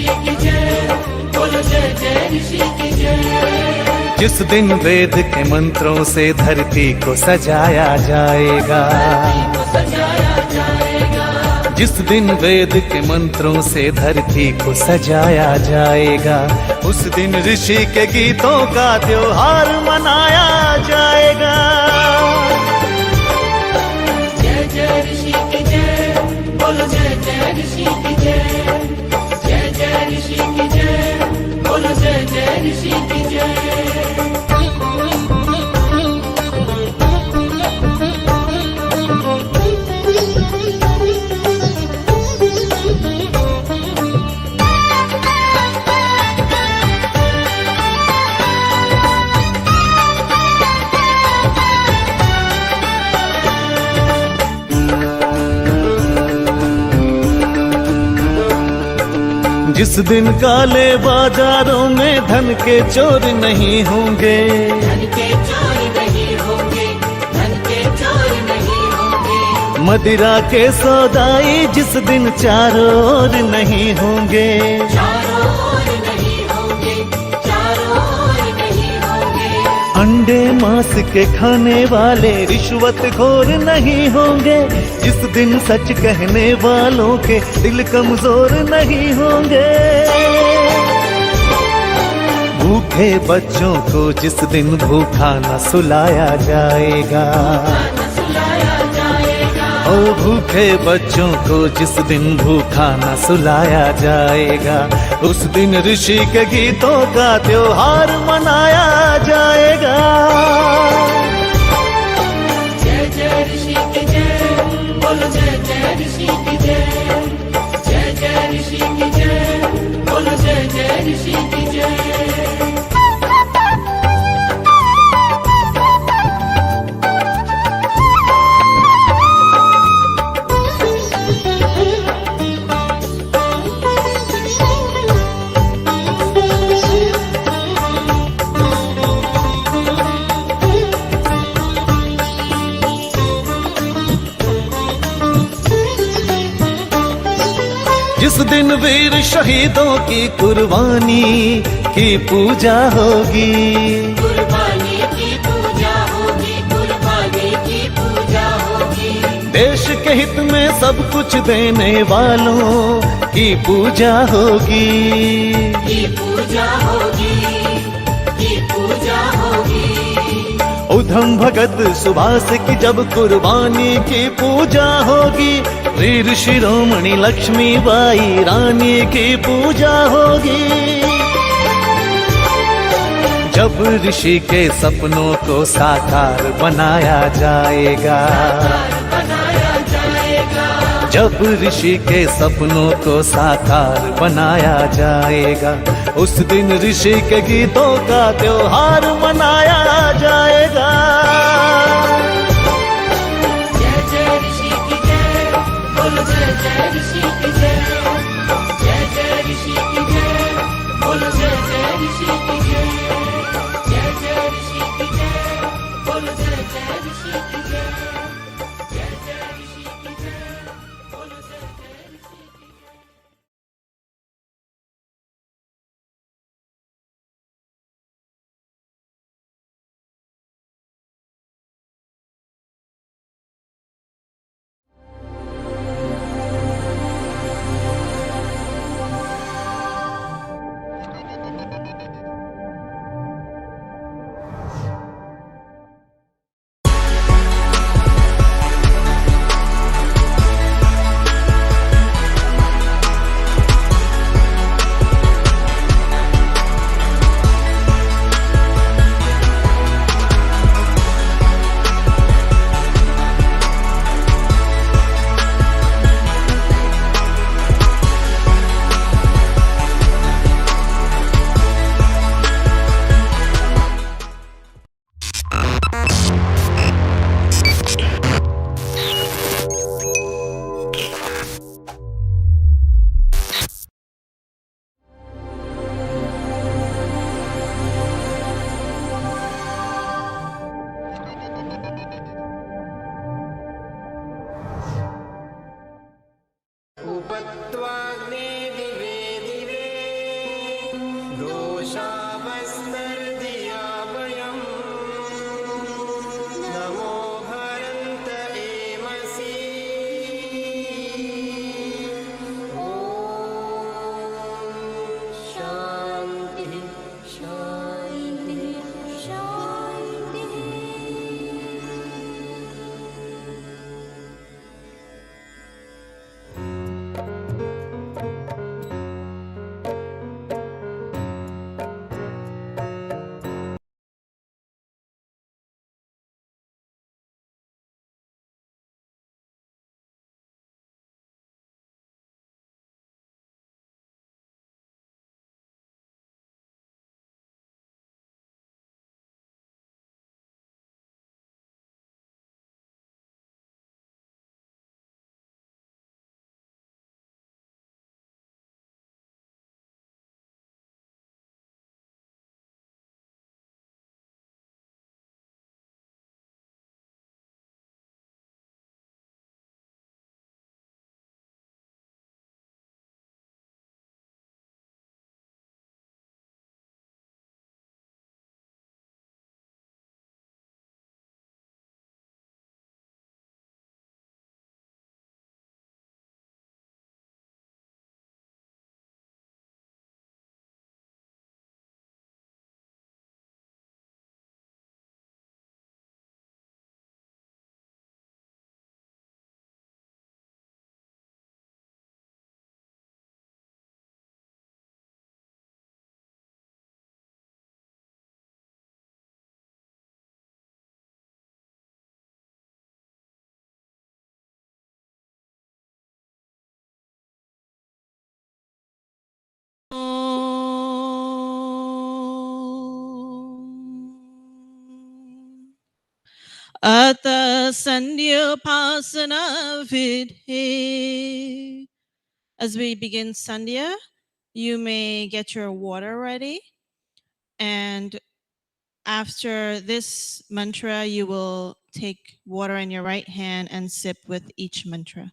ऋषि की जय, बोलो जय जय ऋषि की जय। जिस दिन वेद के मंत्रों से धरती को सजाया जाएगा, जिस दिन वेद के मंत्रों से धरती को सजाया जाएगा, उस दिन ऋषि के गीतों का त्योहार मनाया जाएगा। जय जय ऋषि की जय, बोलो जय जय ऋषि की जय, जय जय ऋषि की जय, बोलो जय जय ऋषि की जय। जिस दिन काले बाजारों में धन के चोर नहीं होंगे, धन के चोर नहीं होंगे, धन के चोर नहीं होंगे। मदिरा के सौदाई जिस दिन चारों ओर नहीं होंगे, चारों ओर नहीं होंगे, चारों ओर नहीं होंगे। अंडे मांस के खाने वाले रिश्वतखोर नहीं होंगे, जिस दिन सच कहने वालों के दिल कमजोर नहीं होंगे। भूखे बच्चों को जिस दिन भूखा न सुलाया जाएगा, ओ भूखे बच्चों को जिस दिन भूखा न सुलाया जाएगा, उस दिन ऋषि के गीतों का त्योहार मनाया जाएगा। जय जय ऋषि की जय, बोलो जय जय ऋषि की जय, जय जय ऋषि की जय, बोलो जय जय ऋषि की जय। जिस दिन वीर शहीदों की कुर्बानी की पूजा होगी, कुर्बानी की पूजा होगी, कुर्बानी की पूजा होगी। देश के हित में सब कुछ देने वालों की पूजा होगी, की पूजा होगी, की पूजा होगी। उधम भगत सुभाष की जब कुर्बानी की पूजा होगी, वीर शिरोमणि लक्ष्मीबाई रानी की पूजा होगी। जब ऋषि के सपनों को साकार बनाया जाएगा, जब ऋषि के सपनों को साकार बनाया जाएगा, उस दिन ऋषि के गीतों का त्योहार मनाया जाएगा। जय जय ऋषि की जय, बोलो जय जय ऋषि की जय, जय जय ऋषि की जय, बोलो जय जय ऋषि की जय, जय जय ऋषि की जय, बोलो जय जय ऋषि की जय, जय जय ऋषि की जय, बोलो जय जय ऋषि की जय। Ata Sandhyapasana Vidhi. As we begin Sandhya, you may get your water ready. And after this mantra, you will take water in your right hand and sip with each mantra.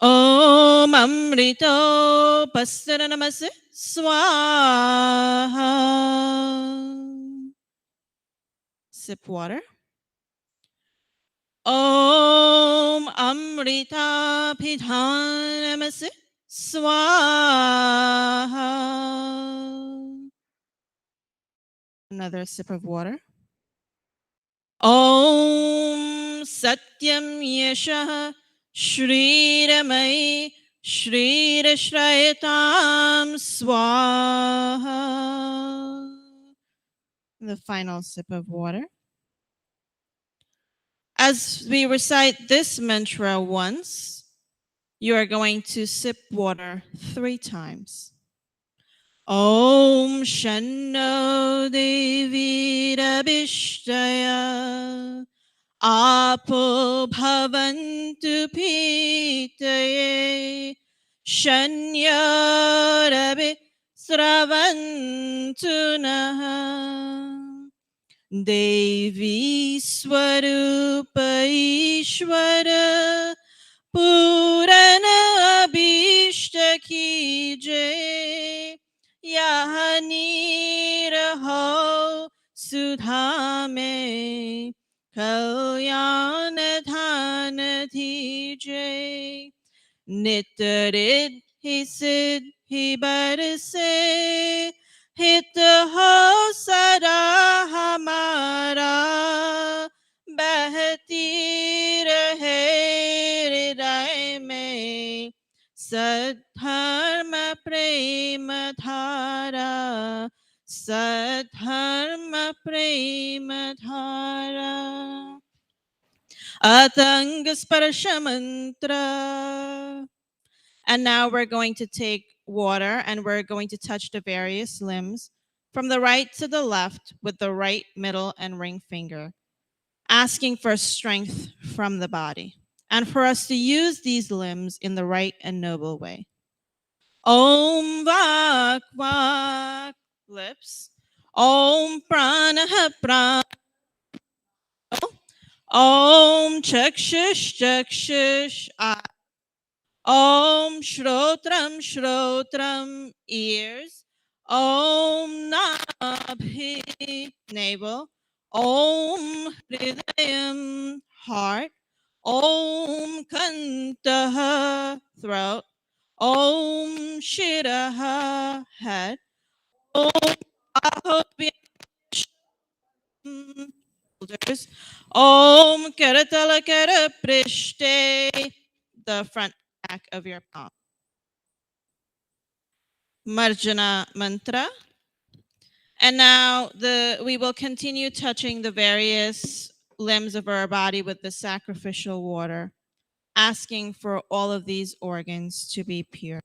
Om Amrito Pasara Namase Swaha. Sip water. Om Amrita Pidhanamase Swaha. Another sip of water. Om Satyam Yasha Shriramai Shrirashrayatam Swaha. The final sip of water. As we recite this mantra once, you are going to sip water 3 times. Om Shanno Devi Rabishtaya Apo Bhavantu Pitaye Shanya Rabi Sravantu Naha Devi Swarupa Ishwara Purana Abhishta Ki Jai Yahani Raho Sudhame Kalyana Dhana Thi Jai Nitarid Hi Siddhi Barse Hit ho sada hamara bahti rahe hriday mein sadharma prema dhara sadharma prema dhara atanga sparsha mantra. And now we're going to take water and we're going to touch the various limbs from the right to the left with the right, middle, and ring finger, asking for strength from the body and for us to use these limbs in the right and noble way. Om Vak Vak, lips. Om Prana Prana. Om Chakshush Chakshush, eyes. Om Shrotram Shrotram, ears. Om Nabhi, navel. Om Hridayam, heart. Om Kantaha, throat. Om Shiraha, head. Om Ahobhyam, shoulders. Om Karatala Kara Prishte, the front back of your palm. Marjana mantra. And now we will continue touching the various limbs of our body with the sacrificial water, asking for all of these organs to be pure.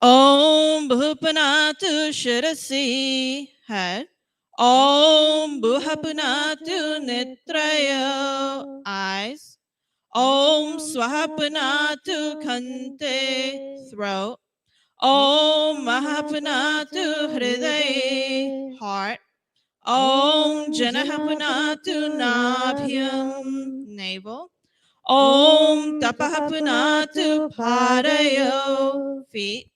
Om Bhupanatu Shirasi, head. Om Bhuhapanatu Nitrayo, eyes. Om Swahapanatu Kante, throat. Om Mahapanatu Hriday, heart. Om Janahapanatu Nabhyam, navel. Om Tapahapanatu Parayo, feet.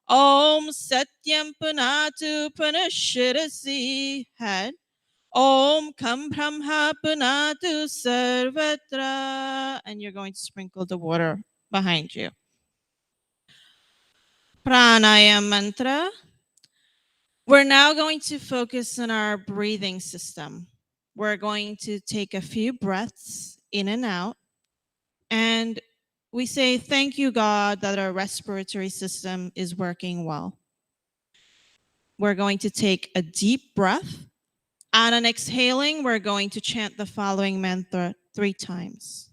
Om Satyam Panatu Panashirasi, head. Om Kambhamha Panatu Sarvatra. And you're going to sprinkle the water behind you. Pranayama mantra. We're now going to focus on our breathing system. We're going to take a few breaths in and out. And we say, thank you, God, that our respiratory system is working well. We're going to take a deep breath. And on exhaling, we're going to chant the following mantra 3 times.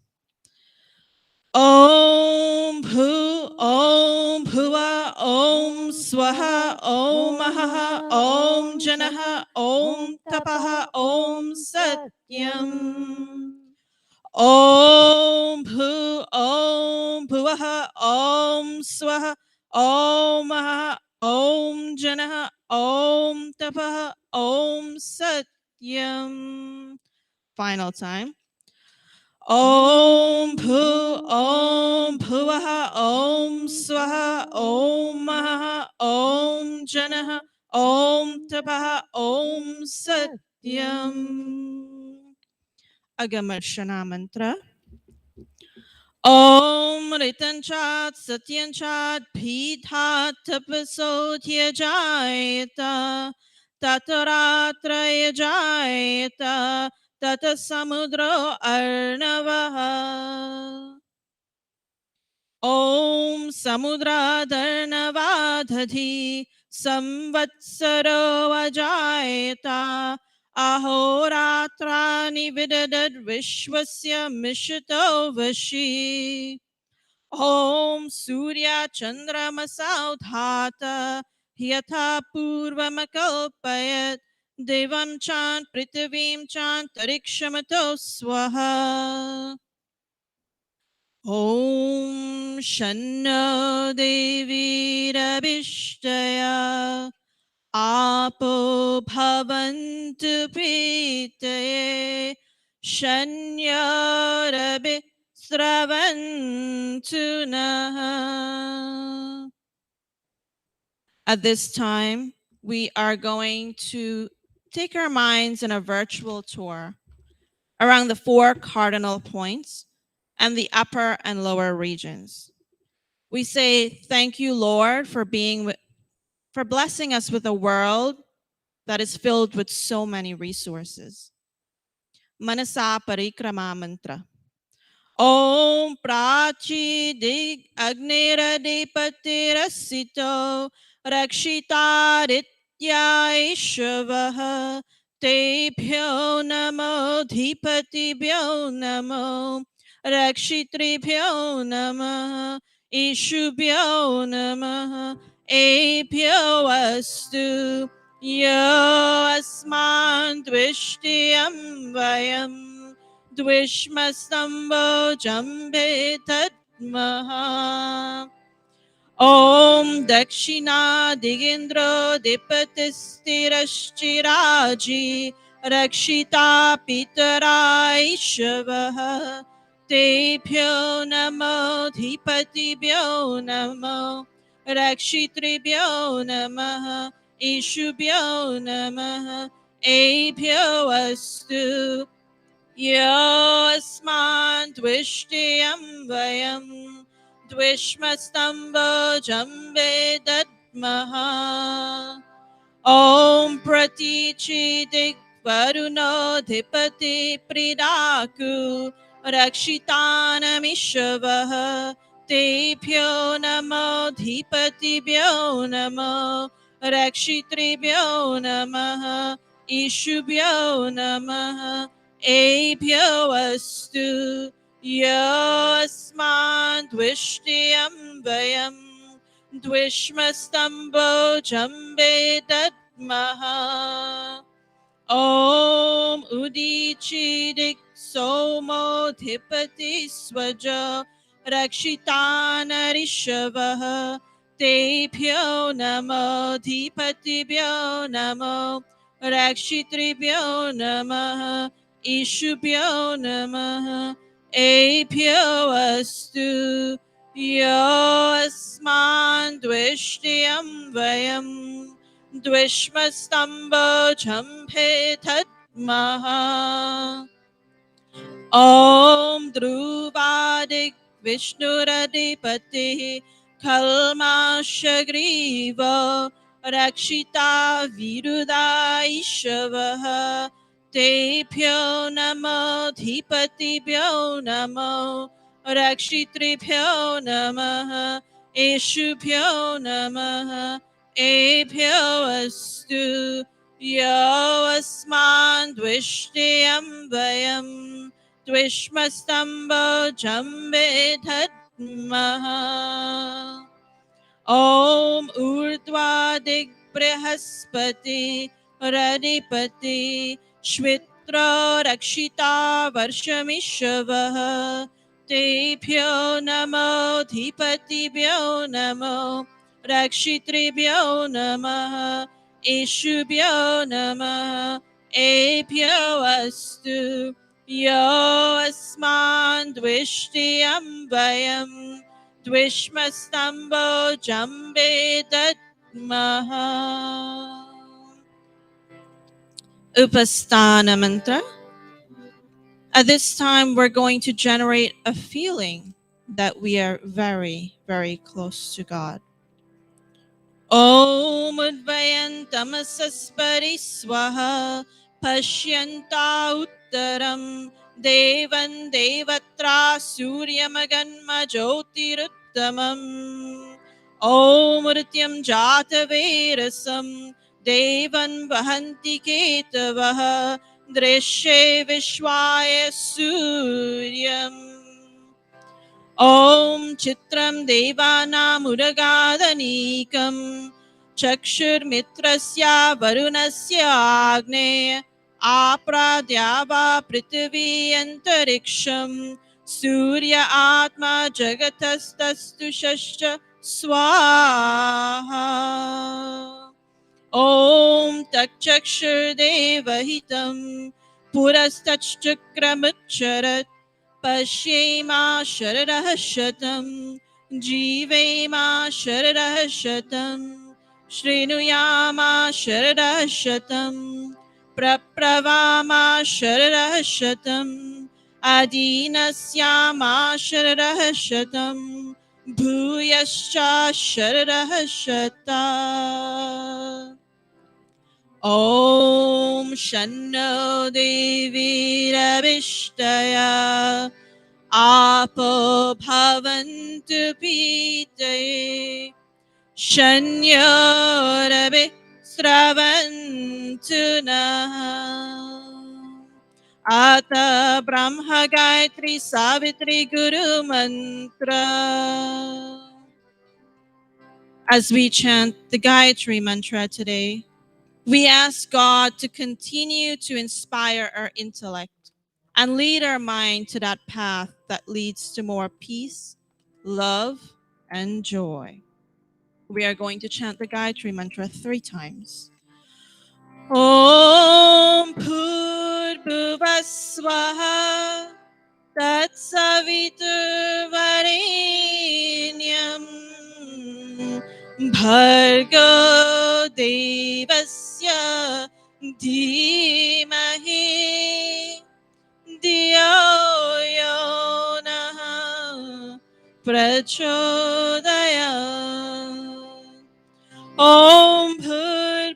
Om Bhu, Om Bhuva, Om Swaha, Om Maha, Om Janaha, Om Tapaha, Om Satyam. Om Bhuvaha, Om Swaha, Om Maha, Om Janaha, Om Tapaha, Om Satyam. Final time. Om Bhuvaha, Om Swaha, Om Maha, Om Janaha, Om Tapaha, Om Satyam. Agamarshana mantra. Om Ritanchat Satyanchat Pithat Tapasothya Jayata Tataratra Jayata Tata Samudra Arnavaha. Om Samudra Dharnavadhati Samvatsaro Vajayata Ahoratrani Vidadad Vishwasya Mishito Vashi. Om Surya Chandra Masaudhata Hyatha Purvamakalpayat Devam Chant Prithivim Chant Tarikshamato Swaha. Om Shanno Devi Rabhishtaya Apo Bhavantu Pritaye Shanya Sravantu Naha. At this time, we are going to take our minds on a virtual tour around the 4 cardinal points and the upper and lower regions. We say, thank you, Lord, for blessing us with a world that is filled with so many resources. Manasa Parikrama Mantra. Om Prachi Dig Agniradipati Rakshitaritya Ishavaha Tebhyo Namo Dhipatibhyo Namo Rakshitribhyo Namaha Ishubhyo Namaha Ebhyo Astu Yo Asman Dvishtiyam Vayam Dvishmastambo Jambe Tatmaha. Om Dakshina Digindro Dipatistirashchiraji Rakshita Pitara Ishavaha Tebhyo Namo Dhipatibhyo Namo Rakshitribhyo Namaha Ishubhyo Namaha Ebhyo Astu Yo Asman Dvishtiyam Vayam Dvishmastambo Jambe Dadmaha. Om Pratichi Dikvaruno Dhipati Pridaku Rakshitanamishavaha Tebhyo Namo Dhipatibhyo Namo Rakshitribhyo Namaha Ishubhyo Namaha Ebhyo Astu Yo Asman Dvishtiyam Vayam Dvishmastambo Jambe Dadmaha. Om Udichi Dik Somo Dhipati Swaja Rakshitana Rishavaha Tebhyo Namo Dhipatibhyo Namo Rakshitribhyo Namaha Ishubhyo Namaha Ebhyo Astu Yo Asman Dvishtiyam Vayam Dvishmastambo Jambe Tatmaha. Om Dhruvadik Vishnuradipati Kalmashagriva Rakshita Viruda Ishavaha Tebhyo Namo Dhipatibhyo Namo Rakshitribhyo Namaha Ishubhyo Namaha Ebhyo Astu Yo Asman Dvishtiyam Vayam Dvishmastambo Jambe Tatmaha. Om Urdhva Dig Brihaspati Radipati Shvitra Rakshita Varshamishavaha Tebhyo Namo Dhipatibhyo Namo Rakshitribhyo Namaha Ishubhyo Namaha Ebhyo Astu Yo Asman Dvishtiyam Vayam Dvishmastambo Jambe Dadmaha. Upasthana Mantra. At this time, we're going to generate a feeling that we are very, very close to God. Om Udvayantamasaspaри Swaha Pashyanta Uttaram Devan Devatra Suryamaganma Jyotiruttamam Om Rityam Jatavirasam Devan Vahanti Ketavaha Drishe Vishwaya Suryam Om Chitram Devana Muragadanekam Chakshur Mitrasya Varunasya Agne Apradyava Prithvi Antariksham Surya Atma Jagatastastu Shashcha Swaha Om Takchakshur Devahitam Purastachchakramucharat Pashyema Shararah Shatam Jivema Shararah Shatam Shrinuyama Shararah Shatam Prapravama Shararah Shatam Adinasyama Shararah Shatam Bhuyascha Shararah Shata Om Shanno Devi Ravishtaya Apo Bhavantu Pitaye Shanyorabi Sravantu Nah Ata Brahma Gayatri Savitri Guru Mantra. As we chant the Gayatri Mantra today, we ask God to continue to inspire our intellect and lead our mind to that path that leads to more peace, love, and joy. We are going to chant the Gayatri Mantra 3 times. Om Bhur Swaha Tat Saviturvarenyam Bhargo Devasya Dhimahi Dhiyo Yo Nah Prachodayat Om Bhur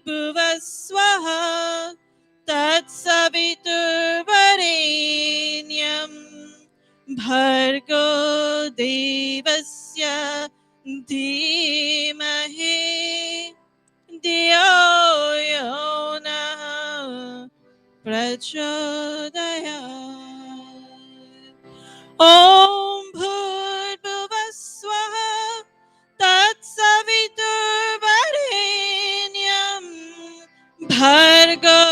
Swaha Tat Saviturvarenyam Bhargo Devasya Dhimahi Dhiyo Yo Nah Prachodayat Om Bhur Swaha Tat Saviturvarenyam Bhargo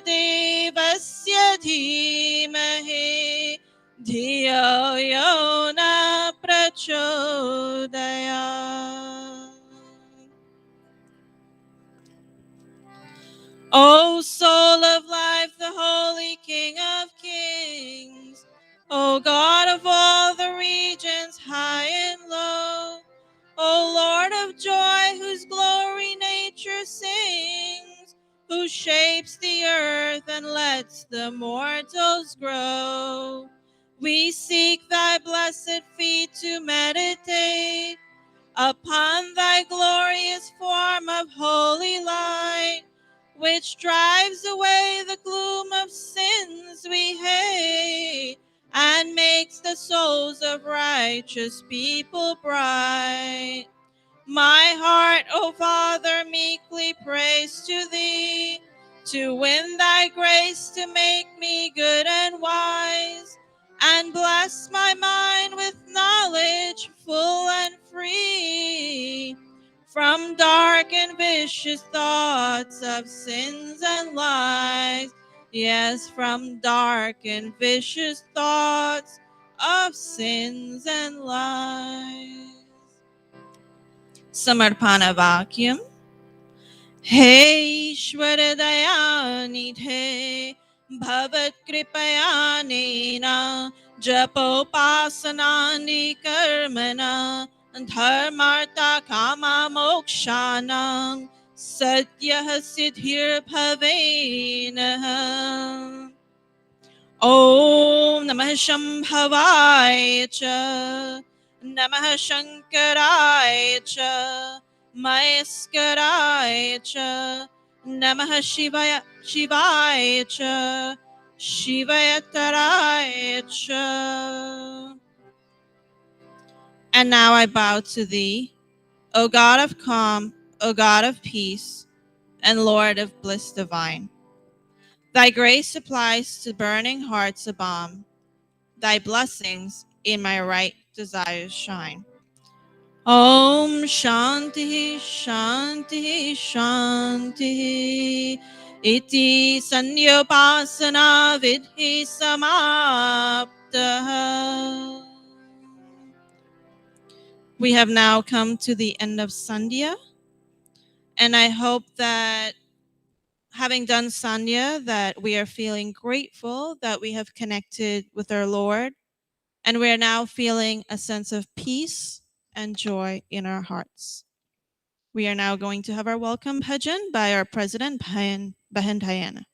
Devasya Dhimahi Dhiyo Yo Nah Prachodayat O soul of life, the holy King of kings, O God of all the regions, high and low, O Lord of joy, whose glory nature sings, who shapes the earth and lets the mortals grow. We seek thy blessed feet to meditate upon thy glorious form of holy light, which drives away the gloom of sins we hate and makes the souls of righteous people bright. My heart, O Father, meekly prays to thee, to win thy grace to make me good and wise, and bless my mind with knowledge full and free. from dark and vicious thoughts of sins and lies. Yes, from dark and vicious thoughts of sins and lies. Samarpana Vakyam. He Ishwara Dayanidhe Bhavat Kripayanena Japopasanani Karmana Dharmartha Kama Mokshanam Satyah Siddhir Bhavenaha. Om Namah Shambhavaya Cha Namah Shankaraya Cha Mayaskaraaya Cha Namah Shivaya Cha Shivayataraya Cha. And now I bow to thee, O God of calm, O God of peace, and Lord of bliss divine. Thy grace supplies to burning hearts a balm. Thy blessings in my right desires shine. Om Shanti Shanti Shanti Iti Sanyopasana Vidhi Samapta. We have now come to the end of Sandhya, and I hope that having done Sandhya, that we are feeling grateful that we have connected with our Lord. And we're now feeling a sense of peace and joy in our hearts. We are now going to have our welcome bhajan by our president, Bahen Diana.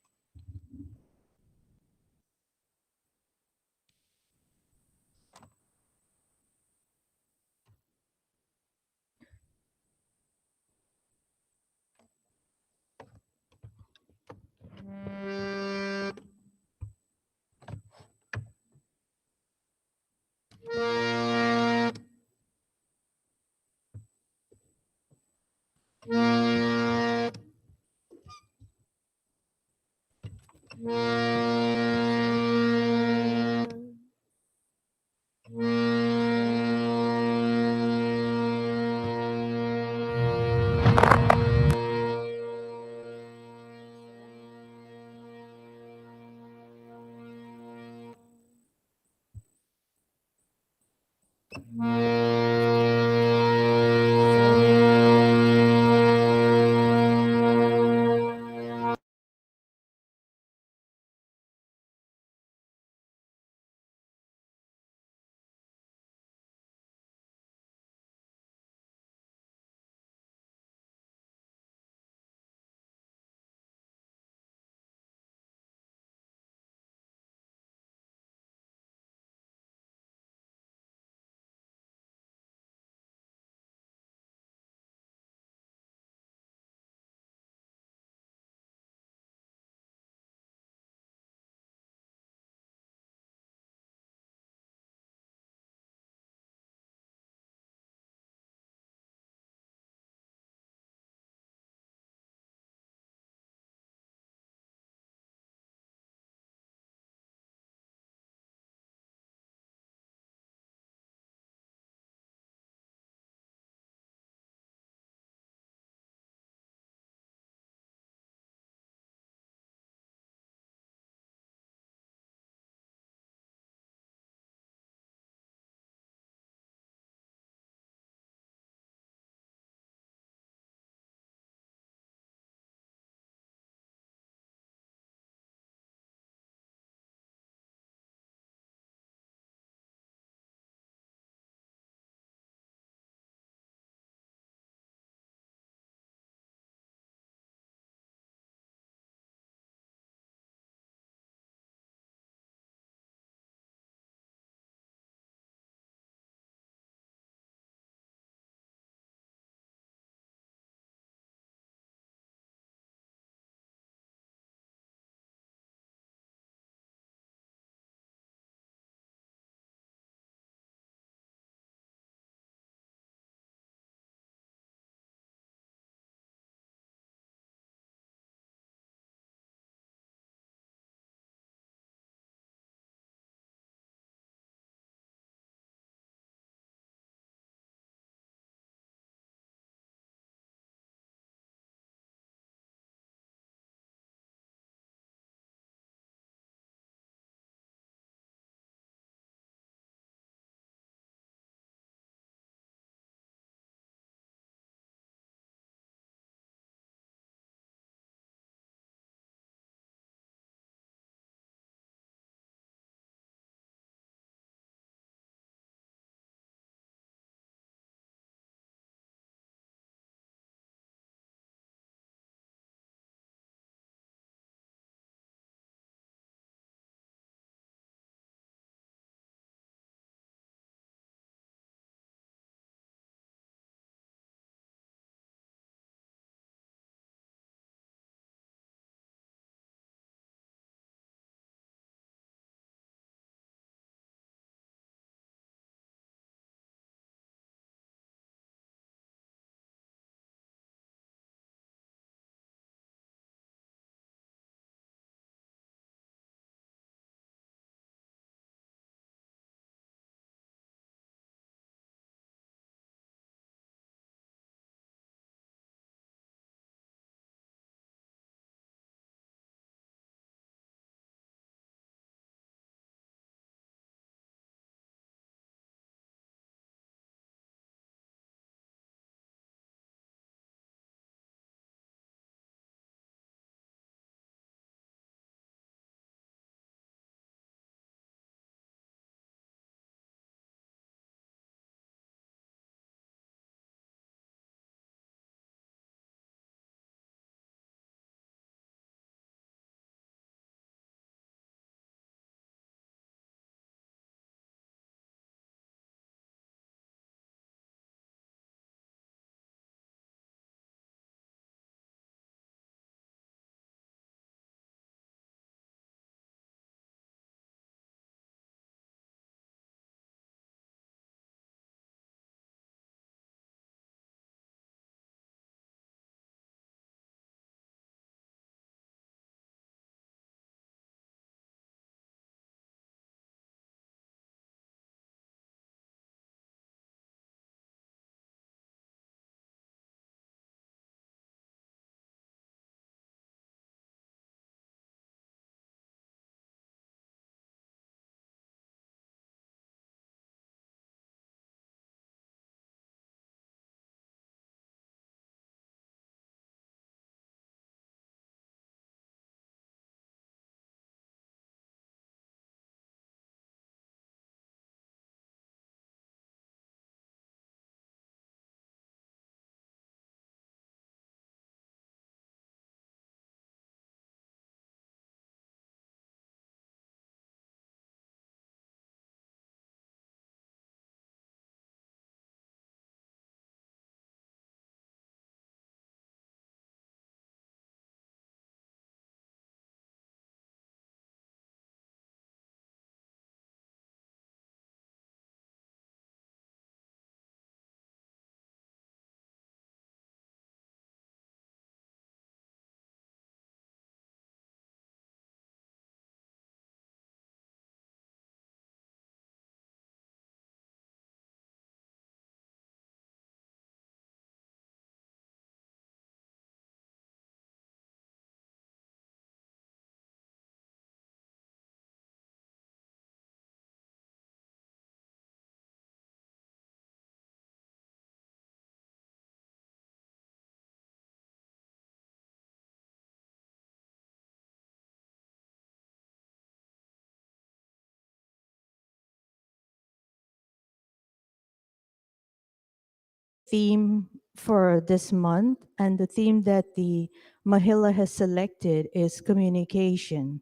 theme for this month, and the theme that the Mahila has selected is communication.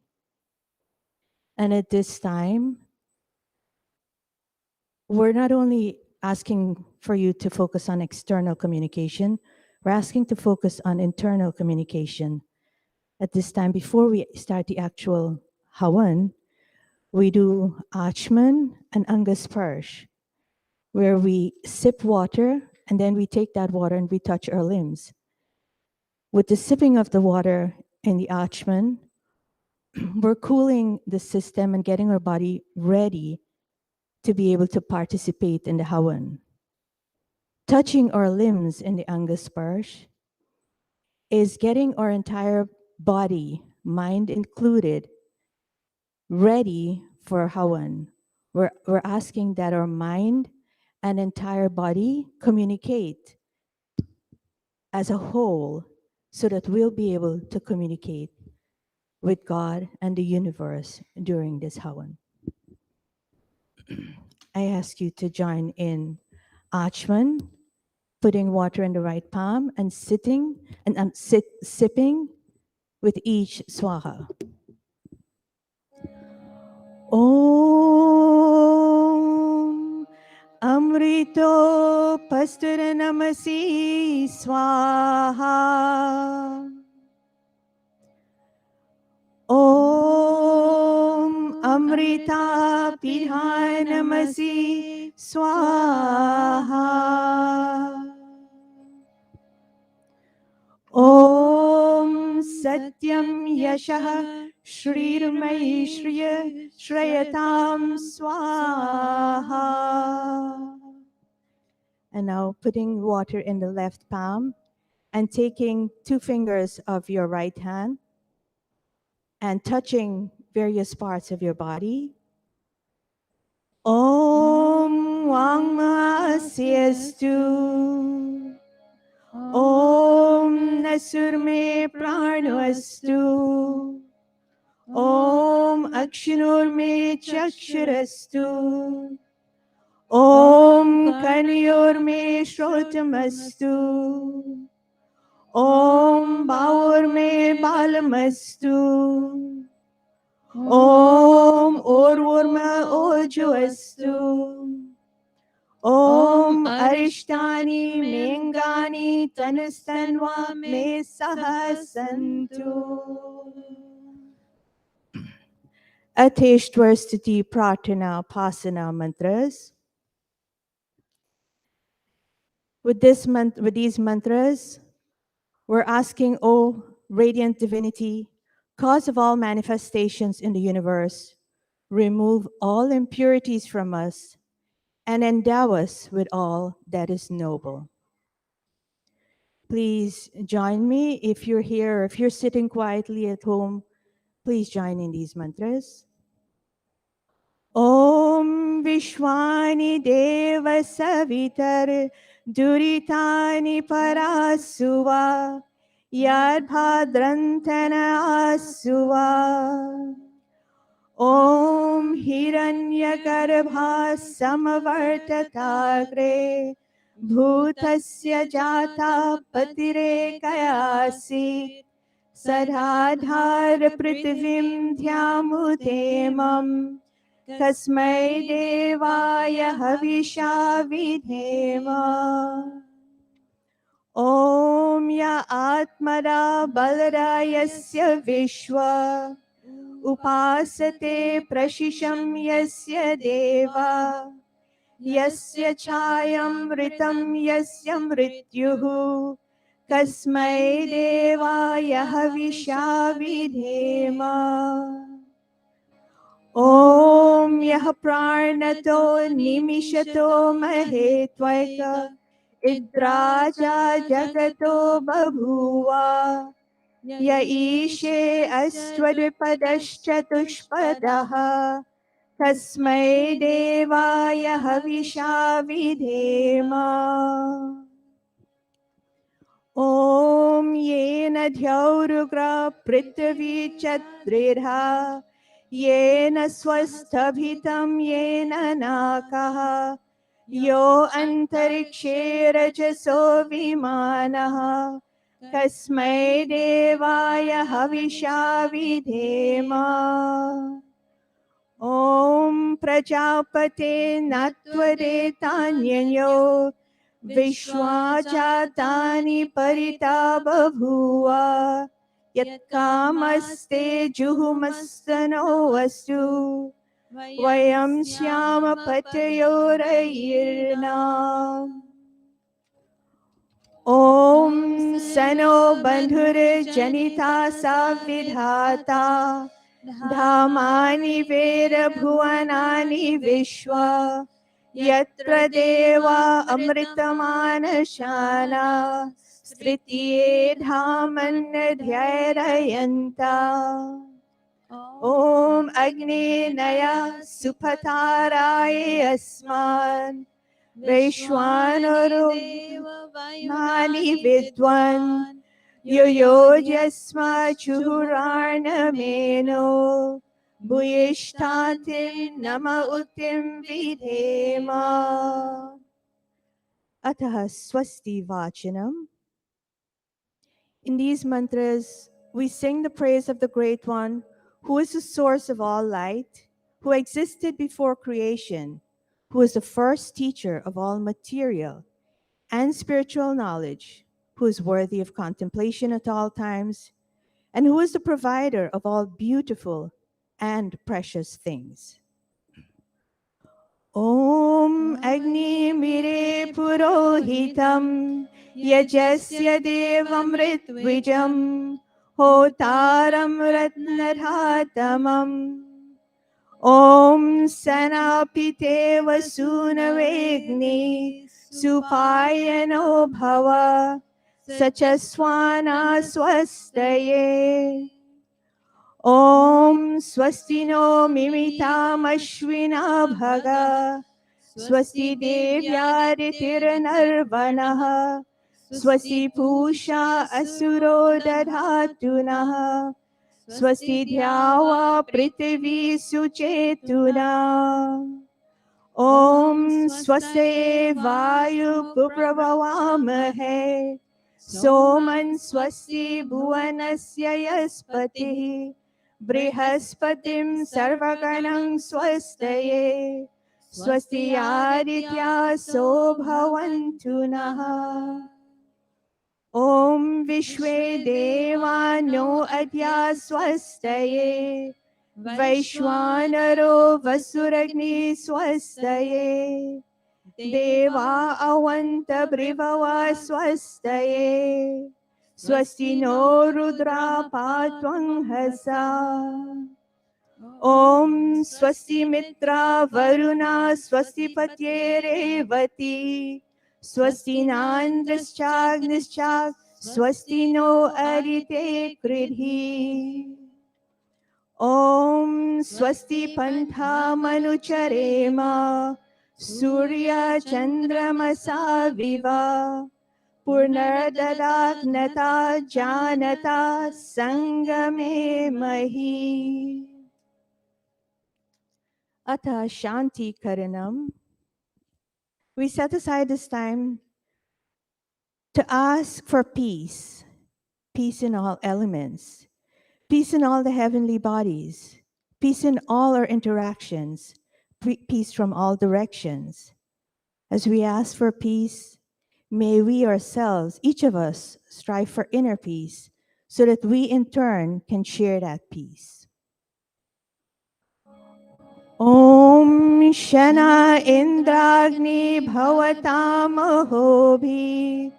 And at this time, we're not only asking for you to focus on external communication, we're asking to focus on internal communication. At this time, before we start the actual Hawan, we do Achman and Angasparsh, where we sip water and then we take that water and we touch our limbs. With the sipping of the water in the Achman, we're cooling the system and getting our body ready to be able to participate in the Hawan. Touching our limbs in the Angasparsh is getting our entire body, mind included, ready for Hawan. We're asking that our mind and entire body communicate as a whole so that we'll be able to communicate with God and the universe during this Hawan. I ask you to join in Achman, putting water in the right palm and sitting and sipping with each swaha. Om Amrito Pasturanamasi Swaha. Om Amrita Pidhanamasi Swaha. Om Satyam Yashah Shrirmai Shriya Shrayatam Swaha. And now putting water in the left palm and taking 2 fingers of your right hand and touching various parts of your body. Om Wangmasyastu. Om Nasurme Pranastu. Om Akshinurme Chakshurastu. Om Kanyorme Shrotamastu. Om Baurme Balamastu. Om Orvurma Ojuastu. Om Arishtani Mengani Tanustanva Me Sahasantu. Ateshtvarstiti Pratana Pasana mantras. With these mantras, we're asking, O radiant divinity, cause of all manifestations in the universe, remove all impurities from us and endow us with all that is noble. Please join me if you're here, or if you're sitting quietly at home, please join in these mantras. Om Vishwani Deva Savitar Duritani Parasuva Yad Bhadrantana Asuva. Om Hiranyagarbha Samavartatagre Bhutasya Jata Patire Kayasi Sadhadhar Prithvim Dhyamudemam Tasmai Devaya Havisha Vidhema. Om Ya Atmara Balarayasya Vishwa Upasate Prashisham Yasya Deva Yasya Chayam Ritam Yasya Mrityuhu Kasmai Devaya Havisha Vidhema. Om Yah Pranato Nimishato Mahetvaika Idraja Jagato Babhuva Ya Ishe Astwadvipadashchatushpadaha Tasmai Devaya Havisha Vidhema. Om Yena Dhyarugra Prithvi Chatridha Yena Swasthabhitam Yena Nakaha यो अन्तरिक्षे रजसो विमानः कस्मै देवाय हविषा विधेम ॐ प्रजापते नत्वरेतान्ययो विश्वा जातानि परिता बभूव यत्कामस्ते जुहुमस्तनो वस्तु वयं स्याम पतयोरयिर्ना ॐ सनो बन्धुर्जनिता सा विधाता धामानि वेरभुवनानि विश्वा यत्र देवा अमृतमानशाना स्तृतीये धामन्यध्यरयन्ता ॐ अग्नेनया सुपथाराय अस्मान् वैश्वानरो नानि विद्वान् युयोजस्मजुहुरार्णमेनो भूयिष्ठातिं नम उतिं विधेम अतः स्वस्ति वाचनम्. In these mantras, we sing the praise of the Great One, who is the source of all light, who existed before creation, who is the first teacher of all material and spiritual knowledge, who is worthy of contemplation at all times, and who is the provider of all beautiful and precious things. Om Agni Mire Purohitam Yajasya Devamritwijam Hotaram Ratnadhatamam Om Sanapite Vasunavegni Supayano Bhava Sachaswana Swastaye Om Swastino Mimitam Ashwina Bhaga Swasti Devyaritirnarvanaha Swasti Pusha Asuro Dadhatunaha Swasti Dhyawa Prithvi Suchetuna Om Swaste Vayu Puprabhavamahe Soman Swasti Bhuvanasya Yaspati Brihaspatim Sarvaganam Swastaye Swasti Aditya Sobhavantu Naha Om Vishwe Devano Adya Swastaye Vaishwanaro Vasuragni Swastaye Deva Avanta Brivava Swastaye Swasti no Rudra Patwang Hasa Om Swasti Mitra Varuna Swasti Patye Revati Swasti Nandraschagnischag Swasti no Adite Kridhi Om Swasti Pantha Manucharema Surya Chandramasa Viva Purnardadatnata Janata Sangame Mahi Ata Shanti Karanam. We set aside this time to ask for peace, peace in all elements, peace in all the heavenly bodies, peace in all our interactions, peace from all directions. As we ask for peace, may we ourselves, each of us, strive for inner peace so that we in turn can share that peace. Om Shana Indragni Bhavatam Ahobhi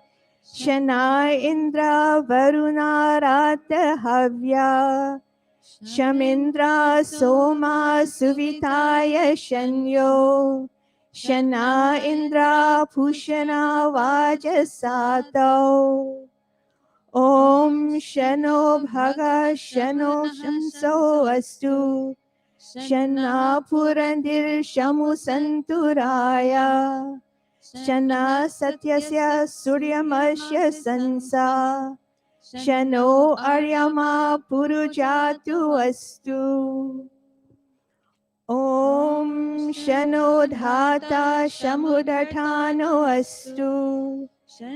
Shana Indra Varuna Rata Havya Shamindra Soma Suvitaya Shanyo Shana Indra Pushana Vajasato Om Shano Bhaga Shano Shamso Astu Shana Purandir Shamu Santuraya Shana Satyasya Suryamasya Sansa Shano Aryama Purujatu Astu Om Shano Dhata Shamudharthano Astu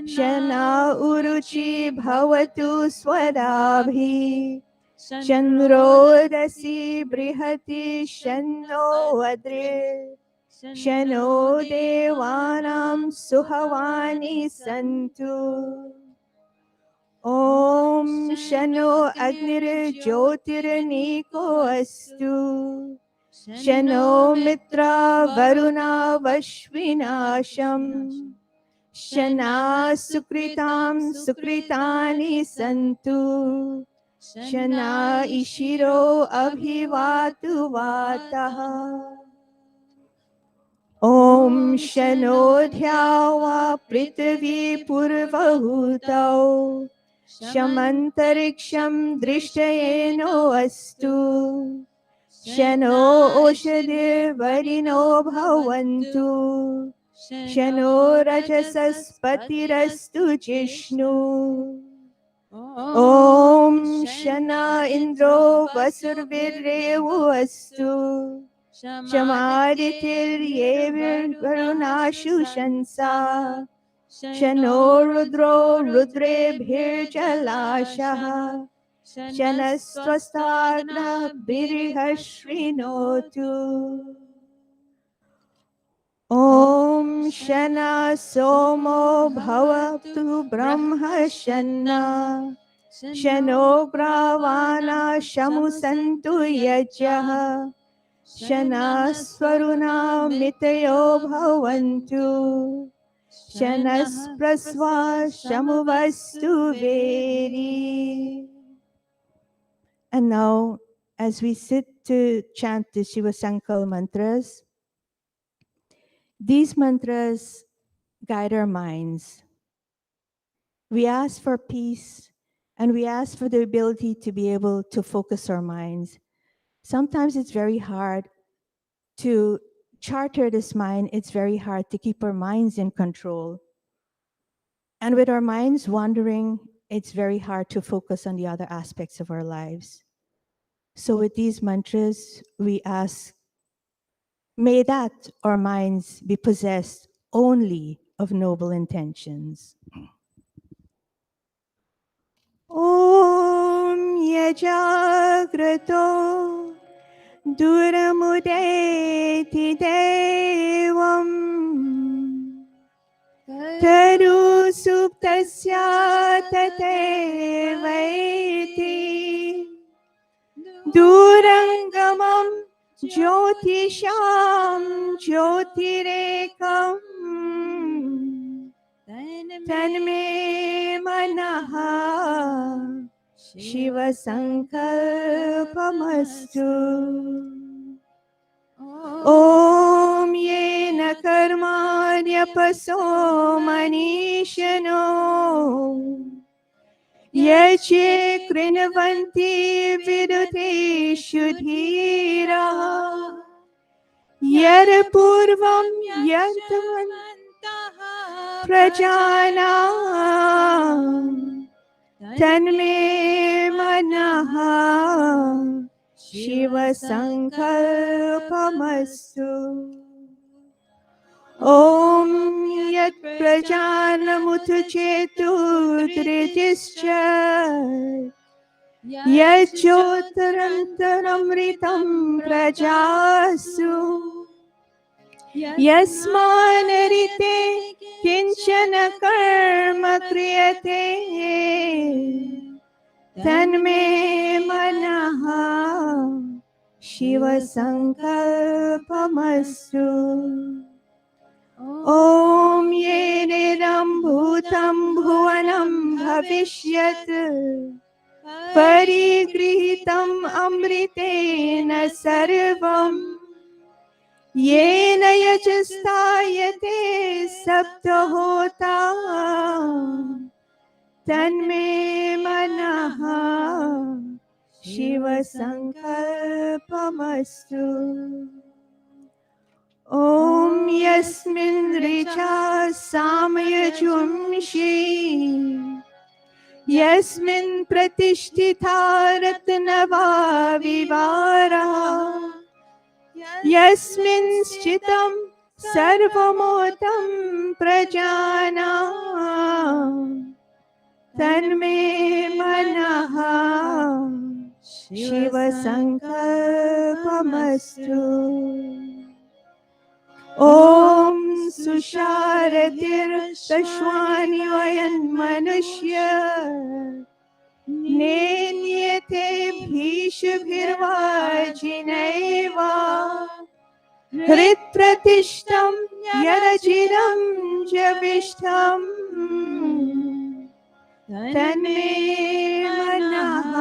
Shana Uruchi Bhavatu Swadabhi Chandrodasi Brihati Shano Adre Shano Devanam Suhavani Santu Om Shano Agnir Jyotirniko Astu Shano Mitra Varuna Vashvinasham Shana Sukritam Sukritani Santu Shana Ishiro Abhivatu Vataha Om Shano Dhyawa Prithvi Purvahutau Shamantariksham Drishtayeno Astu Shano Oshade Varino Bhavantu Shano Rajasaspatirastu Jishnu Om Shana Indro Vasurvirrevu Astu Shamaditir Yevir Varunashu Shansa Shano Rudro Rudrebhir Jalashaha Shanaswastagna Birihashrinotu Om Shana Somo Bhavatu Brahma Shana Shano Gravana Shamusantu Yajaha Shana Swaruna Mitayo Bhavantu Shanas Prasva Shamuvastu Veri. And now, as we sit to chant the Shiva Sankal mantras, these mantras guide our minds. We ask for peace and we ask for the ability to be able to focus our minds. Sometimes it's very hard to charter this mind, it's very hard to keep our minds in control. And with our minds wandering, it's very hard to focus on the other aspects of our lives. So with these mantras, we ask, may that our minds be possessed only of noble intentions. Om Yajagrato Duramudeti Devam Taru Suptasya Tate Vaiti Durangamam Jyotisham Jyotirekam Tanme Manaha Shiva Sankalpamastu Om Yena Karmanya Paso Manishano Yache Krinavanti Vidute Shudhira Yara Purvam Yatavantah Prajanam Tanme Manaha Shiva Sankalpamastu Om Yat Prajanamutu Chetu Dritischa Yat Jyotarantaramritam Prajasu Yasmanarite Kinchana Karma Kriyate Tanme Manaha Shiva Sankalpamastu Om Yenedam Bhutam Bhuvanam Bhavishyat Parigrihitam Amritena Sarvam Yena Yajastayate Saptahota Tanme Manaha Shiva Sankalpamastu Om Yasmin Richa Samaya Jumshi Yasmin Pratishtitha Ratnava Vivara यस्मिन् स्थितं सर्वमोतं प्रजानां तन्मे मनः शिवसङ्कल्पमस्तु। ॐ सुशारतिर्दश्वान्वयन्मनुष्य नेन्यते भीषुभिर्वाजिनैव हृत्प्रतिष्ठं यदचिरं जविष्ठम् तन्मे मनः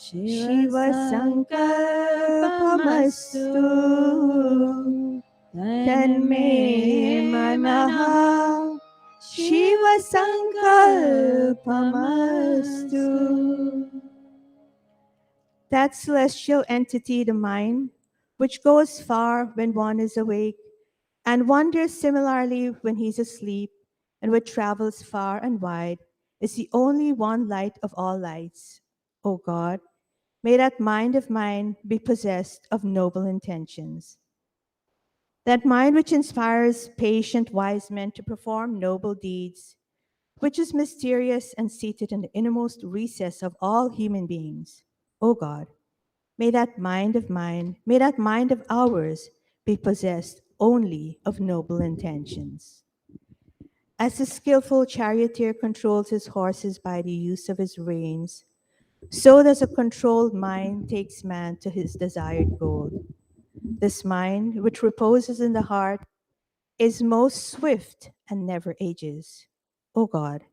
शिवसङ्कल्पमस्तु। तन्मे मनः शिवसङ्कल्पमस्तु. That celestial entity, the mind, which goes far when one is awake and wanders similarly when he's asleep, and which travels far and wide, is the only one light of all lights. O God, may that mind of mine be possessed of noble intentions. That mind which inspires patient, wise men to perform noble deeds, which is mysterious and seated in the innermost recess of all human beings. O God, may that mind of mine, may that mind of ours be possessed only of noble intentions. As a skillful charioteer controls his horses by the use of his reins, so does a controlled mind takes man to his desired goal. This mind, which reposes in the heart, is most swift and never ages. O God,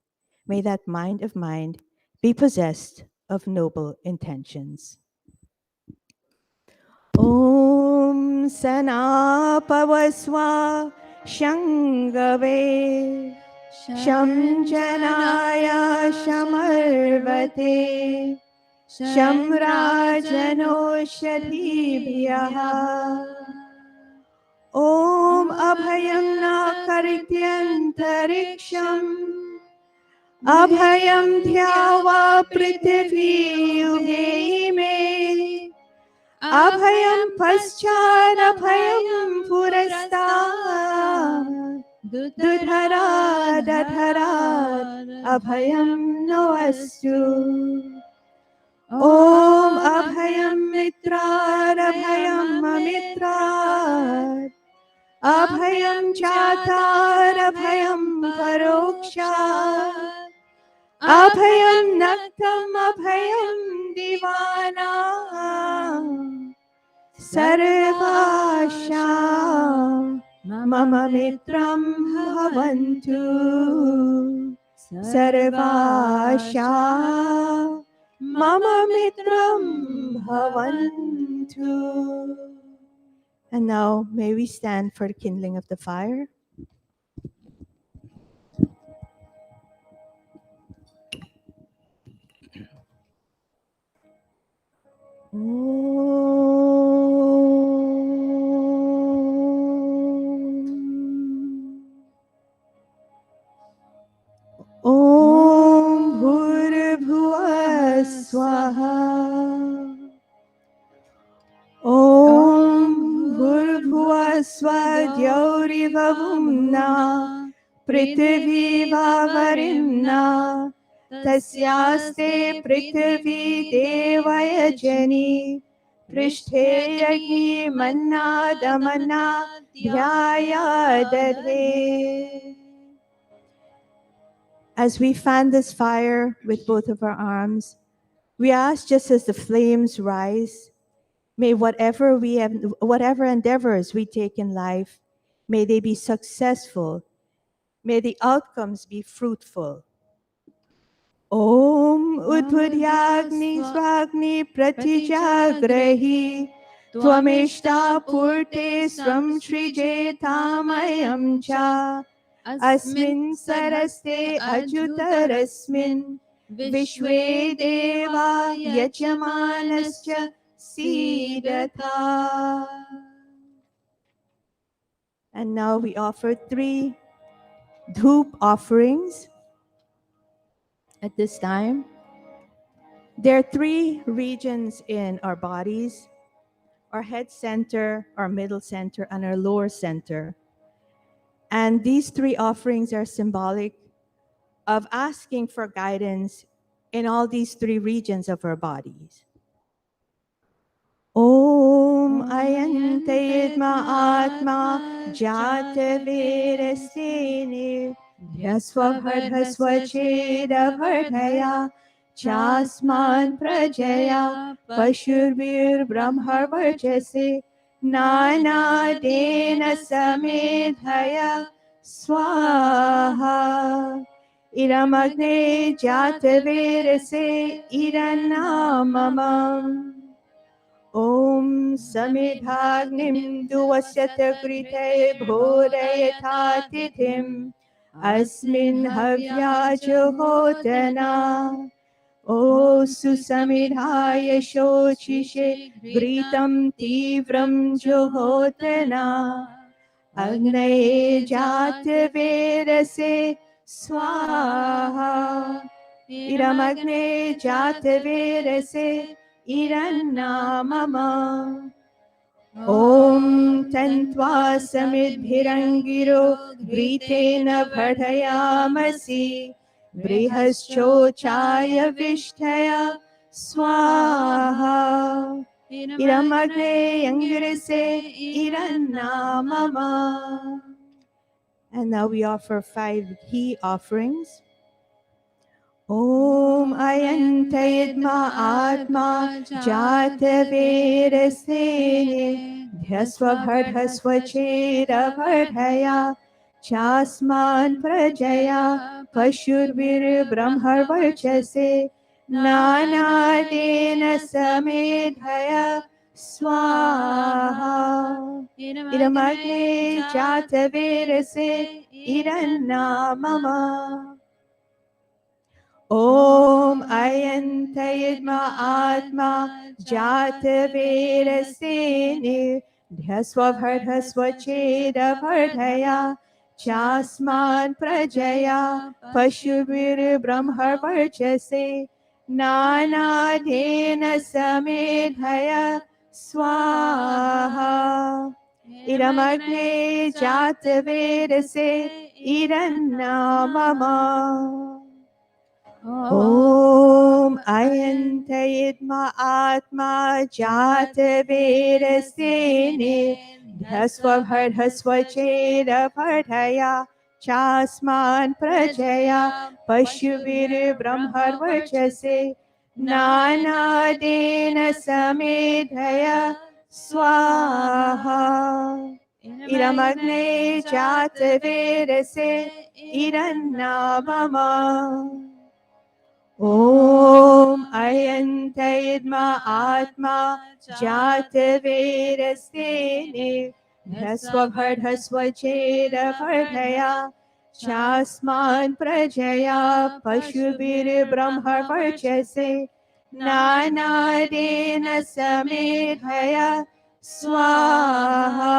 may that mind of mine be possessed of noble intentions. Om Sanapavaswa Shangave Shamjanaya Shamarvate Shamrajanoshadibhyaha Om Abhayam Nakartyantariksham Abhayam Dhyava Prithvi Yuhime Abhayam Paschad Abhayam Purastad Dudhara Dadhara Abhayam Noastu Om Abhayam Mitrad Abhayam Amitrad Abhayam Chatar Abhayam Parokshad Abhayam Naktam Abhayam Divana Sarvasha Mama Mitram Bhavantu Sarvasha Mama Mitram Bhavantu. And now may we stand for the kindling of the fire. Om Bhurabhuva Swaha Om Bhurabhuva Swadyaurivavumna Prithvi Vavarimna Tasyaste Prithvi Devayajani Prishthe Yagi Manna Damana Dhyayadare. As we fan this fire with both of our arms, we ask, just as the flames rise, may whatever endeavors we take in life, may they be successful. May the outcomes be fruitful. Om Udbhudyagni Swagni Pratijagrahi Tvameshta Purte Svam Srijetamayam Cha Asmin Saraste Ajutarasmin Vishwe Deva Yajamanascha Siddhatha. And now we offer 3 dhoop offerings. At this time, there are 3 regions in our bodies our head center, our middle center, and our lower center. And these three offerings are symbolic of asking for guidance in all these three regions of our bodies. Om Ayantayidma Atma Jatavirasini Dhyasvabhadhasvacheda Bhardhaya Chasman Prajaya Pashurbir Brahmarvarchase Nana Dena Samedhaya Swaha Iramagne Jatavirase Iranamamam Om Samidhagnim Duvasyata Krite Bhodayata Tithim Asmin Havya Johotana O Susamidhaya Shochishe Gritam Tivram Johotana Agnaye Jatavirase Swaha Iramagne Jatavirase Irannamama Om Tantva Samidbhirangiro Gritena Bhardhayamasi Brihaschochaya Vishtaya Swaha Iramagne Yangirise Irannamama. And now we offer 5 ghee offerings. Om Ayantayidma Atma Jatavirasene Dhyasvabhadhasvacheda Bhardhaya Chasman Prajaya Pashurbir Brahmarvarchase Nanadena Samedhaya Swaha Iramagne Jatavirase Irannamama Om Ayantayidma Atma Jatavirasene Dhyasvabhadhasvacheda Bhardhaya Chasman Prajaya Pashubir Brahmarvarchase Nanadena Samedhaya Swaha Iramagne Jatavirase Irannamama Om Ayantayidma Atma Jatavirasene Dhyasvabhadhasvacheda Bhardhaya Chasman Prajaya Pashuvir Brahmarvarchase Nanadena Samedhaya Swaha Iramagne Jatavirase Irannamama Om Ayantayidma Atma Jatavirasene Dhyasvabhadhasvacheda Bhardhaya Chasman Prajaya Pashubir Brahmarvarchase Nanadena Samedhaya Swaha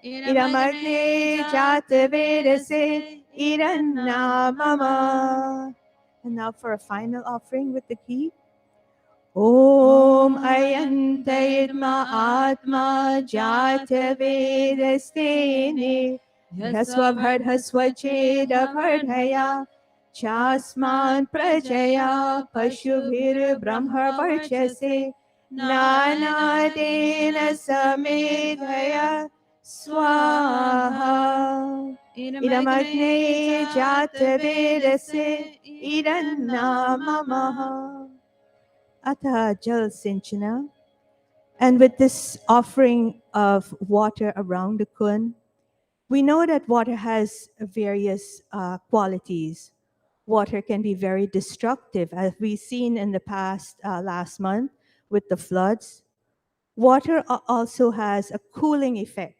Iramagne Jatavirase Irannamama. And now for a final offering with the ghee. Om Ayantayidma Atma Jatavirasene Dhyasvabhadhasvacheda Bhardhaya Chasman Prajaya Pashubhir Brahmarvarchase Nanadena Samedhaya Swaha Iramagne Jatavirase Irannamama Atha Jal Sinchana. And with this offering of water around the kun, we know that water has various qualities. Water can be very destructive, as we've seen in the past last month with the floods. Water also has a cooling effect.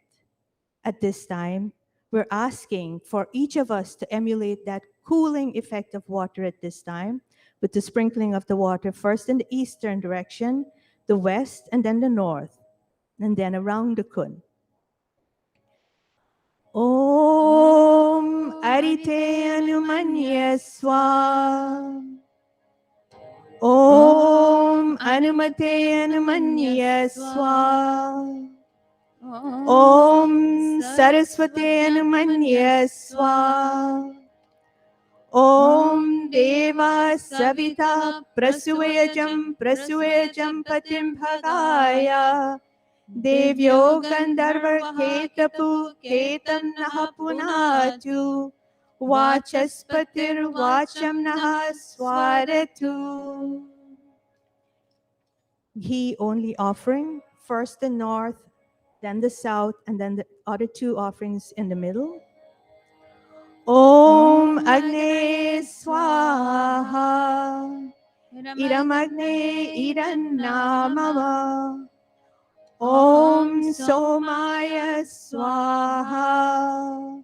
At this time, we're asking for each of us to emulate that cooling effect of water at this time with the sprinkling of the water first in the eastern direction, the west, and then the north, and then around the kun. Om Arite Anumanya Swam Om Anumate Anumanya Swa. Om Saraswate Anumanya Swa. Om Deva Savita Prasuyajam Patim Bhagaya Devyo Gandharva Ketapu Ketam Naha Punatu Vachaspatir Vacham Naha Swaratu. Ghee only offering, first the north, then the south, and then the other two offerings in the middle. Om Agne Swaha. Idam Agne Idannamava. Om Somaya Swaha.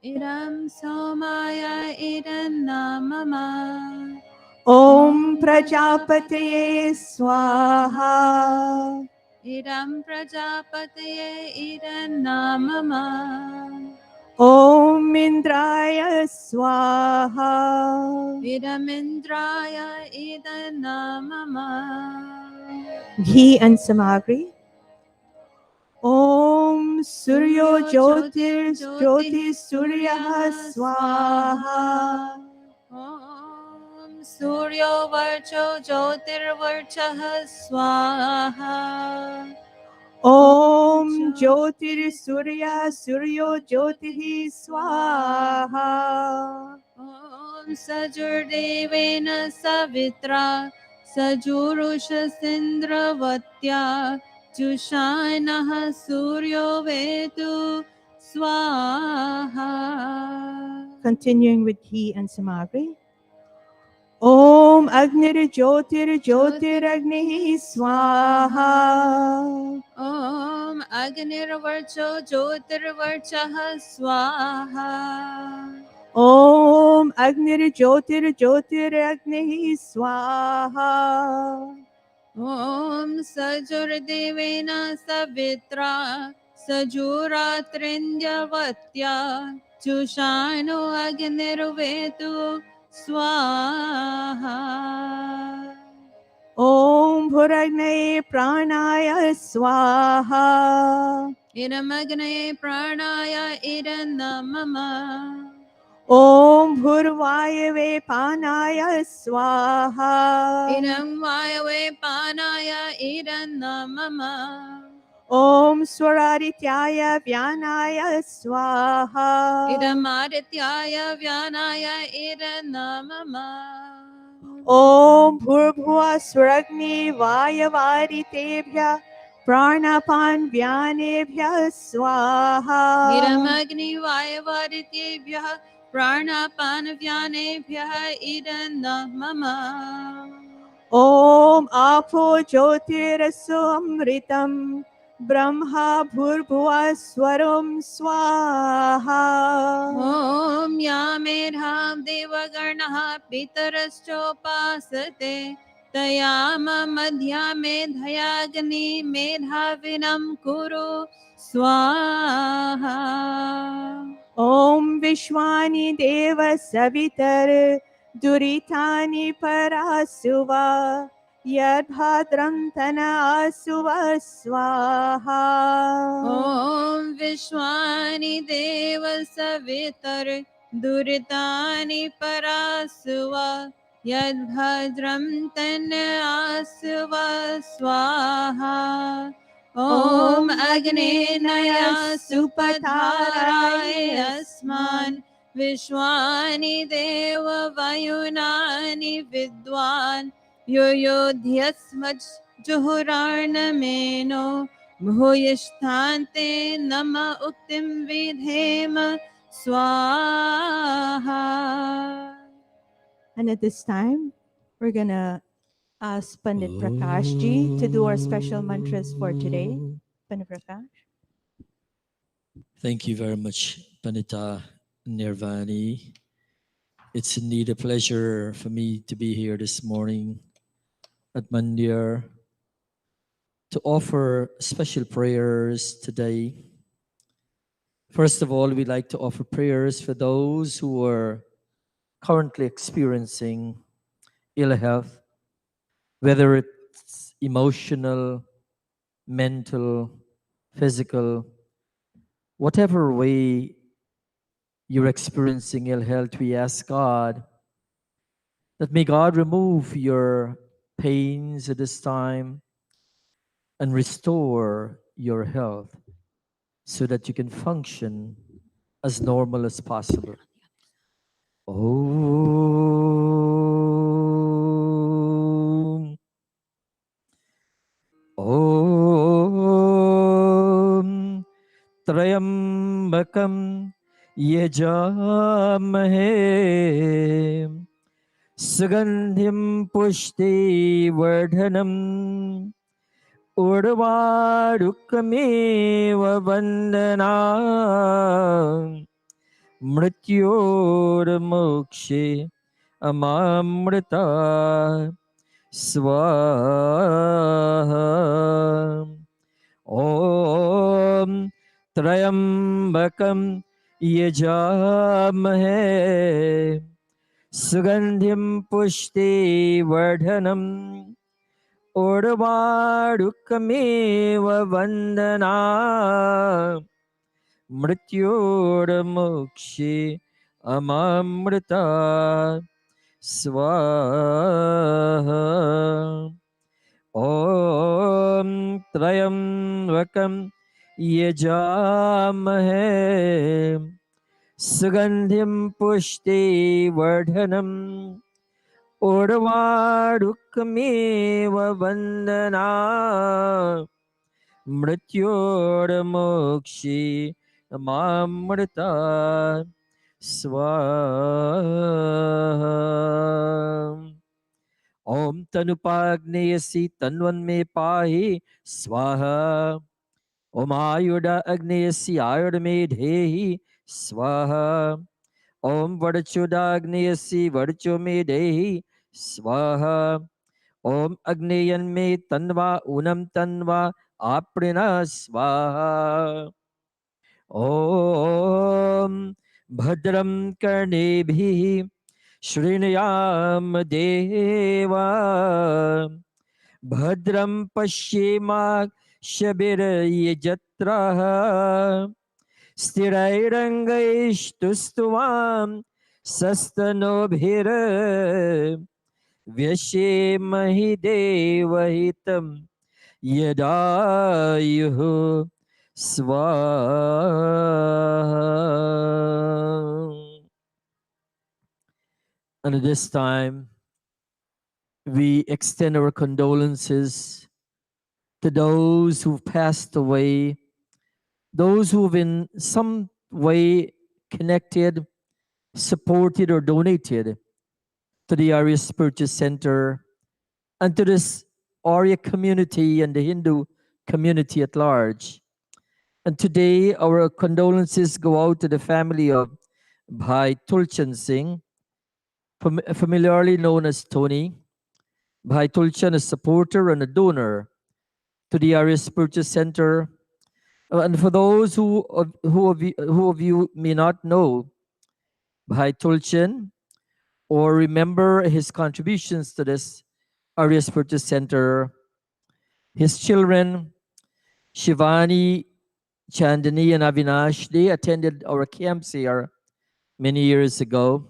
Idam somaya idannamama. Om Prajapataye Swaha. Idam prajapataye idannamama. Om Indraya Swaha. Idam indraya idannamama. Ghee and samagri. Om Suryo Jyotir Jyoti Surya Swaha. Om Suryo Varcho Jyotir Varchah Swaha. Om Jyotir Surya Suryo Jyotihi Swaha. Om Sajurdevena Savitra Sajurusha Sindravatya Chushainaha Suryo Vetu Swaha. Continuing with ghee and samagri. Om Agnir Jyotir Jyotir Agni Swaha. Om Agnirvarcho Jyotirvarchah Swaha. Om Agnir Jyotir Jyotir Agni Swaha. Om Sajurdevena Savitra Sajuratrindyavatya Chushano Agnirvetu Swaha. Om Bhuragne Pranaya Swaha. Idamagne Pranaya Idannamama. Om Bhurvayave Panaya Swaha. Idam Vayave Panaya Idannamama. Om Swaradityaya Vyanaya Swaha. Idam Adityaya Vyanaya Idannamama. Om Bhurbhuva Swaragni Vayavariteभ्यः Pranapan Vyanebhyः Swaha. Idamagni Vayavaditebhyah Pranapanavyanebhyah Idannamama. Om Apo Jyotirasya Amritam Brahma Bhurbhuva Swaram Swaha. Om Yamedham Devagarnaha Pitaraschopasate Tayama Madhya Medhayagni Medhavinam Kuru Swaha. Om Vishwani Deva Savitar Duritani Parasuva Yadbhadram Tana Asuva Swaha. Om Vishwani Deva Savitar Duritani Parasuva Yadbhadram Tana Asuva Swaha. Om Agnenaya Supatharay Asman Vishwani Deva Vayunani Vidwan Yoyodhyasmaj Juhuranameno Bhuyishtante Nama Uktim Vidhema Swaha. And at this time, we're gonna ask Pandit Prakash ji to do our special mantras for today. Pandit Prakash. Thank you very much, Panita Nirvani. It's indeed a pleasure for me to be here this morning at Mandir to offer special prayers today. First of all, we'd like to offer prayers for those who are currently experiencing ill health, whether it it's emotional, mental, physical, whatever way you're experiencing ill health, we ask God that may God remove your pains at this time and restore your health so that you can function as normal as possible. Om. Om. Trayambakam yajamahe Sugandhim pushti vardhanam Urvarukameva vandana Mrityormokshe amamrita swaha Om Trayambakam yajamahe Sugandhim pushti vardhanam Urvarukameva vandana Mrityormokshe amamrita swaha Om Trayambakam yajamahe Sugandhim pushti vardhanam Urvarukameva vandana Mrityormokshi mamrita swaha Om tanupagneyasi tanvan pahi swaha Om ayuda agneyasi ayuda me dhehi swaha Om varchuda agneyasi varchu me dehi swaha Om agneyan me tanva unam tanva aprina swaha Om bhadram karnebhi shrinayam deva Bhadram pashyema shabir yajatraha Stirairangaistustuvam sastanobhir vyashemahi devahitam yadayuhu swaha. And at this time, we extend our condolences to those who've passed away, those who've in some way connected, supported, or donated to the Arya Spiritual Center and to this Arya community and the Hindu community at large. And today, our condolences go out to the family of Bhai Tulchan Singh, familiarly known as Tony. Bhai Tulchan is a supporter and a donor to the Arya Spiritual Center. And for those who of you may not know Bhai Tulchan or remember his contributions to this Arya Spiritual Center, his children, Shivani, Chandani, and Avinash, they attended our camps here many years ago.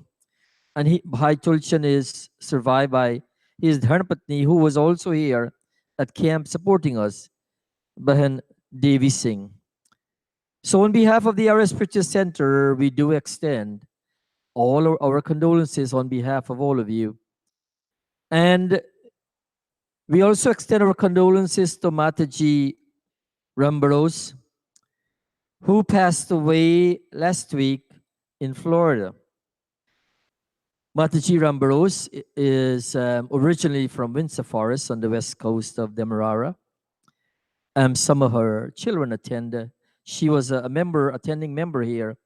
And Bhai Tulchan is survived by his Dharmapatni, who was also here at camp supporting us, Bahan Devi Singh. So on behalf of the Arya Spiritual Center, we do extend all our condolences on behalf of all of you. And we also extend our condolences to Mataji Rambaros, who passed away last week in Florida. Mataji Rambaros is originally from Windsor Forest on the west coast of Demerara. Some of her children attend. She was a attending member here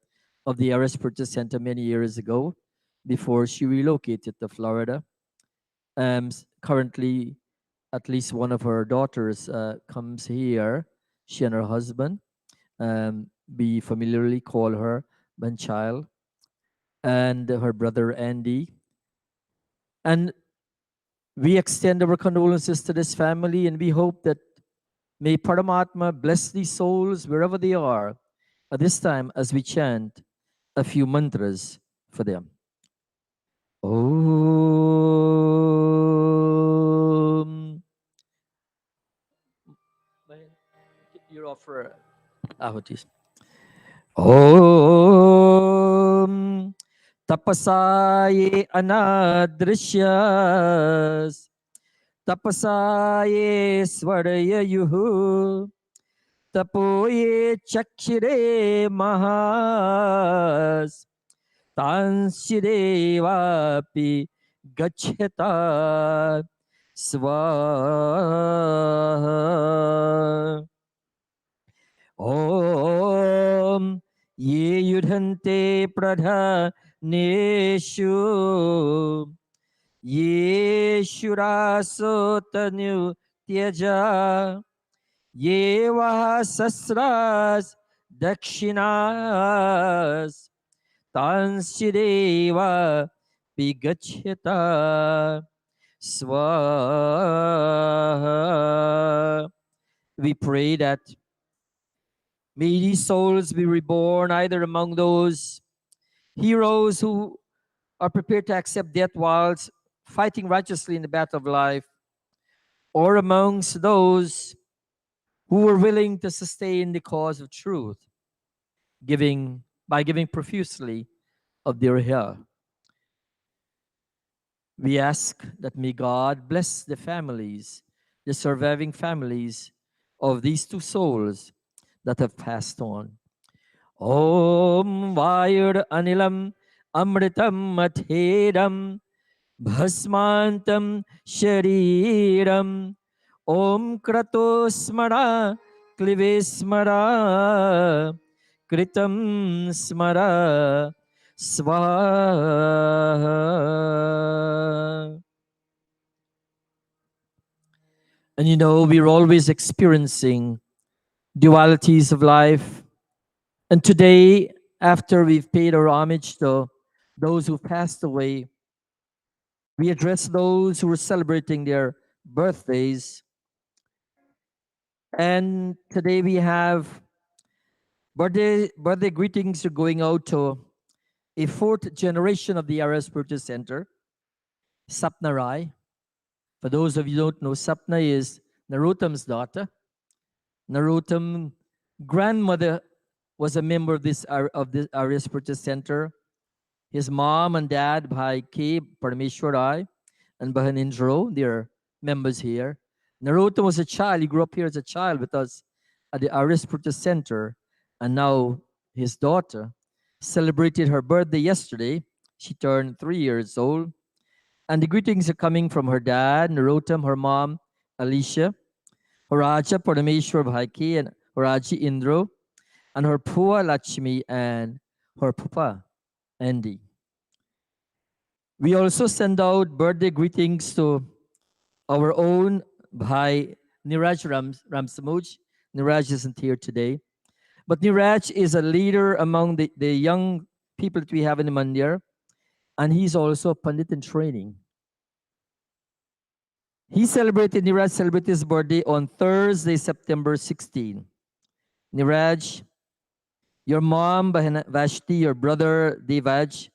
of the Arya Spiritual Center many years ago before she relocated to Florida. Currently, at least one of her daughters comes here, she and her husband. We familiarly call her Banchild, and her brother Andy. And We extend our condolences to this family, and we hope that may Paramatma bless these souls wherever they are at this time as we chant a few mantras for them. Om. You offer ahutis. Om. Tapasaye anadrishyas. Tapasaye svarayayuhu. Tapoye chakshire mahas. Tansirevapi gachyata swaha. Om ye yudhante pradhaneshu ye shurasotanu tyaja ye vahasasras dakshinas Tansideva Pigachyata Swaha. We pray that may these souls be reborn either among those heroes who are prepared to accept death whilst fighting righteously in the battle of life, or amongst those who were willing to sustain the cause of truth, giving profusely of their hair. We ask that may God bless the families, the surviving families of these two souls that have passed on. Om Vayur Anilam Amritam Mathedam Bhasmantam Shariram Om Krato Smara Klive Smara Kritam Smara Swaha. And you know, we're always experiencing dualities of life. And today, after we've paid our homage to those who passed away, we address those who are celebrating their birthdays. And today we have birthday greetings are going out to a fourth generation of the Arya Spiritual Center, Sapna Rai. For those of you who don't know, Sapna is Narottam's daughter. Narottam grandmother was a member of this Arya Spiritual Center. His mom and dad, Bhai K. Parameshwarai and Bahan Indro, they're members here. Narottam was a child. He grew up here as a child with us at the Arya Spiritual Center. And now his daughter celebrated her birthday yesterday. She turned 3 years old. And the greetings are coming from her dad, Narottam, her mom, Alicia, Horaja Parameshwar Bhaiki, and Horaji Indro, and her Pua Lakshmi and her Pupa Andy. We also send out birthday greetings to our own Bhai Niraj Ramsamuj. Niraj isn't here today. But Niraj is a leader among the young people that we have in the Mandir, and he's also a Pandit in training. Niraj celebrated his birthday on Thursday, September 16. Niraj, your mom, Vashti, your brother, Devaj,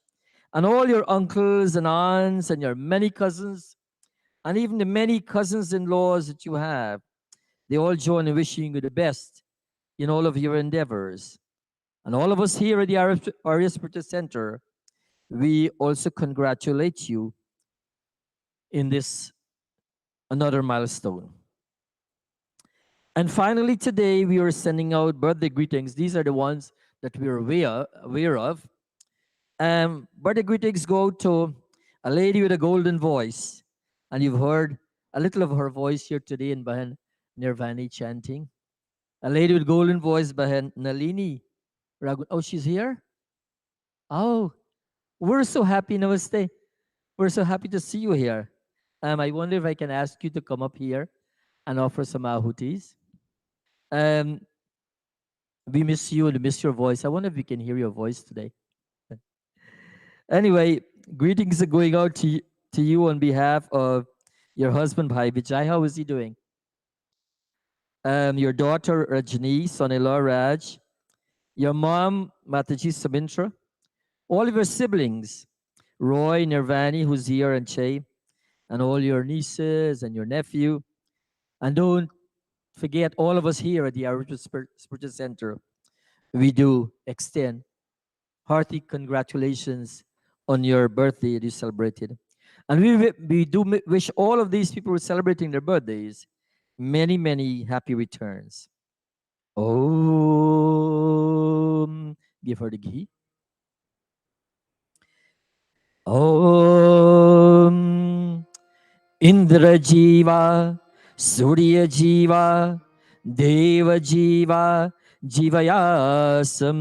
and all your uncles and aunts and your many cousins, and even the many cousins-in-laws that you have, they all join in wishing you the best in all of your endeavors. And all of us here at the Arya Spiritual Center, we also congratulate you in this another milestone. And finally, today we are sending out birthday greetings. These are the ones that we are aware of. Birthday greetings go to a lady with a golden voice. And you've heard a little of her voice here today in Bahan Nirvani chanting. A lady with golden voice, Bahan Nalini Ragun. Oh, she's here? Oh, we're so happy, Namaste. We're so happy to see you here. I wonder if I can ask you to come up here and offer some ahutis. We miss you and miss your voice. I wonder if we can hear your voice today. Anyway, greetings are going out to you on behalf of Your husband, Bhai Vijay, how is he doing? Your daughter, Rajni, son-in-law, Raj. Your mom, Mataji Sabintra. All of your siblings, Roy, Nirvani, who's here, and Che, and all your nieces and your nephew. And don't forget all of us here at the Arya Spiritual Center. We do extend hearty congratulations on your birthday that you celebrated. And we do wish all of these people who are celebrating their birthdays many, many happy returns. Om. Give her the ghee. Om. Indra Jiva, Surya Jiva, Deva Jiva, Jivayasam,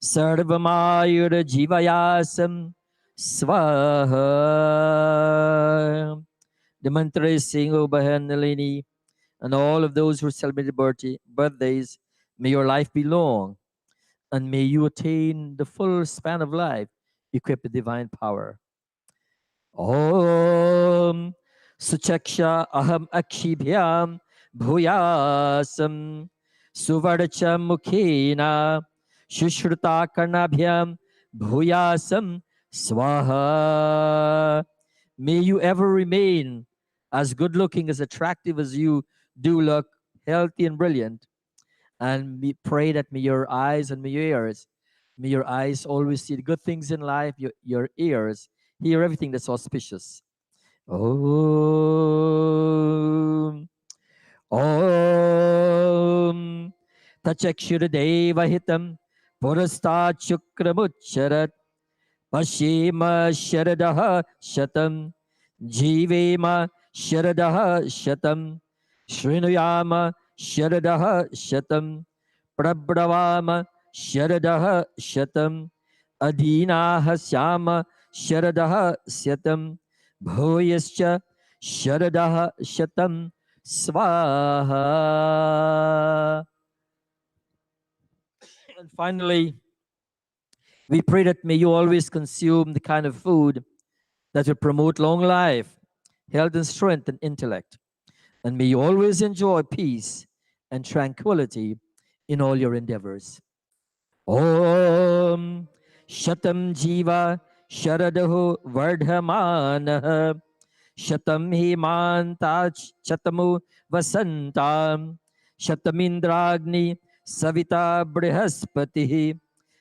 Sarvamayur Jivayasam, Swaha. The mantra is saying, O Bahan Nalini, and all of those who celebrate birthdays, may your life be long, and may you attain the full span of life, equipped with divine power. Om Suchaksha Aham Akshibhyam Bhuyasam Suvarcha Mukhena Shushruta Karnabhyam Bhuyasam Swaha. May you ever remain as good looking, as attractive as you do look, healthy and brilliant. And we pray that may your eyes and may your eyes always see the good things in life, your ears hear everything that's auspicious. Om. Om. Tachakshura hitam purasta chukramucharat Pashima Sharadaha Shatam Jivema Sharadaha Shatam Srinuyama Sharadaha Shatam Prabravama Sharadaha Shatam Adinaha Syama Sharadaha Syatam Bhuyascha Sharadaha Shatam Swaha. And finally, we pray that may you always consume the kind of food that will promote long life, health and strength and intellect. And may you always enjoy peace and tranquility in all your endeavors. Om Shatam Jiva Sharadahu Vardhamanaha Shatam Himantach Chatamu Vasantam Shatamindragni Savita Brihaspatihi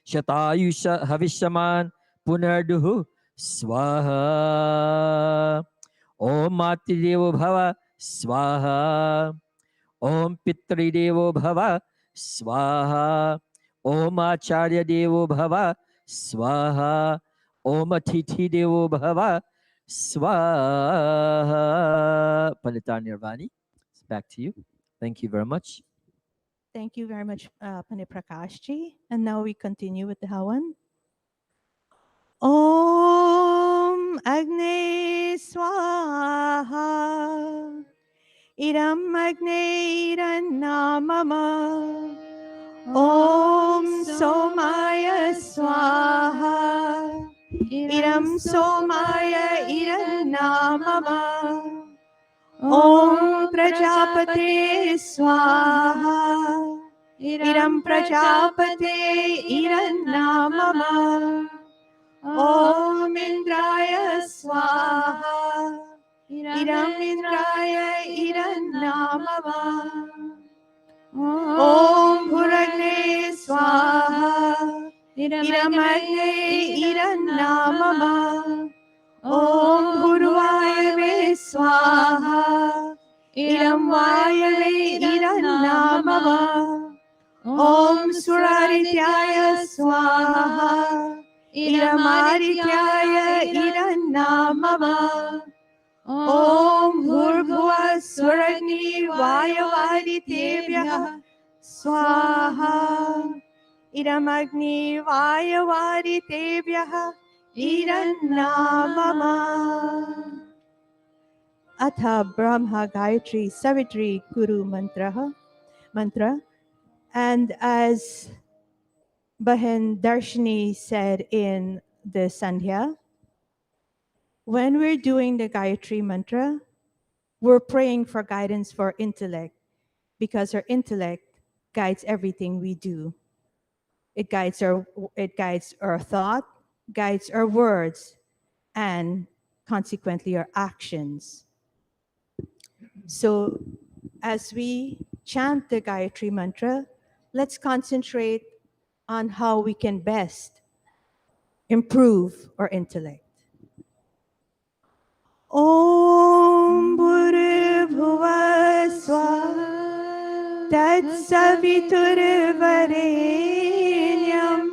Shatayusha Havishaman Punarduhu Swaha. Om Matidevo Bhava Swaha. Om Pitridevo Bhava Swaha. Om Acharya Devo Bhava Swaha. Om Atithi Devo Bhava Swaha. Pandita Nirvani, it's back to you. Thank you very much. Thank you very much, Pandit Prakashji. And now we continue with the Hawan. Om Agni Swaha Idam Agni Namama Om Somaya Swaha Idam Somaya Namama Om Prajapate Swaha Idam Prajapate Namama Om Indraya Swaha Idam Indraya Namama Om Bhuragne Swaha Idam Agne Namama Om Bhurvayave Swaha Idam Vayave Namama Om Surarityaya Swaha Idam Adityaya Namama Om Bhurbhuva Suragni Vayavaditebhyah Swaha Idam Agni Vayavaditebhyah Namama Atha Brahma Gayatri Savitri Guru Mantra. And as Bahen Darshini said in the Sandhya, When we're doing the Gayatri Mantra, we're praying for guidance for intellect because our intellect guides everything we do. It guides our thought, guides our words, and consequently our actions. So as we chant the Gayatri Mantra, let's concentrate on how we can best improve our intellect. Om Bhurrbhuva Swaha Tat Saviturvarenyam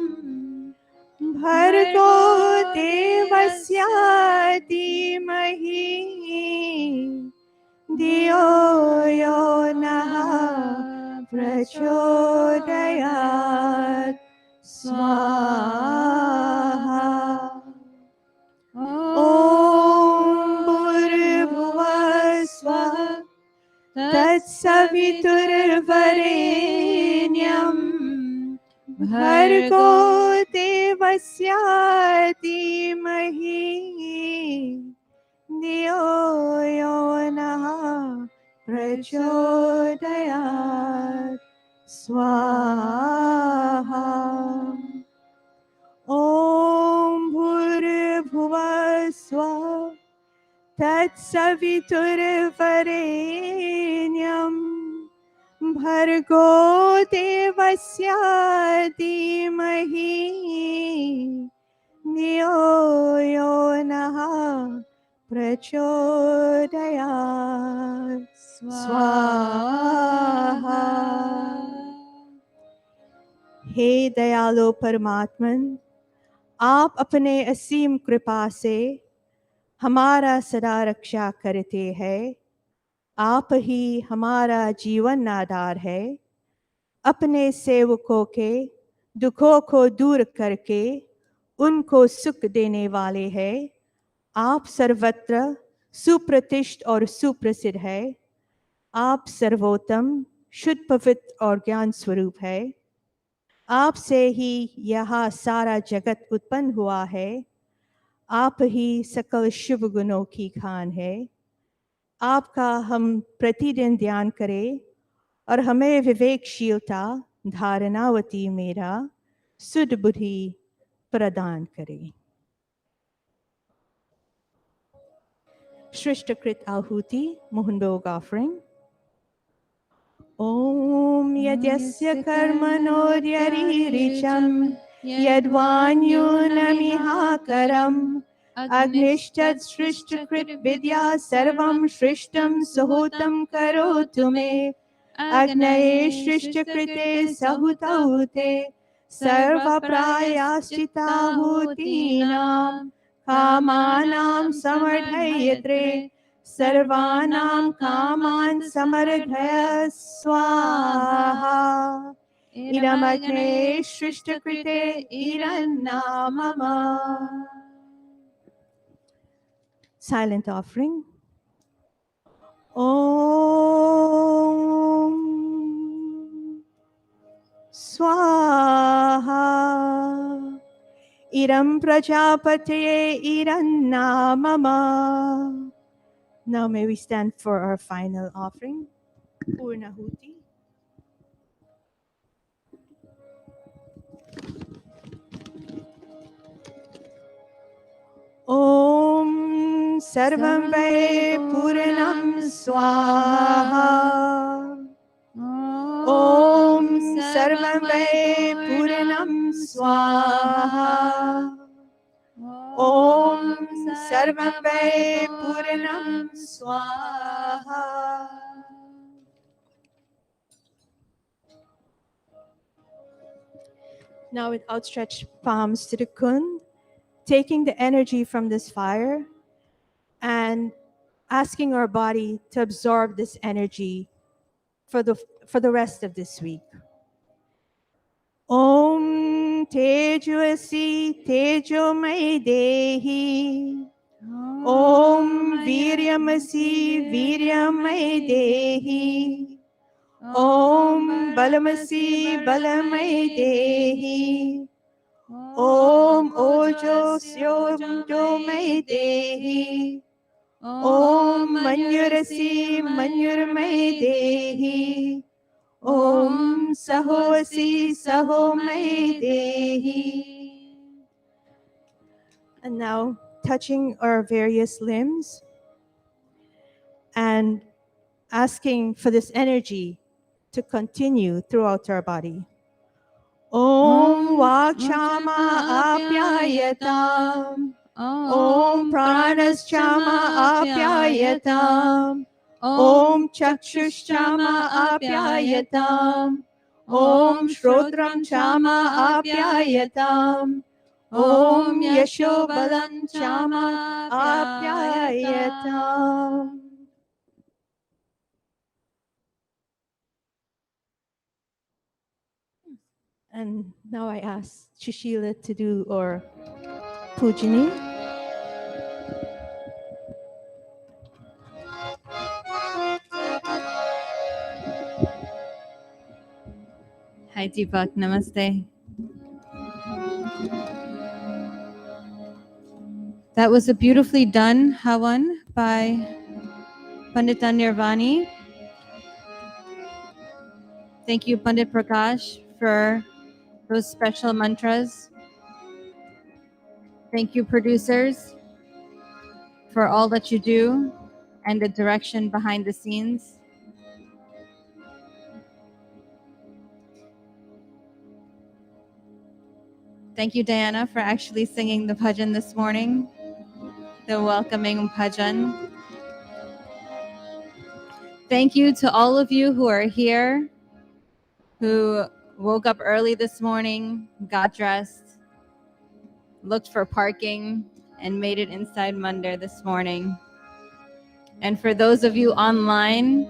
Bhargo Devasya Dhimahi Dhiyo Yo Nah Prachodayat Swaha. Om Bhurrbhuva Swaha Tat Saviturvarenyam Bhargo Devasya Dhimahi Dhiyo Yo Nah Prachodayat Swaha. Om Bhurrbhuva Swaha Tat Saviturvarenyam Bhargo Devasya Dhimahi Dhiyo Yo Nah Prachodayat Swaha. हे दयालो परमात्मन, आप अपने असीम कृपा से हमारा सदा रक्षा करते हैं। आप ही हमारा जीवन आधार है। अपने सेवकों के दुखों को दूर करके उनको सुख देने वाले हैं। आप सर्वत्र सुप्रतिष्ठित और सुप्रसिद्ध है। आप सर्वोत्तम, शुद्ध, पवित्र और ज्ञान स्वरूप है। आपसे ही यह सारा जगत उत्पन्न हुआ है। आप ही सकल शुभ गुणों की खान है। आपका हम प्रतिदिन ध्यान करें और हमें विवेकशीलता, धारणावती मेरा शुद्ध बुद्धि प्रदान करें। सृष्टकृत आहुति मोहनभोग ऑफरिंग। ओम यद्यस्य कर्मणोऽध्यरीरिचं यद्वान्यूनमिहाकरम् अग्निश्चत् सृष्टकृत विद्या सर्वं सृष्टं सुहूतं करोतु मे। अग्नये सृष्टकृते सहुतौते सर्वप्रायश्चित्ताहुतीनां कामानां समर्थयत्रे सर्वानां कामान् समर्धय स्वाहा। इदमग्ने सृष्टकृते इदन्नामम। Silent offering. Om Swaha. Idam Prajapataye idannamama. Now may we stand for our final offering, Purnahuti. Om Sarvam Vaye Purnam Swaha. Om Sarvam Vaye Purnam Swaha. Om Sarvam Vaye Purnam Swaha. Now with outstretched palms to the Kund, taking the energy from this fire and asking our body to absorb this energy for the rest of this week. Om Tejvasi Tejomai Dehi. Om Viryamasi Viryamai Dehi. Om Balamasi Balamai Dehi. Om Ojosyo Jomai Dehi. Om Manyurasi Manyurmai Dehi. Om Sahosi Sahomai Dehi. And now, touching our various limbs and asking for this energy to continue throughout our body. Om Vakshama Apyayatam. Om Pranaschama Apyayatam. Om Chakshushchama Apyayatam. Om Shrotram Chama Apyayatam. Om Yashobalam Chama Apyayatam. And now I ask Shushila to do our Pujani. Hi Deepak, namaste. That was a beautifully done Havan by Pandita Nirvani. Thank you, Pandit Prakash, for those special mantras. Thank you, producers, for all that you do and the direction behind the scenes. Thank you, Diana, for actually singing the bhajan this morning, the welcoming bhajan. Thank you to all of you who are here, who woke up early this morning, got dressed, looked for parking, and made it inside Mandir this morning. And for those of you online,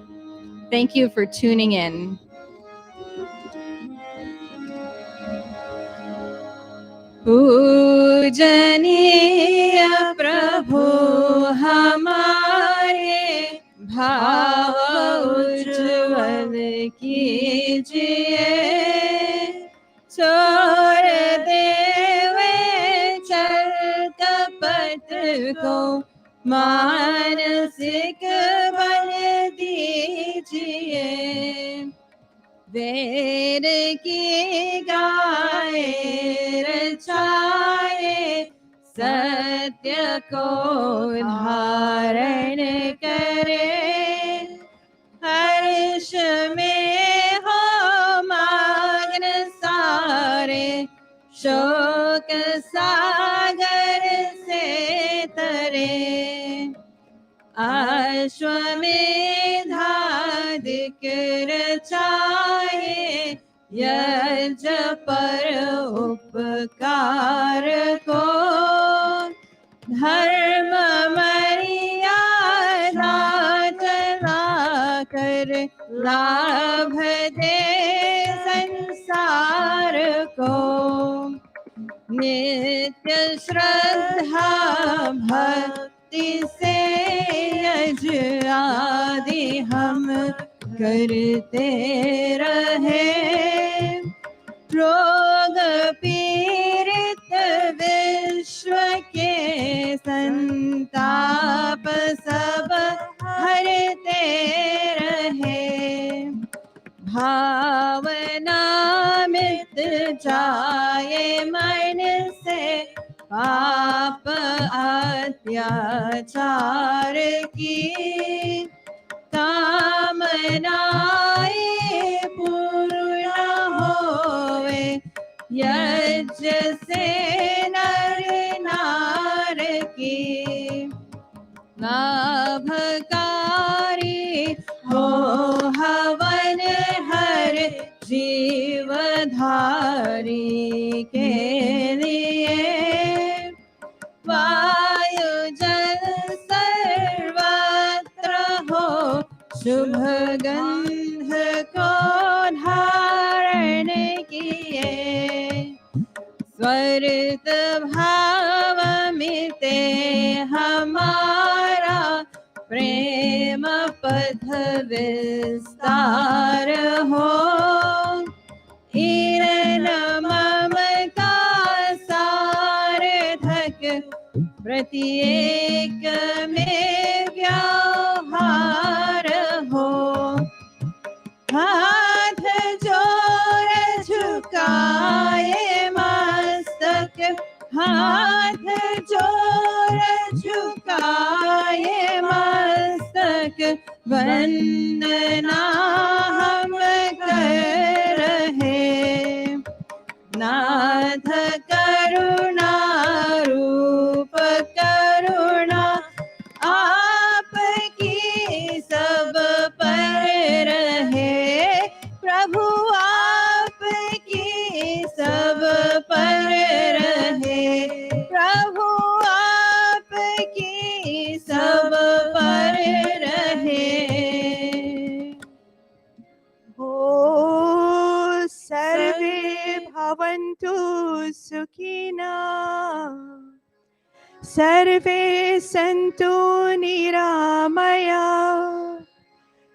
thank you for tuning in. पूजनीय प्रभु हमारे भाव उज्ज्वल कीजिए छोड़ देवे चल कपट को मानसिक बल दीजिए वेद की गाए रचाए सत्य को धारण करे हर्ष में हो मग्न सारे शोक सागर से तरे अश्वमेधादिक रचाए यज्ञ पर उपकार को धर्म मर्यादा चला कर लाभ दे संसार को नित्य श्रद्धा भक्ति से यज आदि हम करते रहे रोग पीड़ित विश्व के संताप सब हरते रहे भावना मिट जाए मन से पाप अत्याचार की कामनाएं पूर्ण होवे यज्ञ से नर नार की लाभकारी हो हवन हर जीवधारी के लिए वायु जल सर्वत्र हो शुभ गंध को धारण किए स्वर्ग भाव मिटे हमारा प्रेम पथ विस्तार हो हीन ममता सा प्रत्येक में व्यवहार हो हाथ जोड़ झुकाए मस्तक हाथ जोड़ झुकाए मस्तक वंदना हम कर रहे नाथ करुणा रूप करुणा आपकी सब पर रहे प्रभु आपकी सब पर रहे प्रभु आपकी सब पर रहे ओ सर्वे भवन्तु सुखिनः सर्वे सन्तु निरामयाः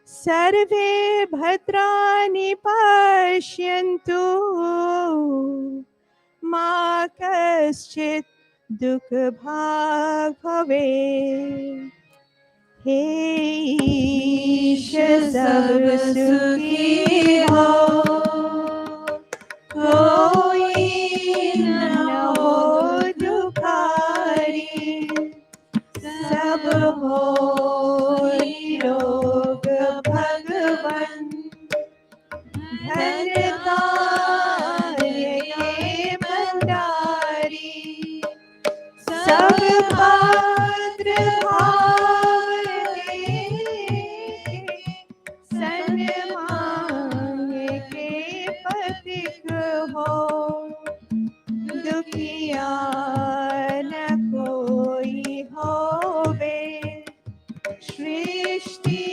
सर्वे भद्राणि पश्यन्तु मा कश्चित् दुःखभाग् भवेत् हे ईश सब सुखी हो कोई न हो दुखारी सब हो निरोग भगवन धन्य कार्य के भंडारी सब पात्र भाव सन्मांग के पथिक हो दुखिया न कोई होवे सृष्टि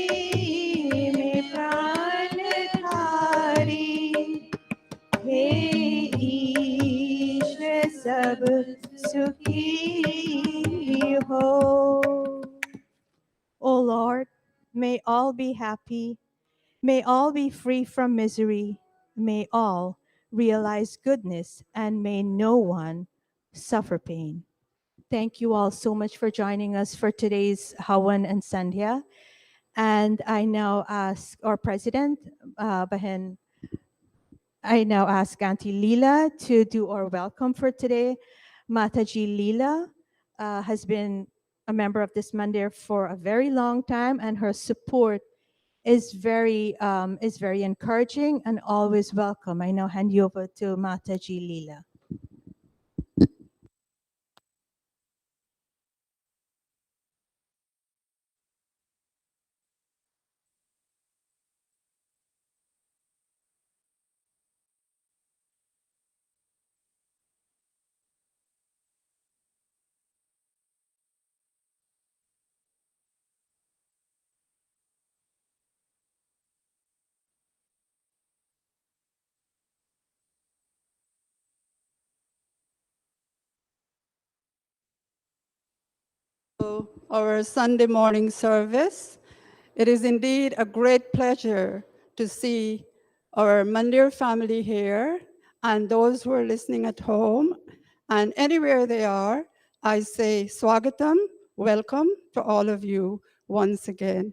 में प्राणधारी हे ईश्वर सब सुखी हो O Lord, may all be happy, may all be free from misery, may all realize goodness, and may no one suffer pain. Thank you all so much for joining us for today's Hawan and Sandhya. And I now ask our president, Bahen, I now ask Auntie Leela to do our welcome for today. Mataji Leela has been a member of this mandir for a very long time, and her support is very encouraging and always welcome. I now hand you over to Mataji Leela. Our Sunday morning service. It is indeed a great pleasure to see our Mandir family here and those who are listening at home and anywhere they are. I say swagatam, welcome to all of you once again.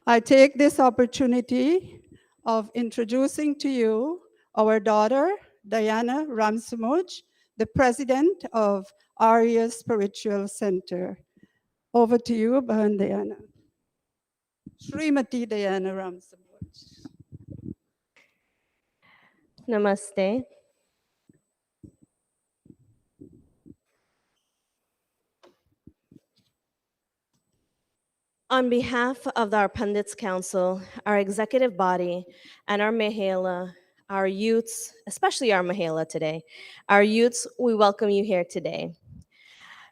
I take this opportunity of introducing to you our daughter, Diana Ramsamuj, the president of Arya Spiritual Center. Over to you, Bahan Diana. Srimati Diana Ramsamuj. Namaste. On behalf of our Pundits Council, our executive body, and our Mahila, our youths, especially our Mahila today, our youths, we welcome you here today.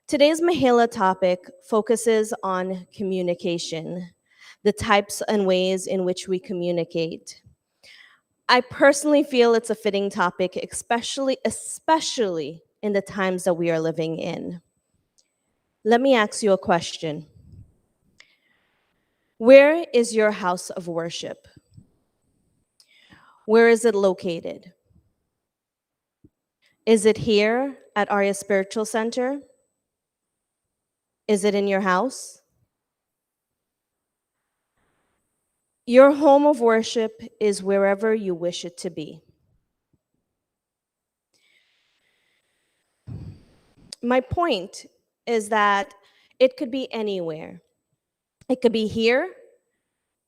Today's Mahila topic focuses on communication, the types and ways in which we communicate. I personally feel it's a fitting topic, especially in the times that we are living in. Let me ask you a question. Where is your house of worship? Where is it located? Is it here at Arya Spiritual Center? Is it in your house? Your home of worship is wherever you wish it to be. My point is that it could be anywhere. It could be here,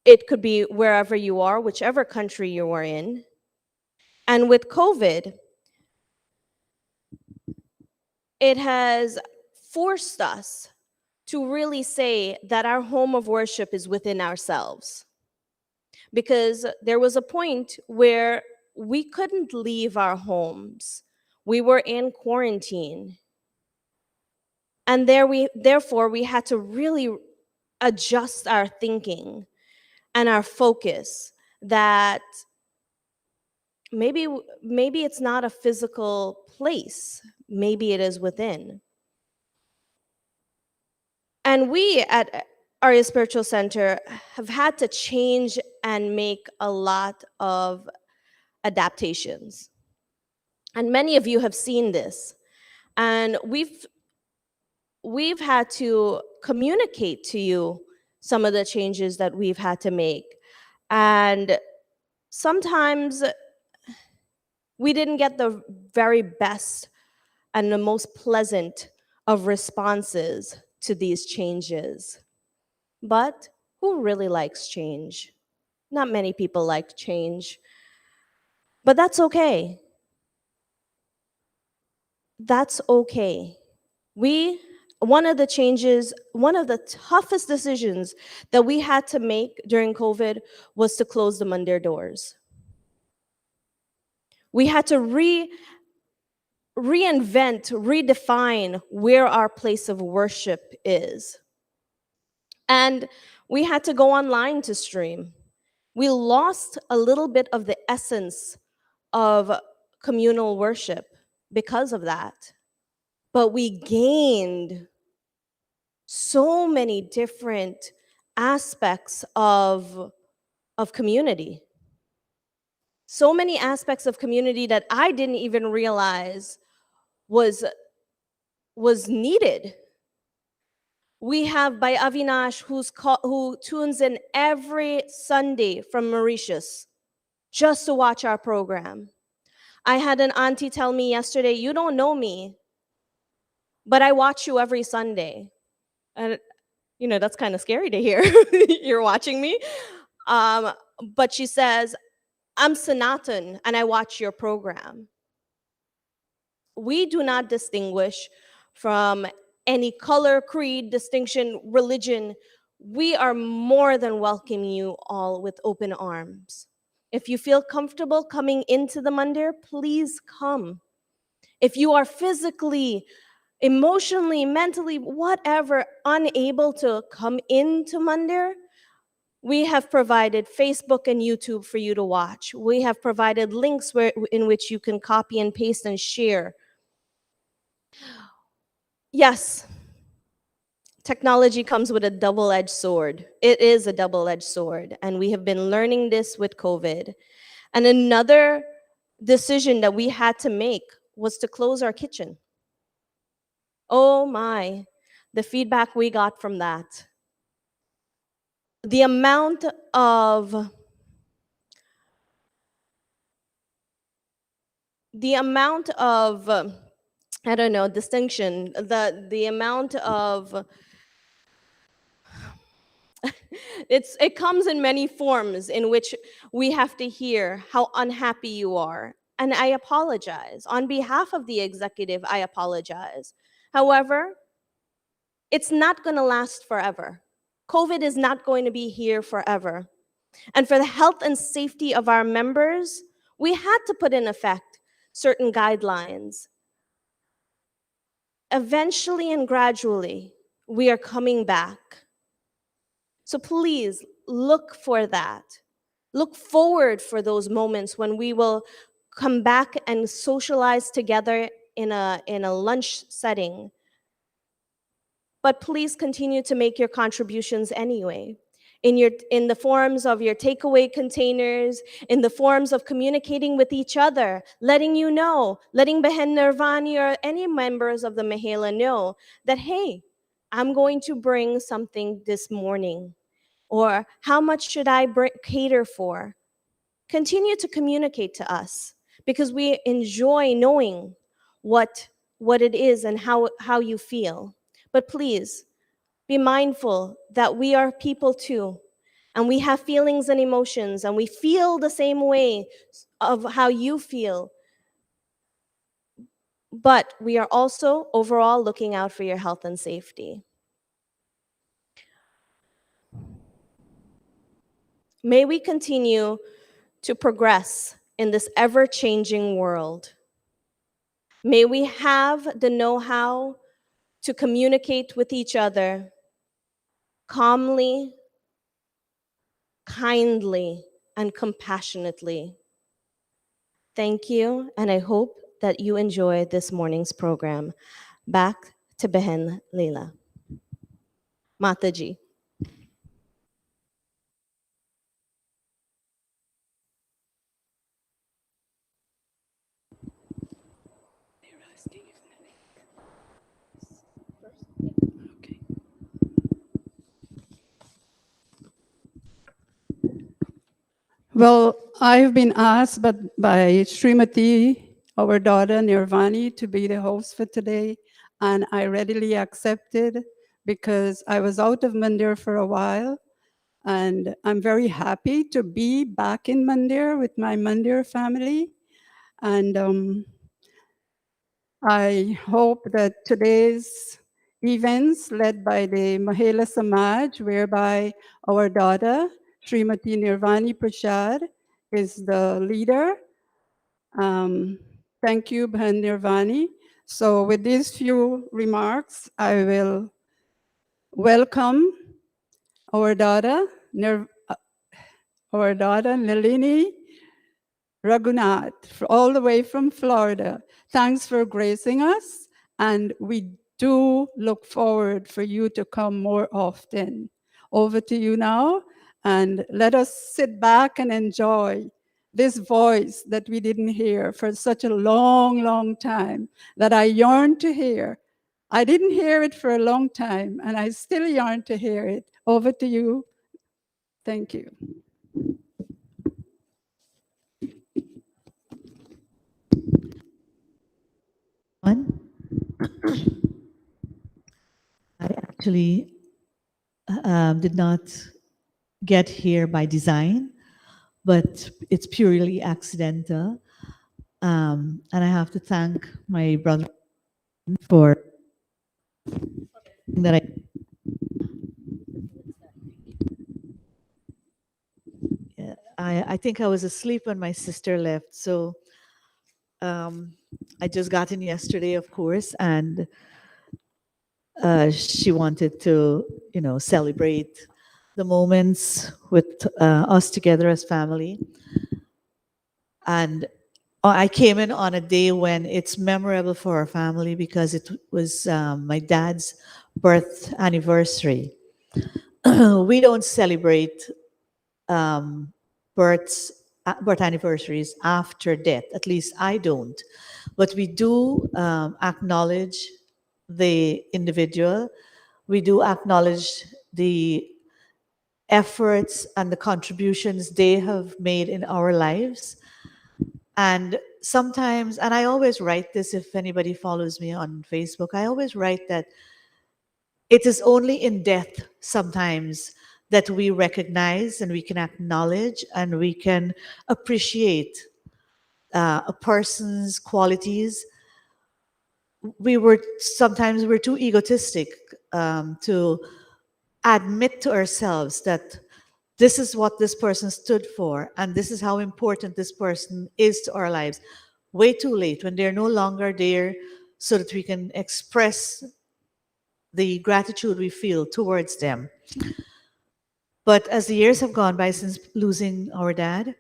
it could be wherever you are, whichever country you are in. And with COVID, it has forced us to really say that our home of worship is within ourselves. Because there was a point where we couldn't leave our homes. We were in quarantine. And therefore, we had to really adjust our thinking and our focus that maybe it's not a physical place, maybe it is within. And we at Arya Spiritual Center have had to change and make a lot of adaptations. And many of you have seen this. And we've had to communicate to you some of the changes that we've had to make. And sometimes we didn't get the very best and the most pleasant of responses to these changes. But who really likes change? Not many people like change. But that's okay. That's okay. One of the toughest decisions that we had to make during COVID was to close the Mandir doors. We had to reinvent, redefine where our place of worship is. And we had to go online to stream. We lost a little bit of the essence of communal worship because of that. But we gained so many different aspects of community. So many aspects of community that I didn't even realize was needed. We have by Avinash, who tunes in every Sunday from Mauritius just to watch our program. I had an auntie tell me yesterday, "You don't know me, but I watch you every Sunday." And that's kind of scary to hear. You're watching me. But she says, "I'm Sanatan and I watch your program." We do not distinguish from any color, creed, distinction, religion. We are more than welcoming you all with open arms. If you feel comfortable coming into the mandir, please come. If you are physically, emotionally, mentally, whatever, unable to come into mandir, we have provided Facebook and YouTube for you to watch. We have provided links in which you can copy and paste and share. Yes, technology comes with a double-edged sword. It is a double-edged sword, and we have been learning this with COVID. And another decision that we had to make was to close our kitchen. Oh my, the feedback we got from that. The amount of distinction, the amount of it comes in many forms in which we have to hear how unhappy you are. And I apologize. On behalf of the executive, I apologize. However, it's not going to last forever. COVID is not going to be here forever. And for the health and safety of our members, we had to put in effect certain guidelines. Eventually and gradually, we are coming back. So please look for that. Look forward for those moments when we will come back and socialize together in a lunch setting. But please continue to make your contributions anyway. In the forms of your takeaway containers, in the forms of communicating with each other, letting you know, letting Behen Nirvani or any members of the Mahila know that, hey, I'm going to bring something this morning, or how much should I cater for? Continue to communicate to us, because we enjoy knowing what it is and how you feel. But please be mindful that we are people too, and we have feelings and emotions, and we feel the same way of how you feel. But we are also overall looking out for your health and safety. May we continue to progress in this ever-changing world. May we have the know-how to communicate with each other calmly, kindly, and compassionately. Thank you, and I hope that you enjoy this morning's program. Back to Behen Leila. Mataji. Well, I've been asked by Srimati, our daughter Nirvani, to be the host for today, and I readily accepted because I was out of Mandir for a while, and I'm very happy to be back in Mandir with my Mandir family. And I hope that today's events led by the Mahila Samaj, whereby our daughter, Srimati Nirvani Prasad, is the leader. Thank you, Bhan Nirvani. So with these few remarks, I will welcome our daughter, Nalini Raghunath, all the way from Florida. Thanks for gracing us, and we do look forward for you to come more often. Over to you now, and let us sit back and enjoy this voice that we didn't hear for such a long, long time, that I yearn to hear. I didn't hear it for a long time, and I still yearn to hear it. Over to you. Thank you. One, I actually did not get here by design, but it's purely accidental. And I have to thank my brother for that. I think I was asleep when my sister left, so I just got in yesterday, of course, and she wanted to, celebrate the moments with us together as family. And I came in on a day when it's memorable for our family because it was my dad's birth anniversary. We don't celebrate birth anniversaries after death. At least I don't. But we do acknowledge the individual. We do acknowledge the efforts and the contributions they have made in our lives. And sometimes, and I always write this if anybody follows me on Facebook, I always write that it is only in death sometimes that we recognize and we can acknowledge and we can appreciate a person's qualities. Sometimes we're too egotistic to admit to ourselves that this is what this person stood for and this is how important this person is to our lives. Way too late, when they're no longer there, so that we can express the gratitude we feel towards them. But as the years have gone by since losing our dad,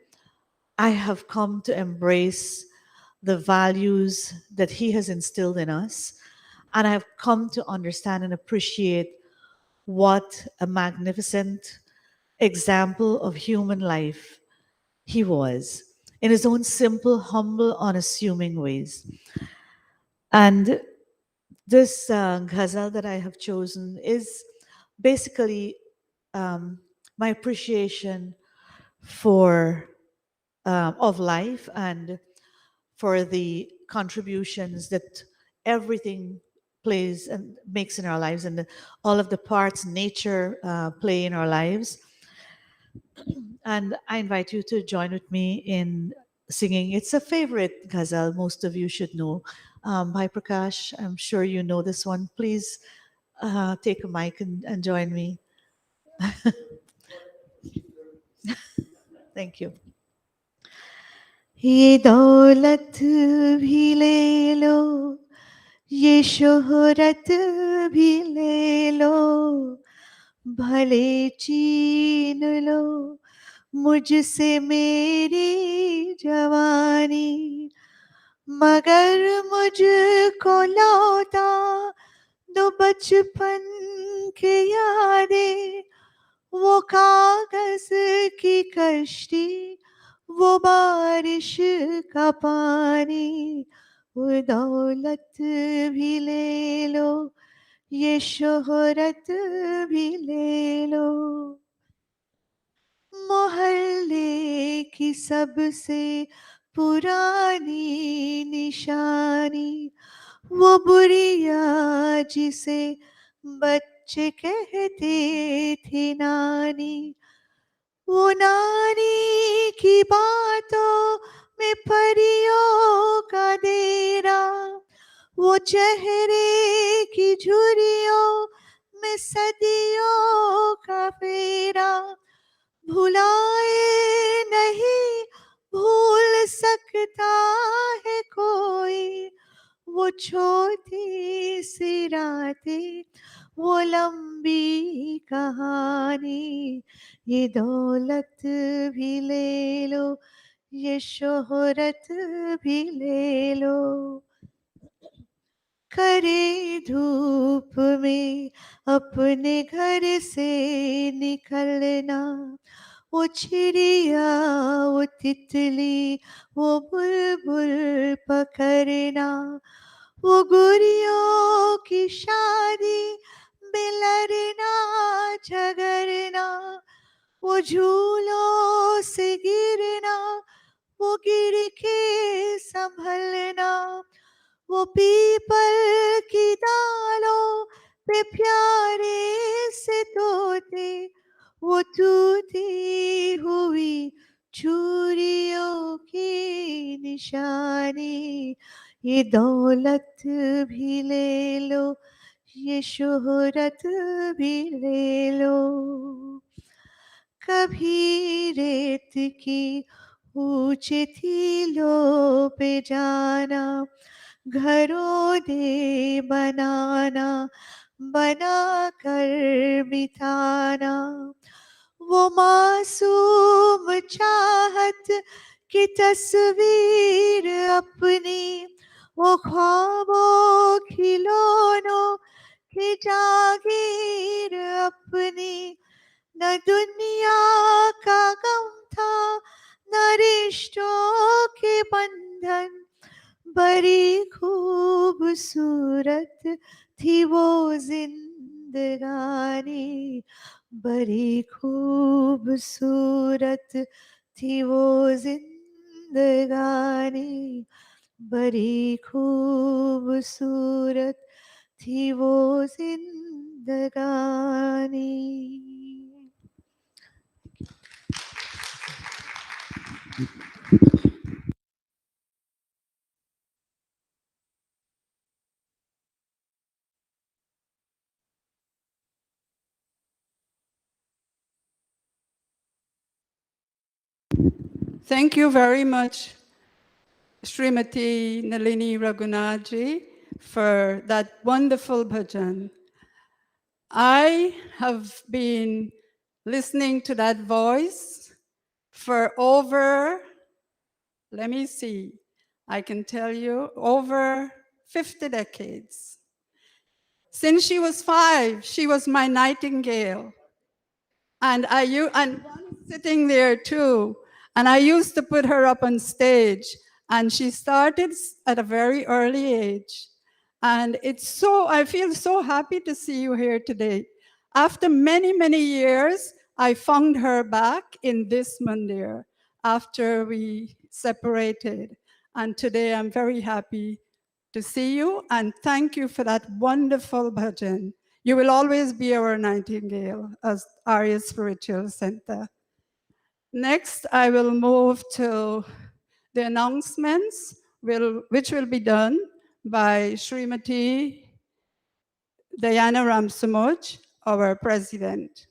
I have come to embrace the values that he has instilled in us. And I have come to understand and appreciate what a magnificent example of human life he was, in his own simple, humble, unassuming ways. And This ghazal that I have chosen is basically my appreciation for of life and for the contributions that everything plays and makes in our lives, and all of the parts nature play in our lives. And I invite you to join with me in singing. It's a favorite ghazal, most of you should know. Bhai Prakash, I'm sure you know this one. Please take a mic and join me. Thank you. ये दौलत भी ले लो, ये शोहरत भी ले लो, भले छीन लो मुझसे मेरी जवानी, मगर मुझको लौटा दो बचपन की यादें, वो कागज की कश्ती, वो बारिश का पानी, वो दौलत भी ले लो, ये शोहरत भी ले लो। मोहल्ले की सबसे पुरानी निशानी, वो बुढ़िया जिसे बच्चे कहते थे नानी, वो नानी की बातों में परियों का डेरा, वो चेहरे की झुर्रियों में सदियों का फेरा, भुलाए नहीं भूल सकता है कोई, वो छोटी सी रातें, वो लंबी कहानी, ये दौलत भी ले लो, ये शोहरत भी ले लो। करे धूप में अपने घर से निकलना, वो चिड़िया, वो तितली, वो बुलबुल पकड़ना, वो गुड़ियों की शादी में लड़ना झगड़ना, वो झूलों से गिरना, वो गिर के संभलना, वो पीपल की डालों पे प्यारे से तोते, वो टूटी हुई चूड़ियों की निशानी, ये दौलत भी ले लो, ये शोहरत भी ले लो। कभी रेत की ऊंची टीलों पे जाना, घरों दे बनाना, बना कर बिताना, वो मासूम चाहत की तस्वीर अपनी, वो ख्वाबों खिलौनों की जागीर अपनी, न दुनिया का गम था न रिश्तों के बंधन, बड़ी खूबसूरत थी वो जिंदगानी, बड़ी खूबसूरत थी वो जिंदगानी, बड़ी खूबसूरत थी वो जिंदगानी। Thank you very much, Srimati Nalini Raghunathji, for that wonderful bhajan. I have been listening to that voice for over, let me see, I can tell you, over 50 decades. Since she was 5, she was my nightingale. And and one sitting there too. And I used to put her up on stage. And she started at a very early age. And I feel so happy to see you here today. After many, many years, I found her back in this mandir after we separated. And today I'm very happy to see you and thank you for that wonderful bhajan. You will always be our nightingale as Arya Spiritual Center. Next, I will move to the announcements, which will be done by Srimati Dayana Ramsamoj, our president.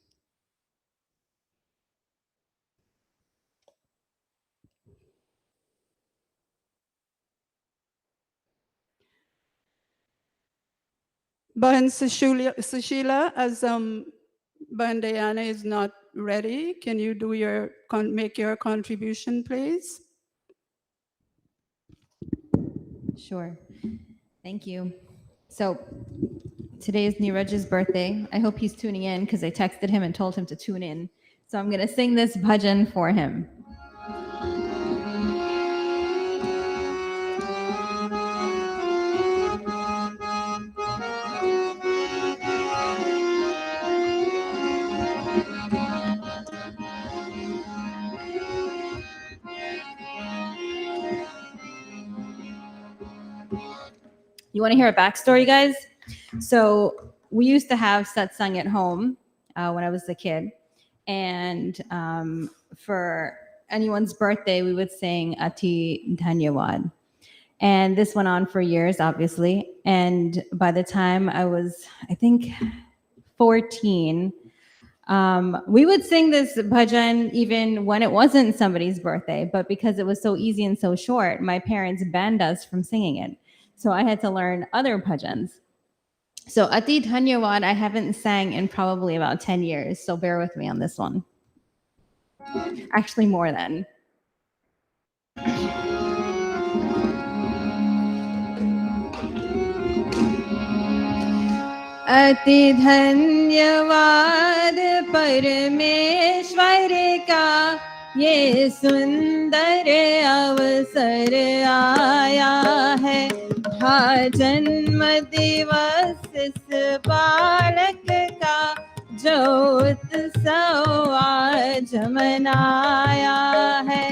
Bahan Sushila, as Bahan Dayana is not ready, can you make your contribution, please? Sure. Thank you. So today is Neeraj's birthday. I hope he's tuning in because I texted him and told him to tune in. So I'm going to sing this bhajan for him. You want to hear a backstory, guys? So we used to have satsang at home when I was a kid. And for anyone's birthday, we would sing Ati Dhanyawad. And this went on for years, obviously. And by the time I was, I think, 14, we would sing this bhajan even when it wasn't somebody's birthday. But because it was so easy and so short, my parents banned us from singing it. So I had to learn other bhajans. So Ati Dhanyawad, I haven't sang in probably about 10 years. So bear with me on this one. Actually, more than. अति धन्यवाद परमेश्वर का ये सुंदर अवसर आया है हाँ जन्म दिवस इस बालक का जो उत्सव आज मनाया है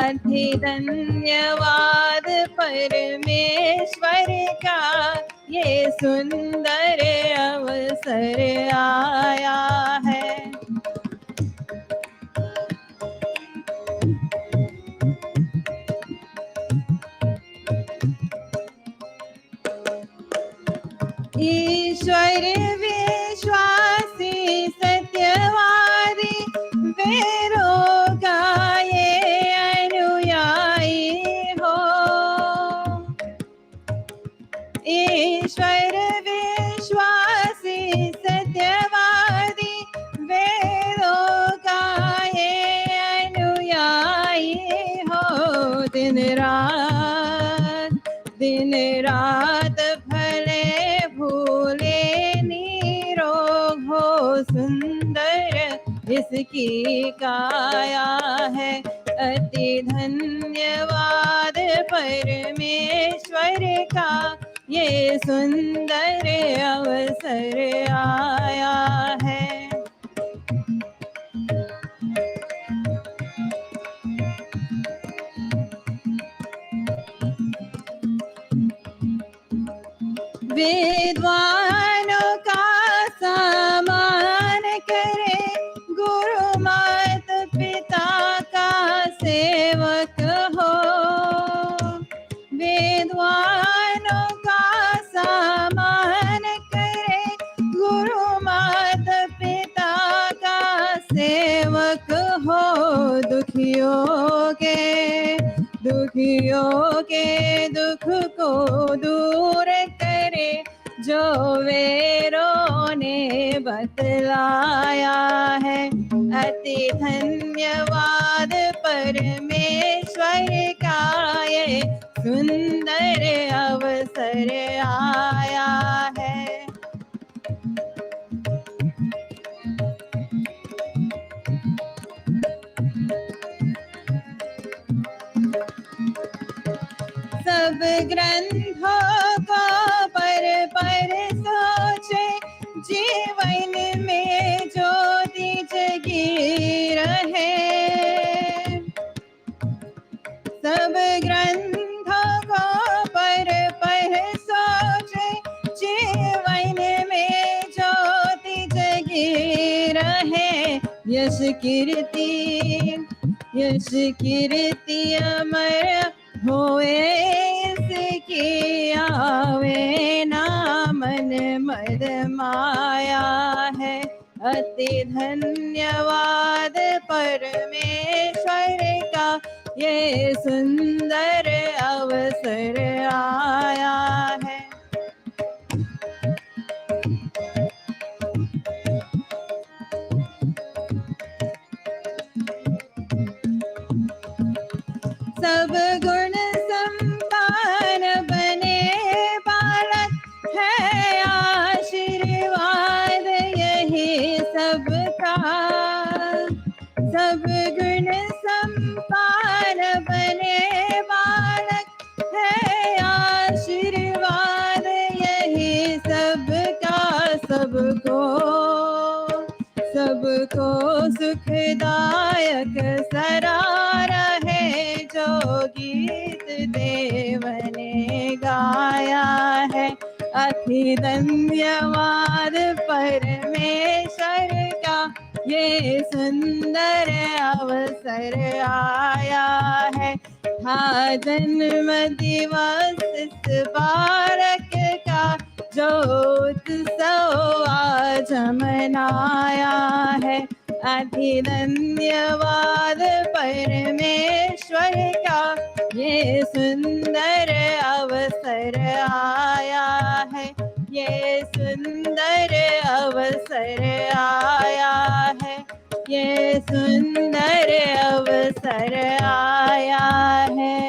अति धन्यवाद परमेश्वर का ये सुंदर अवसर आया है ईश्वर विश्वासी सत्यवादी वेरों का ये अनुयायी हो ईश्वर विश्वासी सत्यवादी वेरों का ये अनुयायी हो दिन रात भले भूले निरोग हो सुंदर इसकी काया है अति धन्यवाद परमेश्वर का ये सुंदर अवसर आया है विद्वानों का सम्मान करे गुरु मात पिता का सेवक हो विद्वानों का सम्मान करे गुरु मात पिता का सेवक हो दुखियों के दुख को दूर करे जो वेरों ने बतलाया है अति धन्यवाद परमेश्वर का ये सुंदर अवसर आया है सब ग्रंथों को पर सोचे जीवन में ज्योति जगी रहे सब ग्रंथों को पर सोचे जीवन में ज्योति जगी रहे यश कीर्ति अमर होए इसकी आवे ना मन मद माया है अति धन्यवाद परमेश्वर का ये सुंदर अवसर आया है सब गुण संपन्न बने बालक है आशीर्वाद यही सबका सब गुण संपन्न बने बालक है आशीर्वाद यही सबका सबको सुखदायक सरा रहे जो गीत देव ने गाया है अति धन्यवाद परमेश्वर का ये सुंदर अवसर आया है हाँ जन्म दिवस इस बालक का जो उत्सव आज मनाया है अति धन्यवाद परमेश्वर का ये सुंदर अवसर आया है ये सुंदर अवसर आया है ये सुंदर अवसर आया है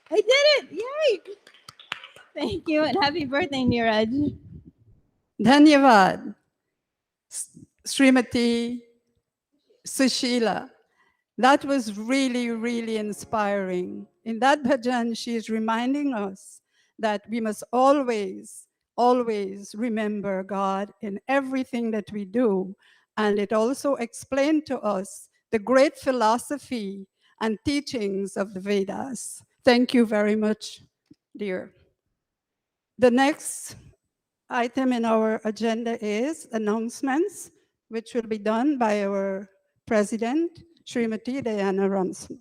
I did it! Yay! Thank you and happy birthday, Neeraj. Dhanyavad, Srimati Sushila. That was really, really inspiring. In that bhajan, she is reminding us that we must always, always remember God in everything that we do. And it also explained to us the great philosophy and teachings of the Vedas. Thank you very much, dear. The next item in our agenda is announcements, which will be done by our president, Srimati Diana Ramsman.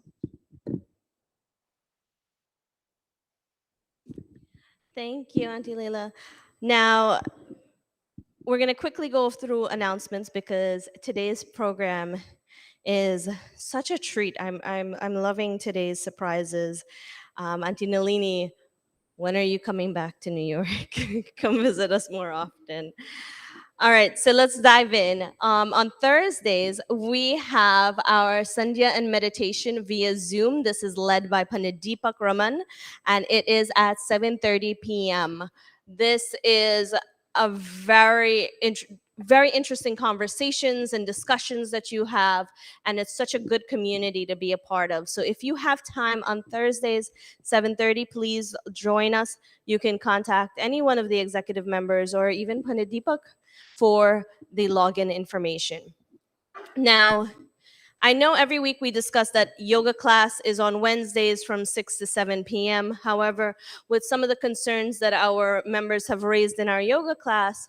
Thank you, Auntie Leila. Now, we're going to quickly go through announcements because today's program is such a treat. I'm loving today's surprises. Auntie Nalini, when are you coming back to New York? Come visit us more often. All right, so let's dive in. On Thursdays, we have our Sandhya and meditation via Zoom. This is led by Pandit Deepak Raman, and it is at 7:30 p.m. This is a very interesting conversations and discussions that you have, and it's such a good community to be a part of. So if you have time on Thursdays, 7:30, please join us. You can contact any one of the executive members or even Pandit Deepak for the login information. Now, I know every week we discuss that yoga class is on Wednesdays from 6 to 7 p.m. However, with some of the concerns that our members have raised in our yoga class,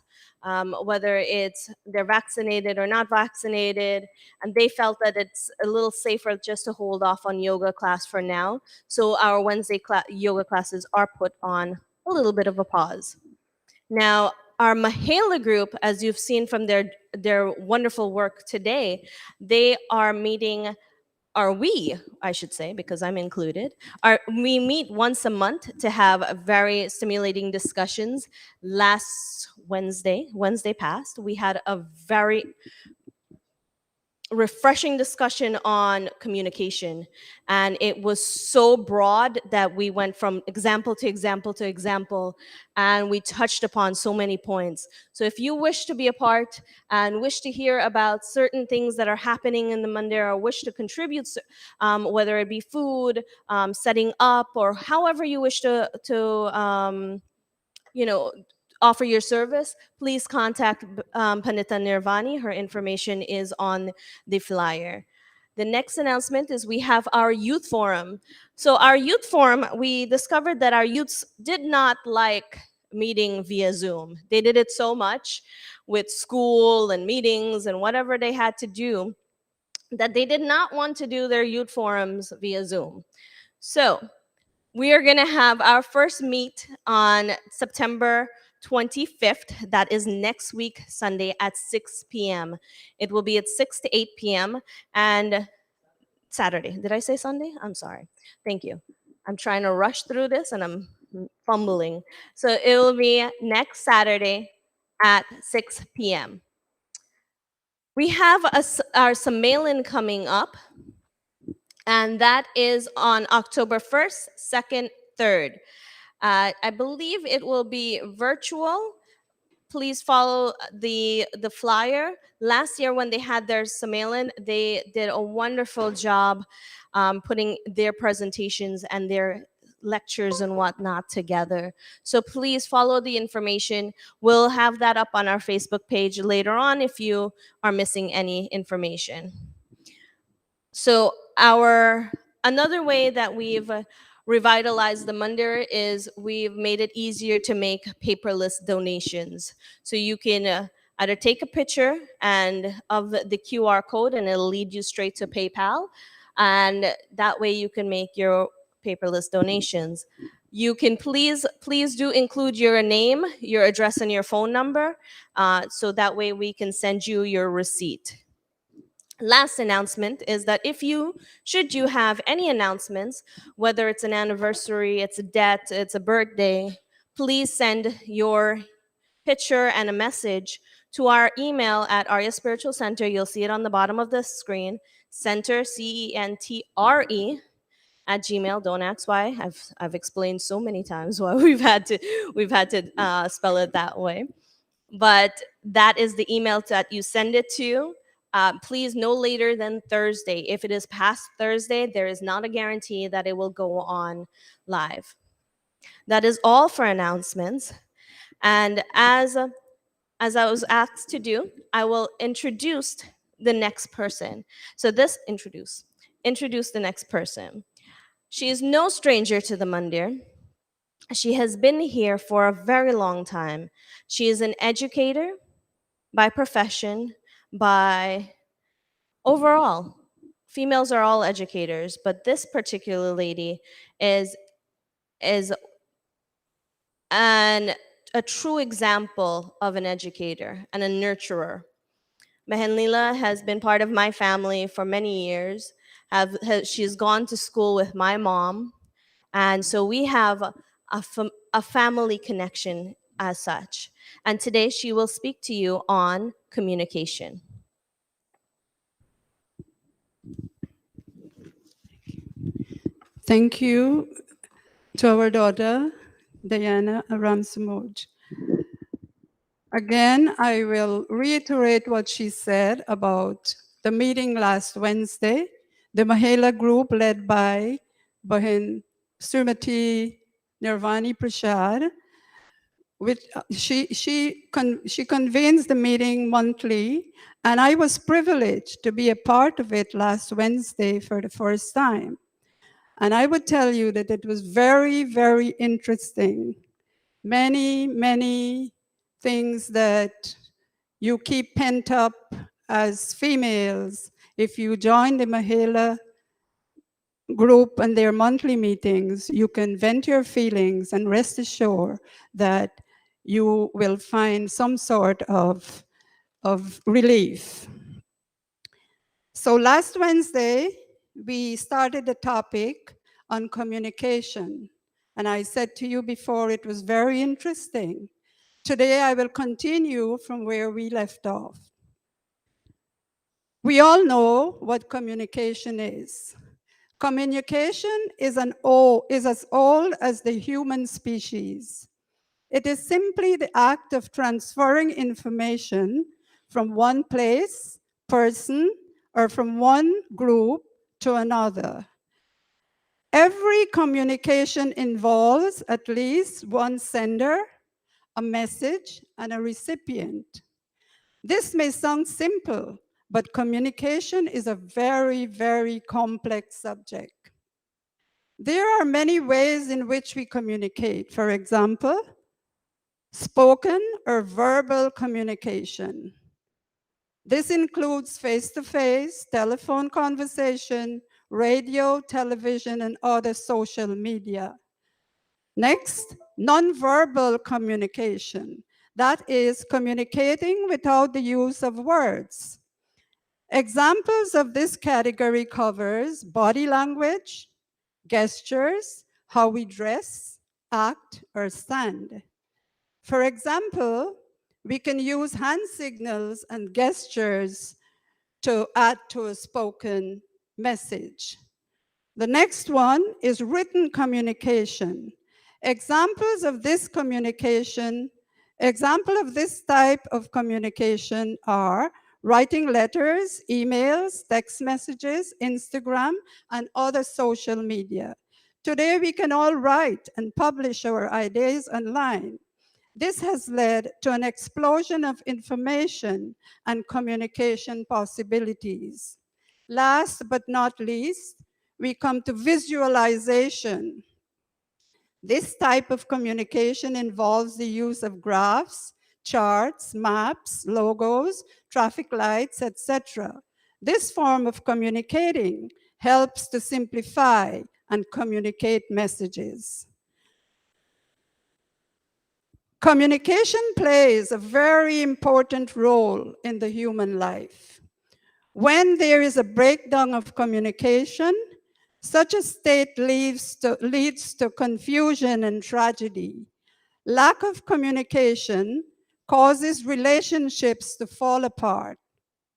whether it's they're vaccinated or not vaccinated, and they felt that it's a little safer just to hold off on yoga class for now. So our Wednesday yoga classes are put on a little bit of a pause. Now, our Mahila group, as you've seen from their wonderful work today, they are meeting, or we, I should say, because I'm included, we meet once a month to have very stimulating discussions. Last Wednesday past, we had a very refreshing discussion on communication, and it was so broad that we went from example to example to example, and we touched upon so many points. So if you wish to be a part and wish to hear about certain things that are happening in the Mandira, or wish to contribute, whether it be food, setting up, or however you wish to offer your service, please contact Panita Nirvani. Her information is on the flyer. The next announcement is we have our youth forum. So our youth forum, we discovered that our youths did not like meeting via Zoom. They did it so much with school and meetings and whatever they had to do that they did not want to do their youth forums via Zoom. So we are going to have our first meet on September 25th. That is next week, Sunday at 6 p.m. It will be at 6 to 8 p.m. and Saturday. Did I say Sunday? I'm sorry. Thank you. I'm trying to rush through this and I'm fumbling. So it will be next Saturday at 6 p.m. We have our Sammelan coming up, and that is on October 1st, 2nd, 3rd. I believe it will be virtual. Please follow the flyer. Last year when they had their Sammelan, they did a wonderful job putting their presentations and their lectures and whatnot together. So please follow the information. We'll have that up on our Facebook page later on if you are missing any information. So another way that we've revitalized the Mandir is we've made it easier to make paperless donations. So you can either take a picture of the QR code and it'll lead you straight to PayPal, and that way you can make your paperless donations. You can please do include your name, your address, and your phone number, so that way we can send you your receipt. Last announcement is that should you have any announcements, whether it's an anniversary, it's a death, it's a birthday, please send your picture and a message to our email at Arya Spiritual Center. You'll see it on the bottom of the screen. Center, CENTRE at Gmail. Don't ask why. I've explained so many times why we've had to spell it that way. But that is the email that you send it to. Please, no later than Thursday. If it is past Thursday, there is not a guarantee that it will go on live. That is all for announcements. And as I was asked to do, I will introduce the next person. So introduce the next person. She is no stranger to the Mandir. She has been here for a very long time. She is an educator by profession, by overall. Females are all educators, but this particular lady is a true example of an educator and a nurturer. Mahila has been part of my family for many years. She's gone to school with my mom, and so we have a family connection as such. And today she will speak to you on communication. Thank you to our daughter, Diana Ramsamoj. Again, I will reiterate what she said about the meeting last Wednesday. The Mahila group led by Bahin Srimati Nirvani Prasad, which she convenes the meeting monthly, and I was privileged to be a part of it last Wednesday for the first time. And I would tell you that it was very, very interesting. Many, many things that you keep pent up as females. If you join the Mahila group and their monthly meetings, you can vent your feelings and rest assured that you will find some sort of relief. So last Wednesday, we started the topic on communication. And I said to you before, it was very interesting. Today, I will continue from where we left off. We all know what communication is. Communication is as old as the human species. It is simply the act of transferring information from one place, person, or from one group to another. Every communication involves at least one sender, a message, and a recipient. This may sound simple, but communication is a very, very complex subject. There are many ways in which we communicate. For example, spoken or verbal communication. This includes face-to-face, telephone conversation, radio, television, and other social media. Next, nonverbal communication. That is communicating without the use of words. Examples of this category covers body language, gestures, how we dress, act, or stand. For example, we can use hand signals and gestures to add to a spoken message. The next one is written communication. Examples of this type of communication are writing letters, emails, text messages, Instagram, and other social media. Today, we can all write and publish our ideas online. This has led to an explosion of information and communication possibilities. Last but not least, we come to visualization. This type of communication involves the use of graphs, charts, maps, logos, traffic lights, etc. This form of communicating helps to simplify and communicate messages. Communication plays a very important role in the human life. When there is a breakdown of communication, such a state leads to confusion and tragedy. Lack of communication causes relationships to fall apart.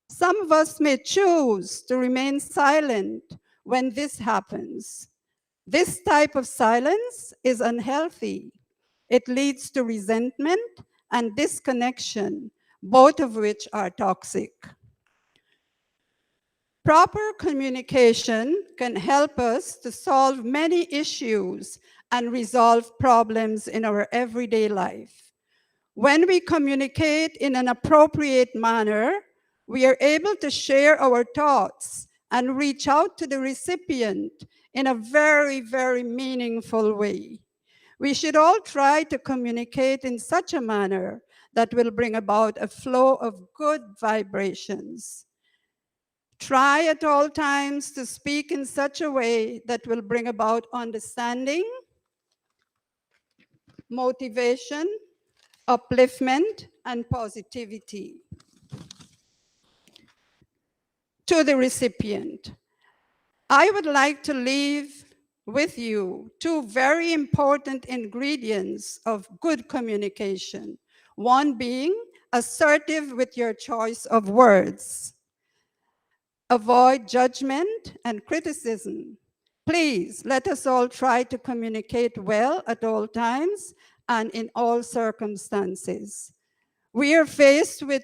Some of us may choose to remain silent when this happens. This type of silence is unhealthy. It leads to resentment and disconnection, both of which are toxic. Proper communication can help us to solve many issues and resolve problems in our everyday life. When we communicate in an appropriate manner, we are able to share our thoughts and reach out to the recipient in a very, very meaningful way. We should all try to communicate in such a manner that will bring about a flow of good vibrations. Try at all times to speak in such a way that will bring about understanding, motivation, upliftment, and positivity to the recipient. I would like to leave with you two very important ingredients of good communication. One being assertive with your choice of words. Avoid judgment and criticism. Please let us all try to communicate well at all times and in all circumstances. We are faced with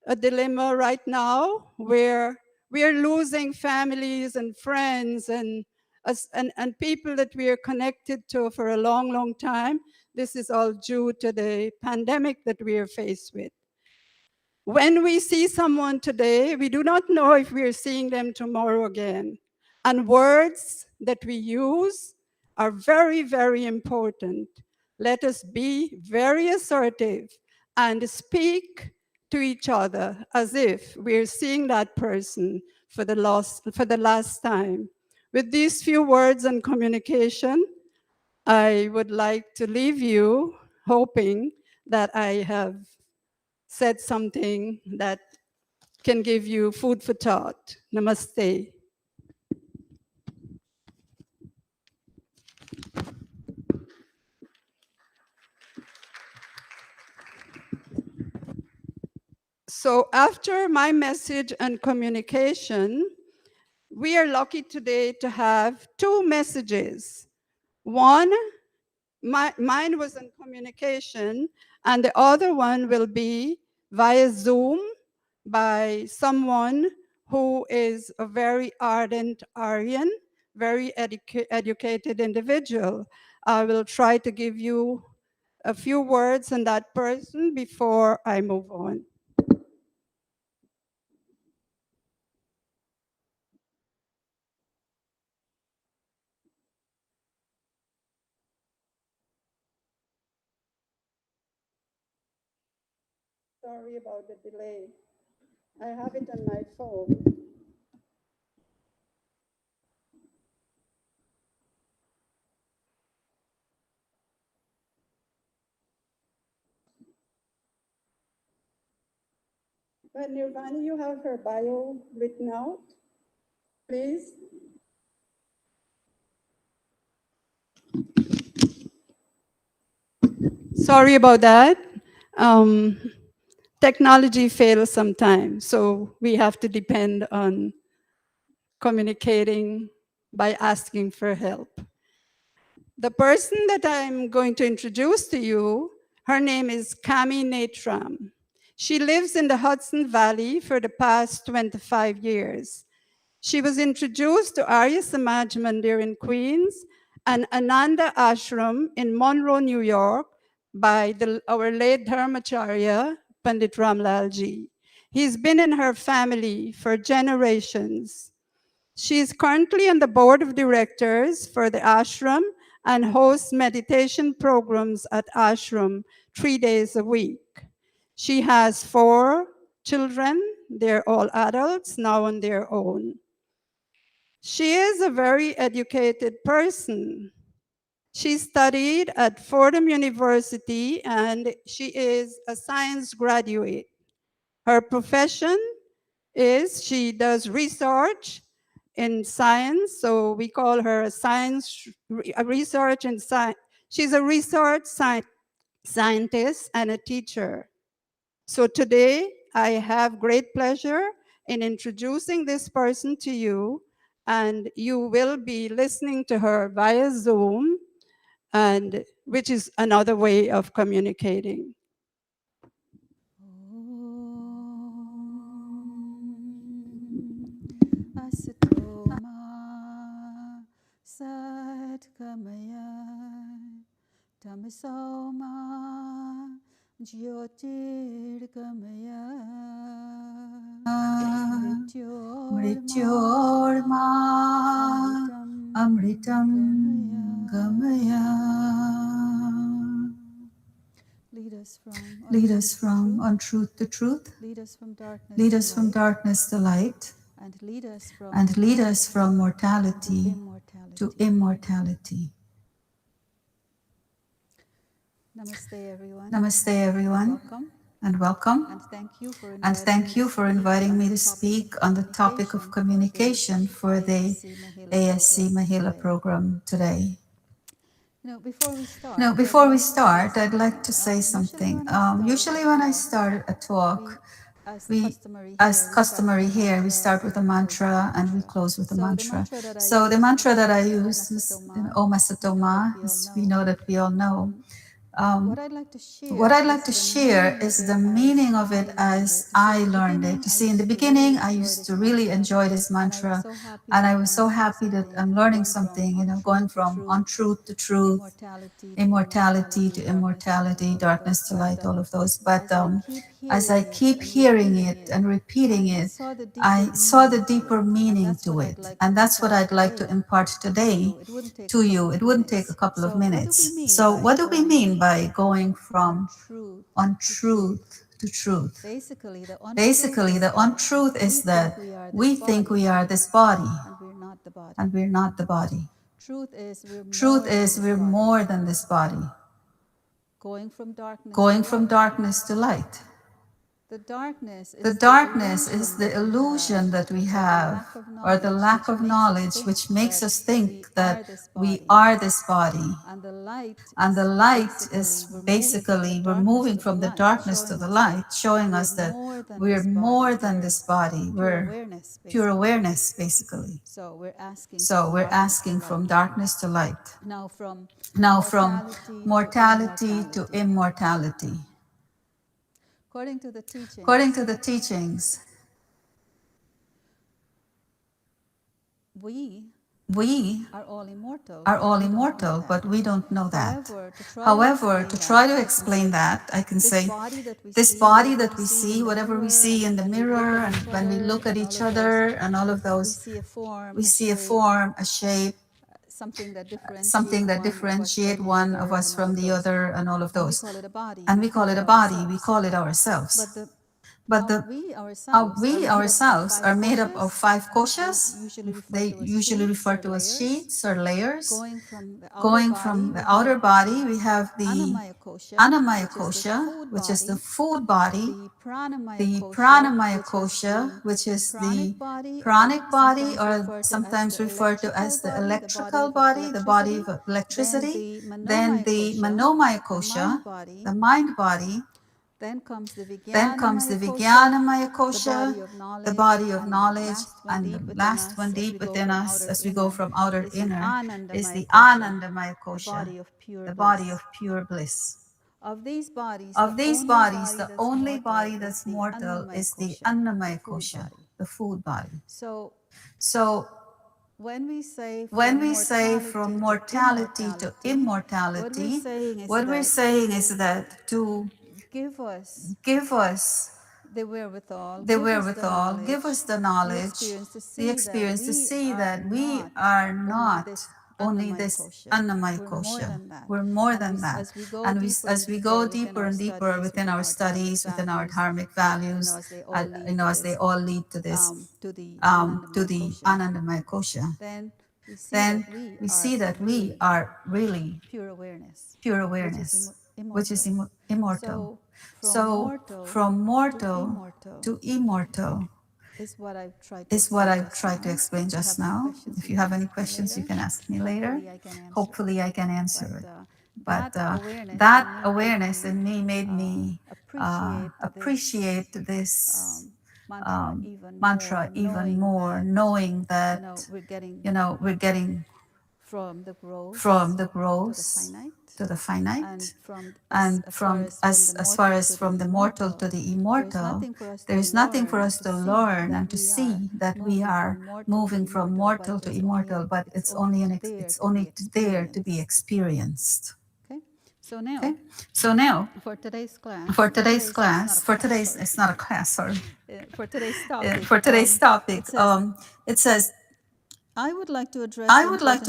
a dilemma right now where we are losing families and friends and people that we are connected to for a long, long time. This is all due to the pandemic that we are faced with. When we see someone today, we do not know if we are seeing them tomorrow again. And words that we use are very, very important. Let us be very assertive and speak to each other as if we're seeing that person for the last time. With these few words and communication, I would like to leave you hoping that I have said something that can give you food for thought. Namaste. So after my message and communication, we are lucky today to have two messages. One, mine was on communication, and the other one will be via Zoom by someone who is a very ardent Aryan, very educated individual. I will try to give you a few words on that person before I move on. Sorry about the delay. I have it on my phone. But Nirvani, you have her bio written out, please. Sorry about that. Technology fails sometimes, so we have to depend on communicating by asking for help. The person that I'm going to introduce to you, her name is Kami Netram. She lives in the Hudson Valley for the past 25 years. She was introduced to Arya Samaj Mandir in Queens and Ananda Ashram in Monroe, New York by our late Dharmacharya, Pandit Ramlal ji. He's been in her family for generations. She is currently on the board of directors for the ashram and hosts meditation programs at ashram 3 days a week. She has 4 children. They're all adults now on their own. She is a very educated person. She studied at Fordham University and she is a science graduate. Her profession is she does research in science, so we call her a research in science. She's a research scientist and a teacher. So today I have great pleasure in introducing this person to you, and you will be listening to her via Zoom, and which is another way of communicating. Asato ma sat kamaya tamaso ma jyotir kamaya mrityorma amritam gamaya. Lead us from on truth to truth. Lead us from darkness to light. And lead us from mortality to immortality. Namaste, everyone. And welcome. And thank you for inviting me to speak on the topic of communication for the ASC Mahila program today. Now, before we start, I'd like to say something. Usually when I start a talk, as customary here, we start with a mantra and we close with a mantra. So the mantra that I use is Om Asatoma, as we know that we all know. What I'd like to share is the meaning of it as I learned it. You see, in the beginning, I used to really enjoy this mantra, and I was so happy that I'm learning something, going from untruth to truth, immortality to immortality, darkness to light, all of those. But as I keep hearing it and repeating it, I saw the deeper meaning to it. And that's what I'd like to impart today to you. It wouldn't take a couple of minutes. So what do we mean by going from untruth to truth? Basically, the untruth is that we think we are this body, and we're not the body. Truth is we're more than this body. Going from darkness to light. The darkness is the illusion that we have, or the lack of knowledge, which makes us think that we are this body. And the light is basically, we're moving from the darkness to the light, showing us that we're more than this body. We're pure awareness, basically. So we're asking from darkness to light. Now from mortality to immortality. According to the teachings, we are all immortal, but we don't know that. However, to try to explain that, I can say this body that we see, whatever we see in the mirror, and when we look at each other and all of those, we see a form, a shape, something that differentiate one of us from the other, and all of those. And we call it a body, we call it ourselves. But we ourselves are made up of 5 koshas. They usually refer to as sheaths or layers. Going from the outer body, we have the Annamaya kosha, which is the food body, the Pranamaya kosha, which is the pranic body, or sometimes referred to as the electrical body, the body of electricity. Then the Manomaya kosha, the mind body. Then comes the Vijnanamaya kosha, the body of knowledge, and the last one deep within us, as we go from outer to inner, is the Anandamaya kosha, the body of pure bliss. Of these bodies, the only body that's mortal is the Annamaya kosha, the food body. So when we say from mortality to immortality, what we're saying is that to give us the wherewithal, give us the knowledge, the experience to see that we are not only this Annamaya kosha. We're more than that. And as we go deeper and deeper within our studies, within our dharmic values, as they all lead to this, to the Anandamaya kosha, then we see that we are really pure awareness, which is immortal. So from mortal to immortal is what I've tried to explain just now. If you have any questions, you can ask me later. Hopefully I can answer it. But that awareness in me made me appreciate this mantra even more, knowing that we're getting from the gross to the finite, and from as far as from the mortal to the immortal, there is nothing for us to learn and to see that we are moving from mortal to immortal, but it's only there to be experienced. So now, for today's it's not a class, sorry. For today's topic, it says, I would like to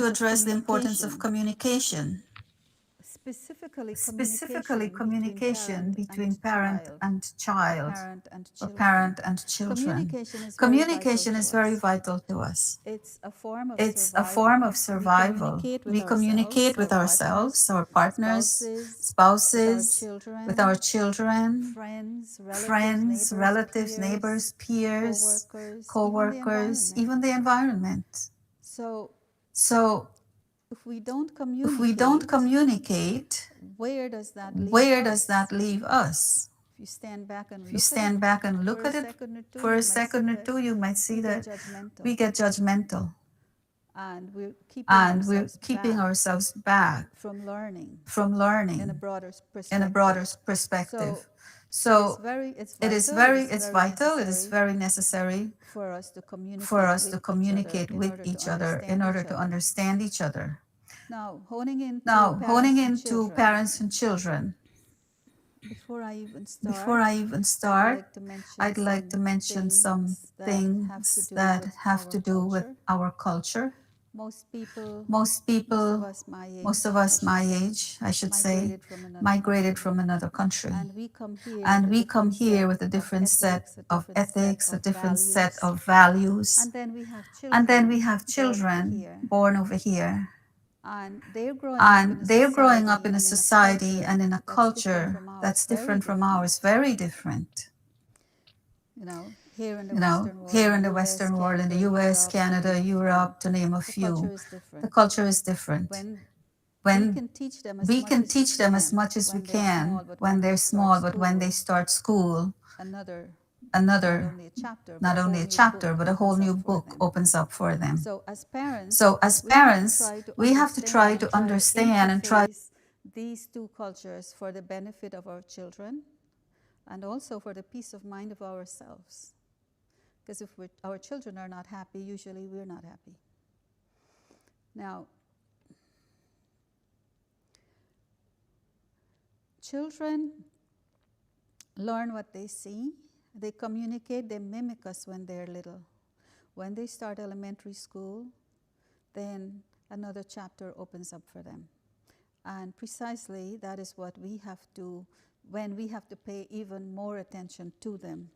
address the importance of communication. Specifically communication between parent and child, or parent and children. Communication is very vital to us. It's a form of survival. We communicate with ourselves, our partners, spouses, with our children, friends, relatives, neighbors, peers, co-workers, even the environment. So if we don't communicate, where does that leave us? If you stand back and look at it for a second or two, you might see that we get judgmental. And we're keeping ourselves back from learning in a broader perspective. So it's vital, it is very necessary for us to communicate with each other in order to understand each other. Now, honing into parents and children. Before I even start, I'd like to mention some things that have to do with our culture. Most people, most of us my age, I should say, migrated from another country. And we come here with a different set of ethics, a different set of values. And then we have children born over here. And they're growing up in a society and in a culture that's different from ours, very different. here in the You know, Western world, here in in the the US, Western world, in the Canada, US, Europe, to Canada, name a few, Europe, to name a the culture few, is the different. culture is different. When we When can teach them as we much can as we teach them as can much as we when they're can small, but when when they're they start small, but when they school, start school, another, not another, only a chapter, but not a only whole a new book chapter, but a whole opens up new for book them. opens up for them. So as parents, So as we have to parents, try to we have to try understand and to try to understand and try. interface these two cultures for the benefit of our children and also for the peace of mind of ourselves. Because if our children are not happy, usually we're not happy. Now, children learn what they see, they communicate, they mimic us when they're little. When they start elementary school, then another chapter opens up for them. And precisely that is what we have to, when we have to pay even more attention to them.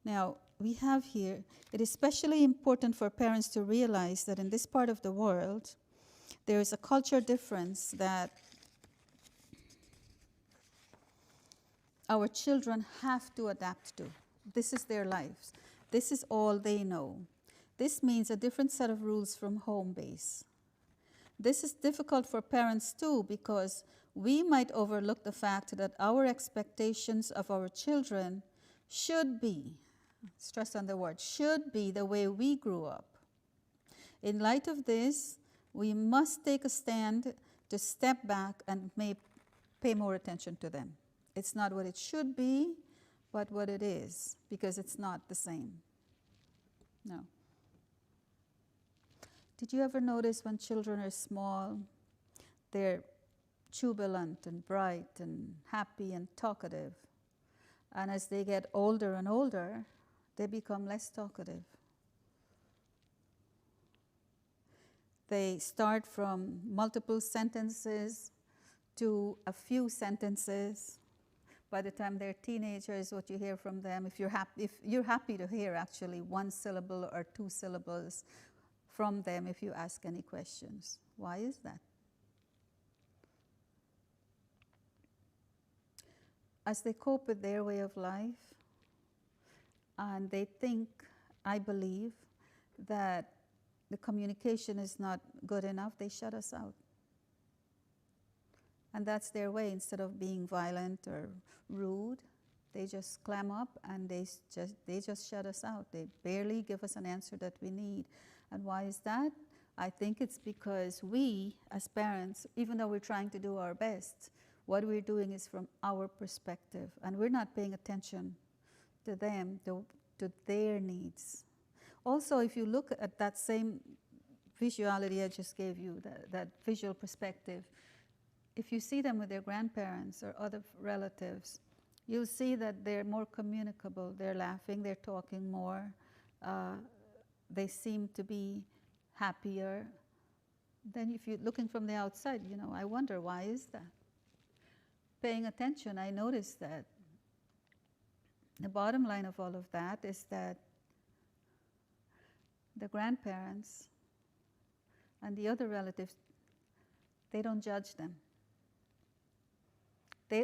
Now, we have here, it is especially important for parents to realize that in this part of the world, there is a culture difference that our children have to adapt to. This is their lives. This is all they know. This means a different set of rules from home base. This is difficult for parents too because we might overlook the fact that our expectations of our children should be, stress on the word, should be the way we grew up. In light of this, we must take a stand to step back and pay more attention to them. It's not what it should be, but what it is, because it's not the same. No. Did you ever notice when children are small, they're jubilant and bright and happy and talkative? And as they get older and older, they become less talkative. They start from multiple sentences to a few sentences. By the time they're teenagers, what you hear from them, if you're happy to hear actually one syllable or two syllables from them if you ask any questions. Why is that? As they cope with their way of life, and they think, I believe, that the communication is not good enough, they shut us out. And that's their way. Instead of being violent or rude, they just clam up and they just shut us out. They barely give us an answer that we need. And why is that? I think it's because we, as parents, even though we're trying to do our best, what we're doing is from our perspective, and we're not paying attention to them, to their needs. Also, if you look at that same visuality I just gave you, that visual perspective, if you see them with their grandparents or other relatives, you'll see that they're more communicable. They're laughing, they're talking more. They seem to be happier. Then if you're looking from the outside, I wonder, why is that? Paying attention, I noticed that the bottom line of all of that is that the grandparents and the other relatives, they don't judge them.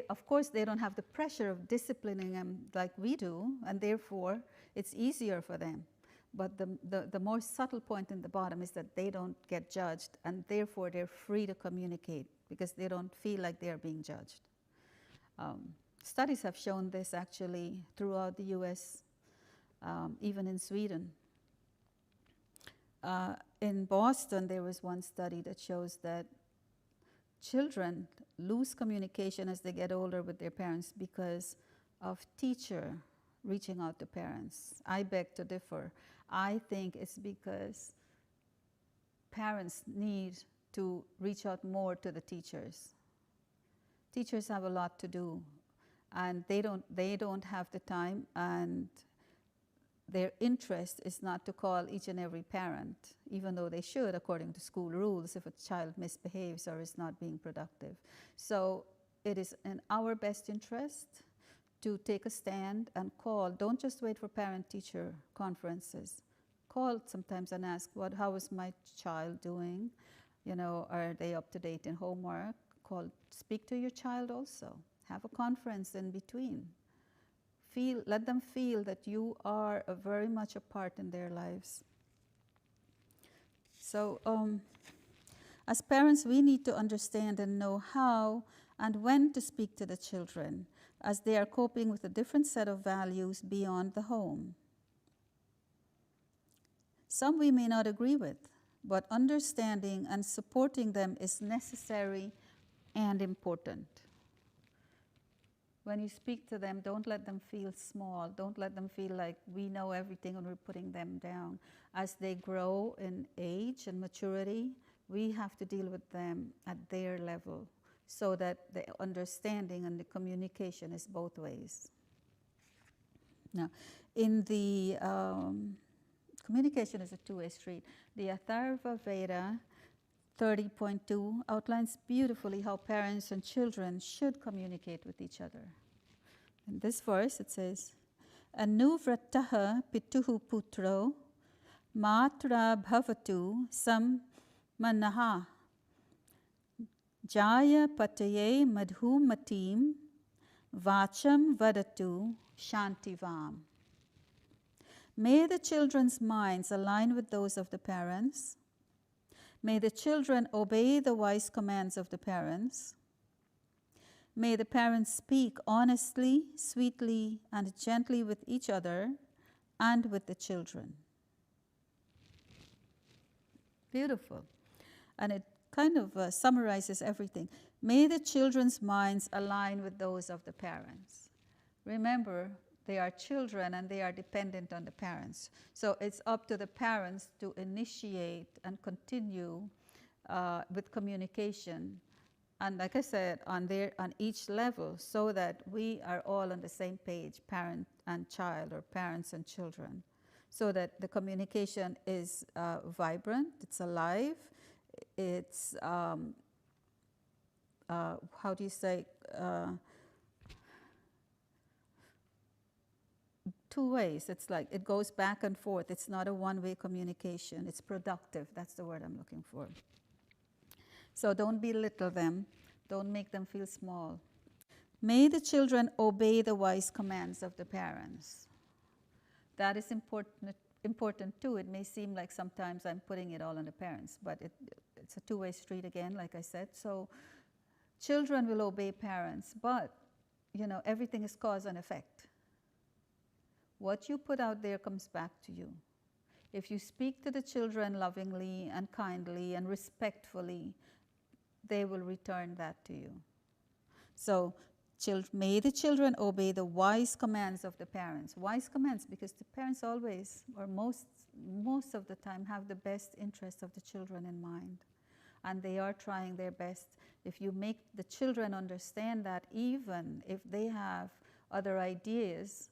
Of course, they don't have the pressure of disciplining them like we do, and therefore, it's easier for them. But the more subtle point in the bottom is that they don't get judged, and therefore, they're free to communicate because they don't feel like they're being judged. Studies have shown this actually throughout the US, even in Sweden. In Boston, there was one study that shows that children lose communication as they get older with their parents because of teacher reaching out to parents. I beg to differ. I think it's because parents need to reach out more to the teachers. Teachers have a lot to do, and they don't have the time, and their interest is not to call each and every parent, even though they should, according to school rules, if a child misbehaves or is not being productive. So it is in our best interest to take a stand and call. Don't just wait for parent-teacher conferences. Call sometimes and ask, how is my child doing? Are they up to date in homework? Speak to your child also. Have a conference in between. let them feel that you are very much a part in their lives. So as parents, we need to understand and know how and when to speak to the children as they are coping with a different set of values beyond the home. Some we may not agree with, but understanding and supporting them is necessary and important. When you speak to them, don't let them feel small. Don't let them feel like we know everything and we're putting them down. As they grow in age and maturity, we have to deal with them at their level so that the understanding and the communication is both ways. Now, in the communication is a two-way street. The Atharva Veda 30.2 outlines beautifully how parents and children should communicate with each other. In this verse it says, Anuvrataha pituhu putro matra bhavatu sam manaha jaya pataye madhumatim vacham vadatu shantivam. May the children's minds align with those of the parents. May the children obey the wise commands of the parents. May the parents speak honestly, sweetly, and gently with each other and with the children. Beautiful. And it kind of summarizes everything. May the children's minds align with those of the parents. Remember, they are children and they are dependent on the parents. So it's up to the parents to initiate and continue with communication. And like I said, on each level, so that we are all on the same page, parent and child, or parents and children, so that the communication is vibrant, it's alive, it's, how do you say, two ways. It's like it goes back and forth. It's not a one-way communication. It's productive. That's the word I'm looking for. So don't belittle them. Don't make them feel small. May the children obey the wise commands of the parents. That is important too. It may seem like sometimes I'm putting it all on the parents, but it's a two-way street again, like I said. So children will obey parents, but everything is cause and effect. What you put out there comes back to you. If you speak to the children lovingly and kindly and respectfully, they will return that to you. So may the children obey the wise commands of the parents. Wise commands, because the parents always, or most of the time, have the best interests of the children in mind. And they are trying their best. If you make the children understand that, even if they have other ideas,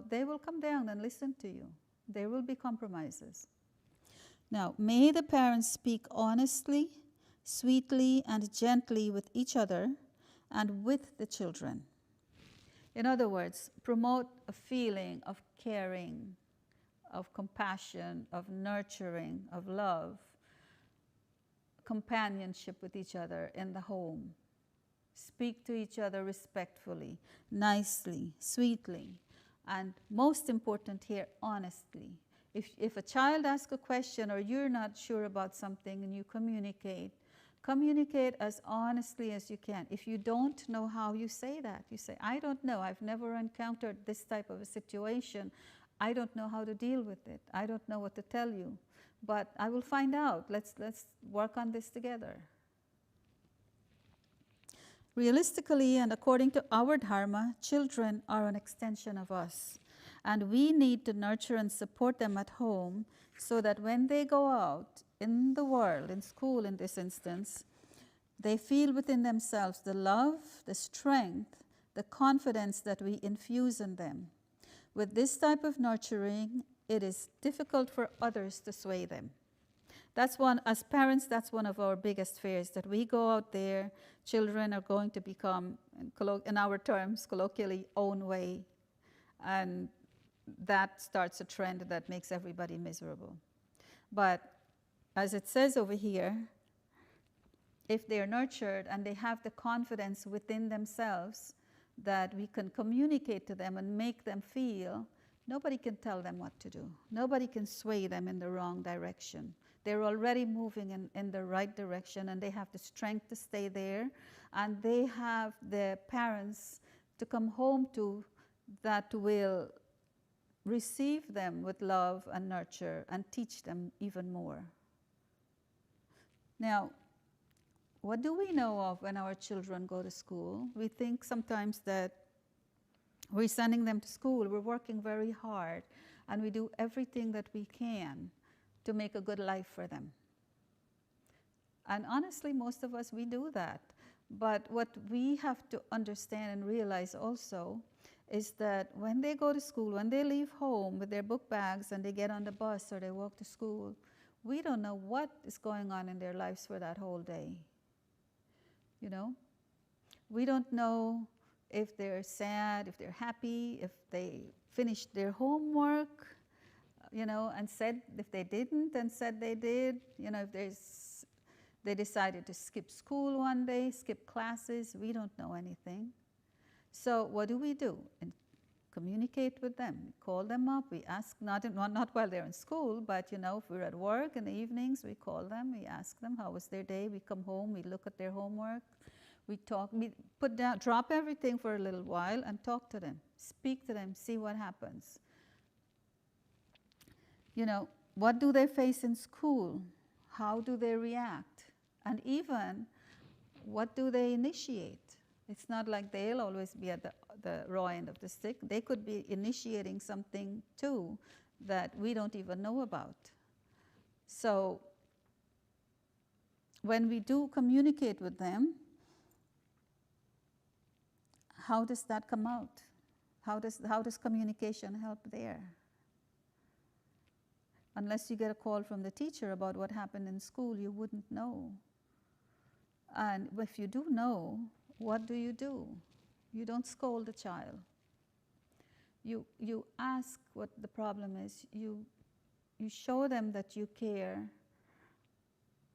they will come down and listen to you. There will be compromises. Now, may the parents speak honestly, sweetly, and gently with each other and with the children. In other words, promote a feeling of caring, of compassion, of nurturing, of love, companionship with each other in the home. Speak to each other respectfully, nicely, sweetly. And most important here, honestly. If a child asks a question or you're not sure about something and you communicate as honestly as you can. If you don't know how, you say that. You say, I don't know. I've never encountered this type of a situation. I don't know how to deal with it. I don't know what to tell you. But I will find out. Let's work on this together. Realistically, and according to our dharma, children are an extension of us. And we need to nurture and support them at home so that when they go out in the world, in school in this instance, they feel within themselves the love, the strength, the confidence that we infuse in them. With this type of nurturing, it is difficult for others to sway them. As parents, that's one of our biggest fears, that we go out there, children are going to become, in our terms, colloquially, own way. And that starts a trend that makes everybody miserable. But as it says over here, if they're nurtured and they have the confidence within themselves, that we can communicate to them and make them feel, nobody can tell them what to do. Nobody can sway them in the wrong direction. They're already moving in the right direction, and they have the strength to stay there, and they have the parents to come home to that will receive them with love and nurture and teach them even more. Now, what do we know of when our children go to school? We think sometimes that we're sending them to school, we're working very hard, and we do everything that we can to make a good life for them. And honestly, most of us, we do that. But what we have to understand and realize also is that when they go to school, when they leave home with their book bags and they get on the bus or they walk to school, we don't know what is going on in their lives for that whole day. You know? We don't know if they're sad, if they're happy, if they finished their homework, you know, and said if they didn't and said they did, you know, if they decided to skip school one day, skip classes, we don't know anything. So what do? And communicate with them. We call them up, we ask, not while they're in school, but you know, if we're at work in the evenings, we call them, we ask them how was their day, we come home, we look at their homework, we talk, we drop everything for a little while and talk to them, speak to them, see what happens. You know, what do they face in school? How do they react? And even, what do they initiate? It's not like they'll always be at the raw end of the stick. They could be initiating something too that we don't even know about. So when we do communicate with them, how does that come out? How does communication help there? Unless you get a call from the teacher about what happened in school, you wouldn't know. And if you do know, what do? You don't scold the child. You ask what the problem is. You show them that you care.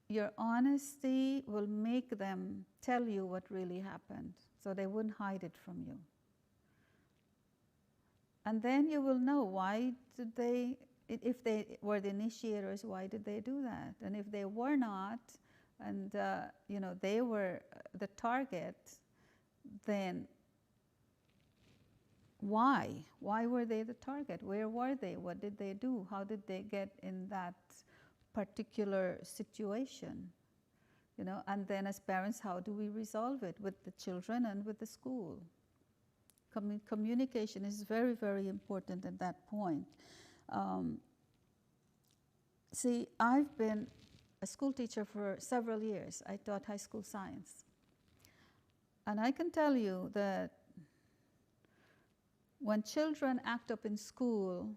Your honesty will make them tell you what really happened, so they wouldn't hide it from you. And then you will know why did they, if they were the initiators, why did they do that? And if they were not, and you know, they were the target, then why? Why were they the target? Where were they? What did they do? How did they get in that particular situation? You know, and then as parents, how do we resolve it with the children and with the school? Communication is very, very important at that point. See, I've been a school teacher for several years. I taught high school science. And I can tell you that when children act up in school,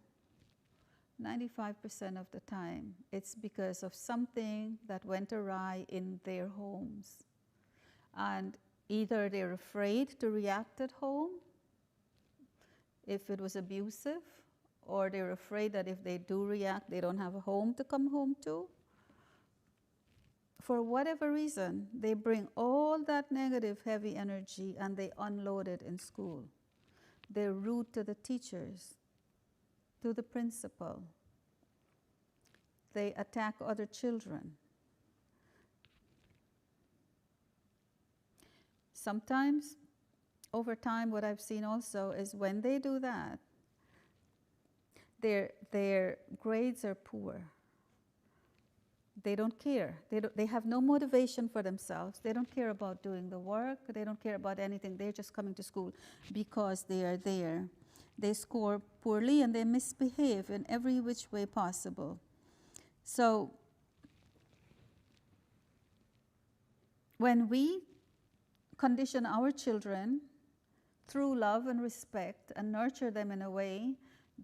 95% of the time, it's because of something that went awry in their homes. And either they're afraid to react at home, if it was abusive, or they're afraid that if they do react, they don't have a home to come home to. For whatever reason, they bring all that negative, heavy energy and they unload it in school. They're rude to the teachers, to the principal. They attack other children. Sometimes, over time, what I've seen also is when they do that, their grades are poor. They don't care. They have no motivation for themselves. They don't care about doing the work. They don't care about anything. They're just coming to school because they are there. They score poorly and they misbehave in every which way possible. So when we condition our children through love and respect and nurture them in a way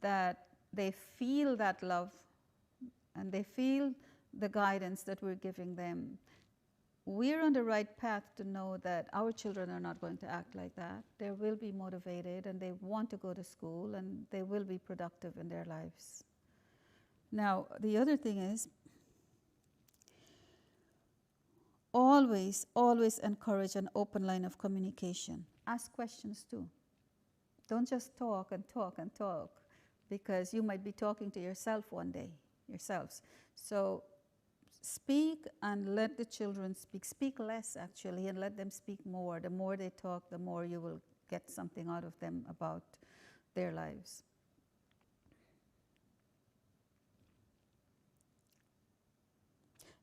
that they feel that love and they feel the guidance that we're giving them, we're on the right path to know that our children are not going to act like that. They will be motivated and they want to go to school and they will be productive in their lives. Now, the other thing is, always, always encourage an open line of communication. ask questions too. Don't just talk and talk and talk, because you might be talking to yourself one day, yourselves. So speak and let the children speak. Speak less, actually, and let them speak more. The more they talk, the more you will get something out of them about their lives.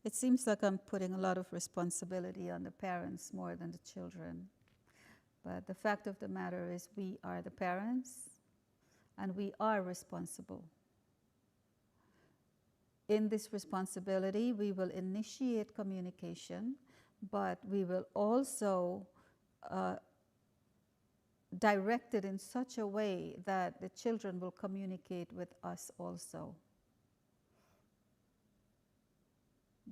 It seems like I'm putting a lot of responsibility on the parents more than the children. But the fact of the matter is we are the parents and we are responsible. In this responsibility, we will initiate communication, but we will also direct it in such a way that the children will communicate with us also.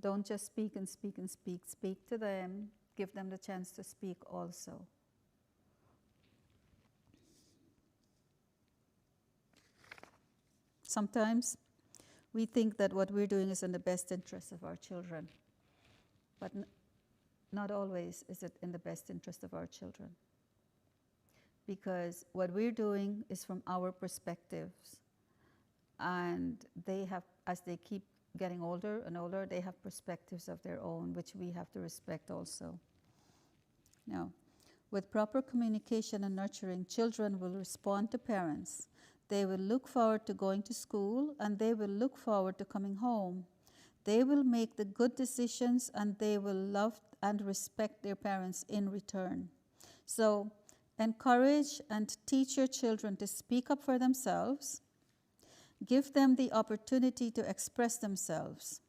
Don't just speak and speak and speak. Speak to them, give them the chance to speak also. Sometimes we think that what we're doing is in the best interest of our children, but not always is it in the best interest of our children. Because what we're doing is from our perspectives, and they have, as they keep getting older and older, they have perspectives of their own, which we have to respect also. Now, with proper communication and nurturing, children will respond to parents. They will look forward to going to school, and they will look forward to coming home. They will make the good decisions, and they will love and respect their parents in return. So, encourage and teach your children to speak up for themselves. Give them the opportunity to express themselves.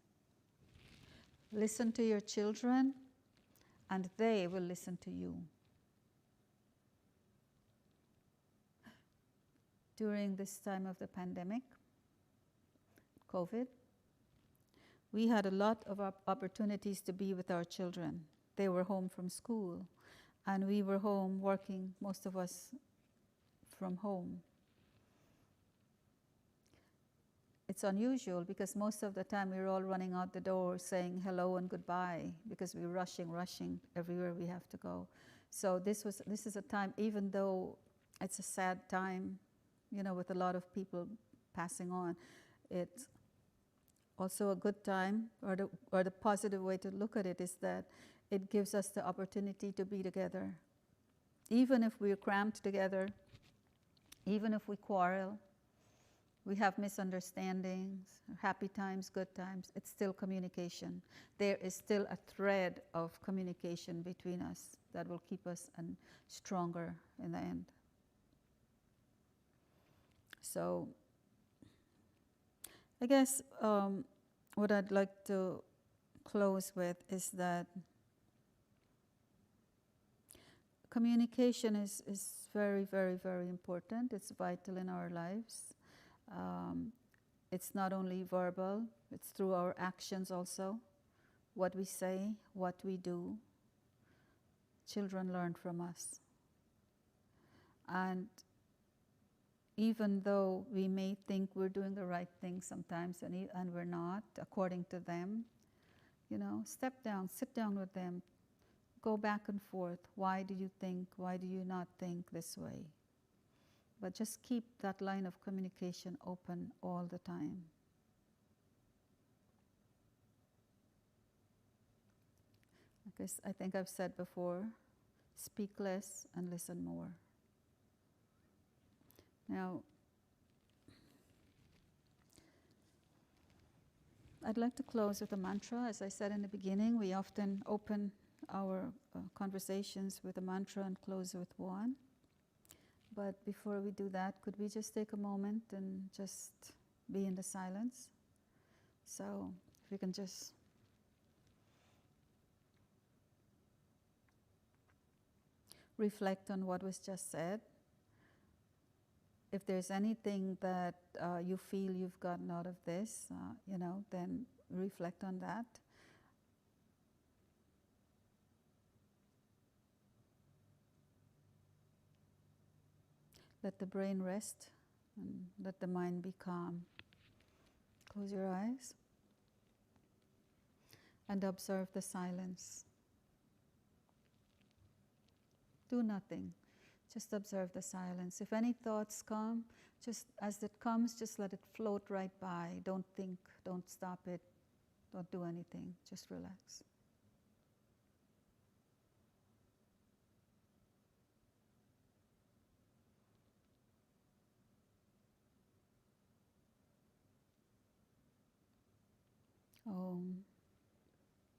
Listen to your children, and they will listen to you. During this time of the pandemic, COVID, we had a lot of opportunities to be with our children. They were home from school, and we were home working, most of us from home. It's unusual because most of the time we were all running out the door saying hello and goodbye because we're rushing everywhere we have to go. So this is a time, even though it's a sad time, you know, with a lot of people passing on, it's also a good time, or the positive way to look at it is that it gives us the opportunity to be together. Even if we're cramped together, even if we quarrel, we have misunderstandings, happy times, good times, it's still communication. There is still a thread of communication between us that will keep us stronger in the end. So, I guess what I'd like to close with is that communication is very, very, very important. It's vital in our lives. It's not only verbal, it's through our actions also. What we say, what we do. Children learn from us. And even though we may think we're doing the right thing sometimes and we're not, according to them, you know, step down, sit down with them, go back and forth. Why do you think, why do you not think this way? But just keep that line of communication open all the time. I think I've said before, speak less and listen more. Now, I'd like to close with a mantra. As I said in the beginning, we often open our conversations with a mantra and close with one. But before we do that, could we just take a moment and just be in the silence? So if we can just reflect on what was just said. If there's anything that you feel you've gotten out of this, then reflect on that. Let the brain rest and let the mind be calm. Close your eyes and observe the silence. Do nothing. Just observe the silence. If any thoughts come, just as it comes, just let it float right by. Don't think, don't stop it, don't do anything. Just relax.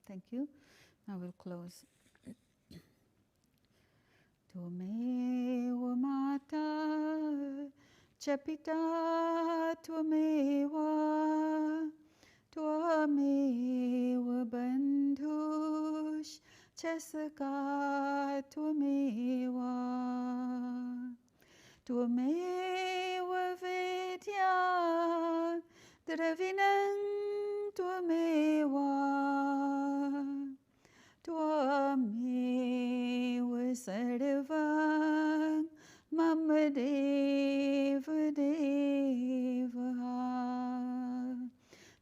Thank you. I will close. Tvameva Mata Chapita Tvameva Tvameva Bandhush Chasaka Tvameva Tvameva Vidya Dravinam Tvameva Tvameva Sarvang Mama Deva Deva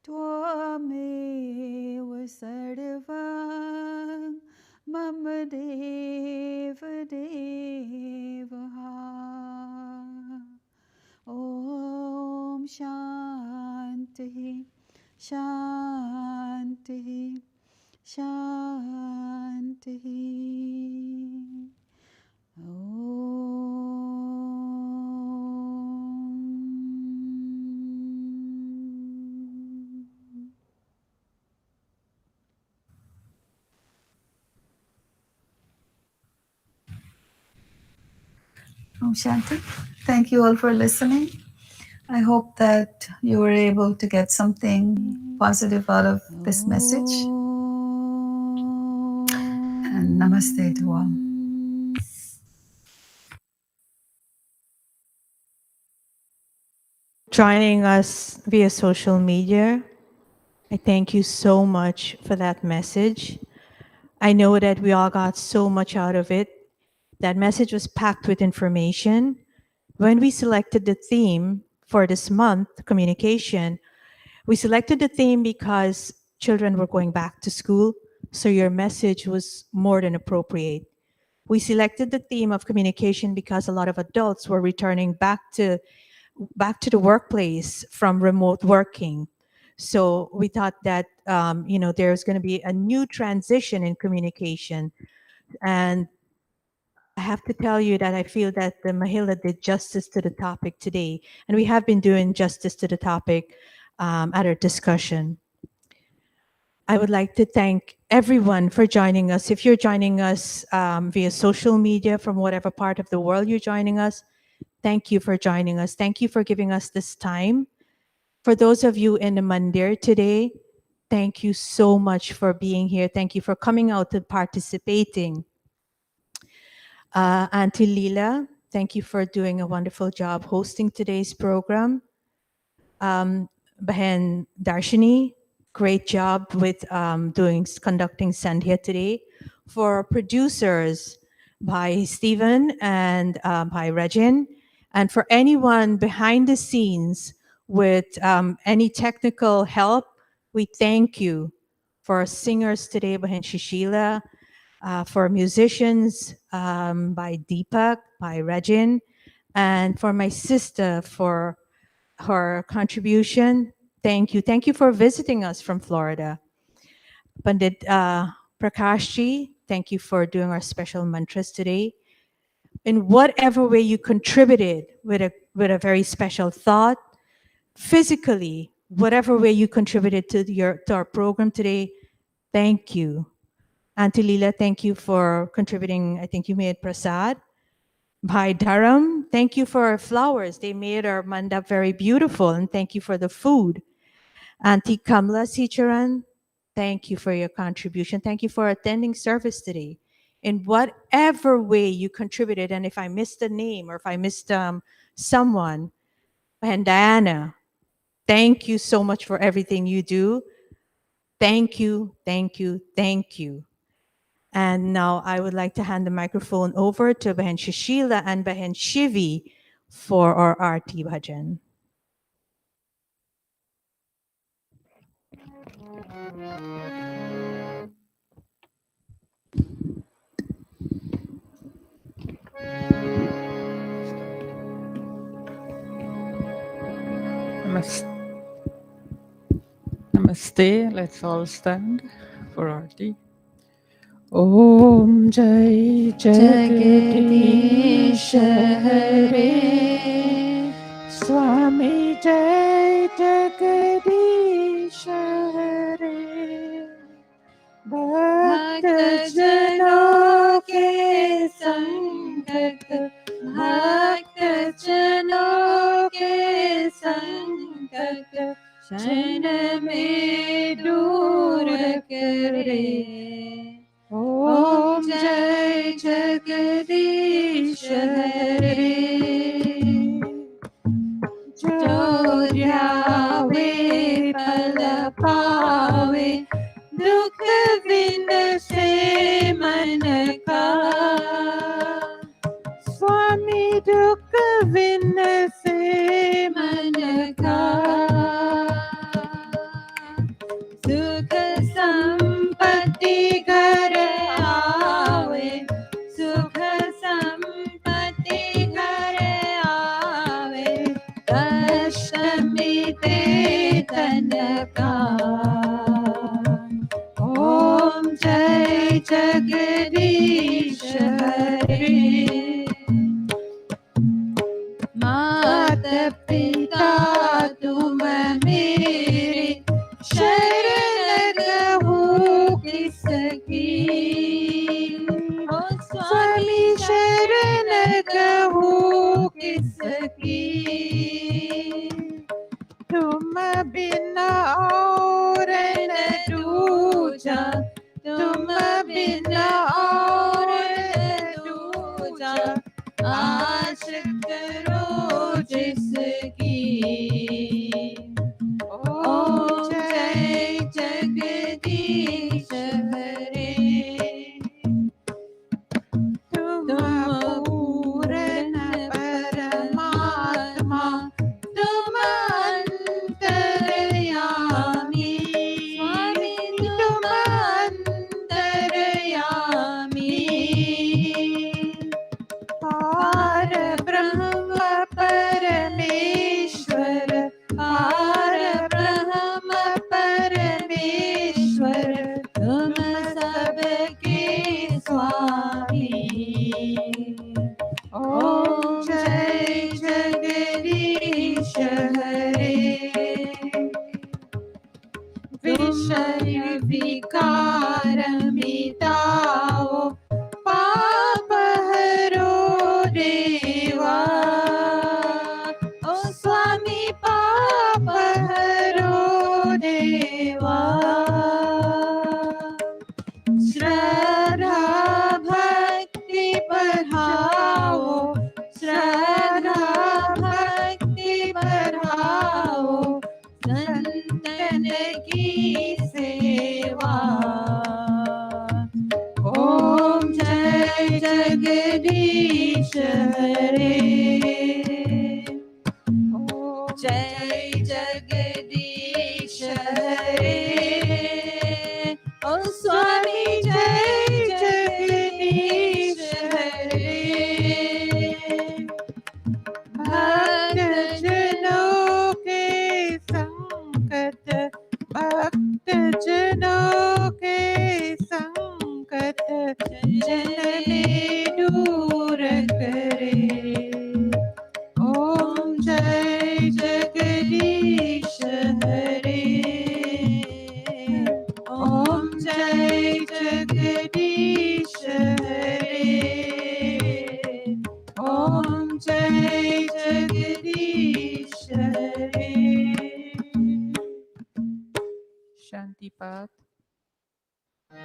Tvameva Sarvang Mama Deva Deva Om Shanti Shanti Shanti. Om Shanti. Thank you all for listening. I hope that you were able to get something positive out of this message. And namaste to all. Joining us via social media, I thank you so much for that message. I know that we all got so much out of it. That message was packed with information. When we selected the theme for this month, communication, we selected the theme because children were going back to school, so your message was more than appropriate. We selected the theme of communication because a lot of adults were returning back to the workplace from remote working. So we thought that there's going to be a new transition in communication. And I have to tell you that I feel that the Mahila did justice to the topic today. And we have been doing justice to the topic at our discussion. I would like to thank everyone for joining us. If you're joining us via social media from whatever part of the world you're joining us, thank you for joining us. Thank you for giving us this time. For those of you in the Mandir today, thank you so much for being here. Thank you for coming out and participating. Auntie Leela, thank you for doing a wonderful job hosting today's program. Bahen Darshini, great job with conducting Sandhya today. For producers, by Stephen and by Regin, and for anyone behind the scenes with any technical help, we thank you. For singers today, Bahen Shishila, for musicians, by Deepak, by Regin, and for my sister for her contribution. Thank you. Thank you for visiting us from Florida. Pandit Prakashji, thank you for doing our special mantras today. In whatever way you contributed with a very special thought, physically, whatever way you contributed to our program today, thank you. Auntie Leela, thank you for contributing. I think you made prasad. Bhai Dharam, thank you for our flowers. They made our mandap very beautiful, and thank you for the food. Auntie Kamla Sicharan, thank you for your contribution. Thank you for attending service today. In whatever way you contributed, and if I missed a name or if I missed someone, and Diana, thank you so much for everything you do. Thank you, thank you, thank you. And now I would like to hand the microphone over to Bahen Shishila and Bahen Shivi for our Aarti Bhajan. Namaste. Let's all stand for Aarti. Om Jai Jagadish Hare Swami Jai Jagadish Hare Bhakta Jano ke Sangat Bhakta Jano ke Sangat Shan mein dur kare Om Jai Jagadish Hare Jo dhyawe pal paave dukh bin se man ka Swami dukh bin se man ka Sukh sampatti ghar aave Sukh sampatti ghar aave Kasht mite tan ka Om Jai Jagadish Hare Mata Pita tum mere शरण गहू किसकी ओ स्वामी शरण गहू किसकी तुम बिना और न दूजा तुम बिना और न दूजा आश करो जिसकी Om Jai Jagadish Hare Tum Purana Paramatma Tum Antaryami Swami Tum Antaryami Par Brahma Parameshwar Par Brahma Parameshwar Tum sabke Swami Om Jai Jagadish Hare Vishaya Vikar Mitao Papa Haro Deva O Swami Papa Haro Deva Shraddha Bhakti Badhao Shraddha Bhakti Badhao Santan ki seva Om Jai Jagadish Hare Jai Jagadish Hare O Swami Jai Jagadish Hare Bhakta Jano ke Sankat Bhakta Jano ke Sankat Jan mein dur kare Om Jai Jagadish Hare Om Jai Jagadish Hare Om Jai Jagadish Hare Shanti Path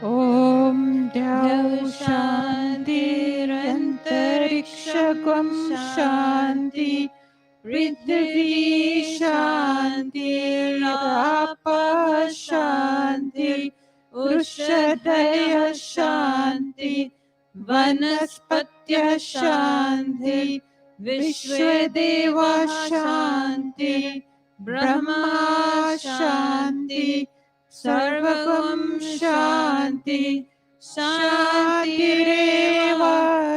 Om Dhyau Shantirantariksha Shanti Prithvi Shanti Rapa Shanti Ushadaya Shanti Vanaspatya Shanti Vishwadeva Shanti Brahma Shanti Sarvagam Shanti Shantireva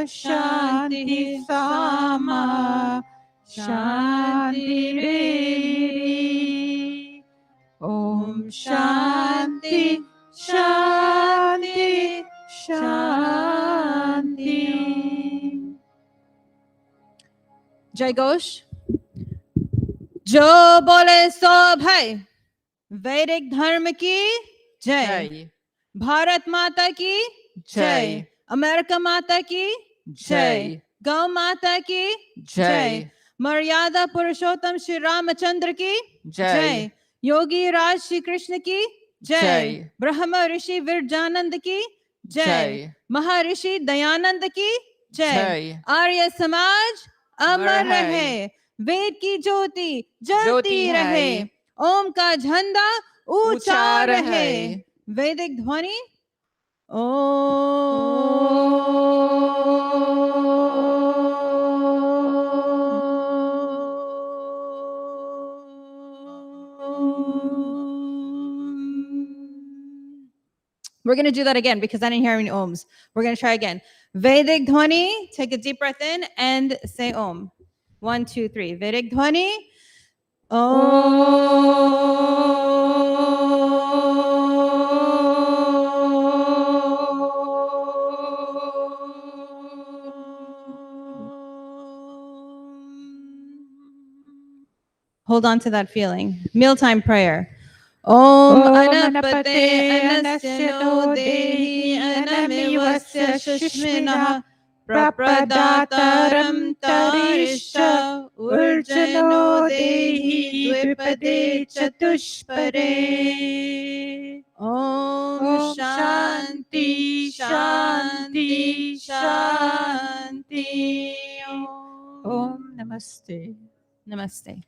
Shanti Sama Shantireri Om Shanti, Shanti, Shanti. Jai Ghosh. जो बोले सो भाई, वैदिक धर्म की जय, भारत माता की जय, अमेरिका माता की जय, गौ माता की जय, मर्यादा पुरुषोत्तम श्री रामचंद्र की जय, योगी राज श्री कृष्ण की जय, ब्रह्म ऋषि विरजानंद की जय, महर्षि दयानंद की जय, आर्य समाज अमर रहे, वेद की ज्योति जलती रहे, ओम का झंडा ऊंचा रहे। वैदिक ध्वनि We're going to do that again because I didn't hear any ohms. We're going to try again. Vedic Dhwani, take a deep breath in and say Om. 1, 2, 3. Vedic Dhwani. Hold on to that feeling. Mealtime prayer. Om Anapate Anasya No Dehi Anamivasya Shushminah Prapradataram Tarisha Urjano Dehi Dvipade Chatushpare. Om Shanti Shanti Shanti. Om Namaste. Namaste.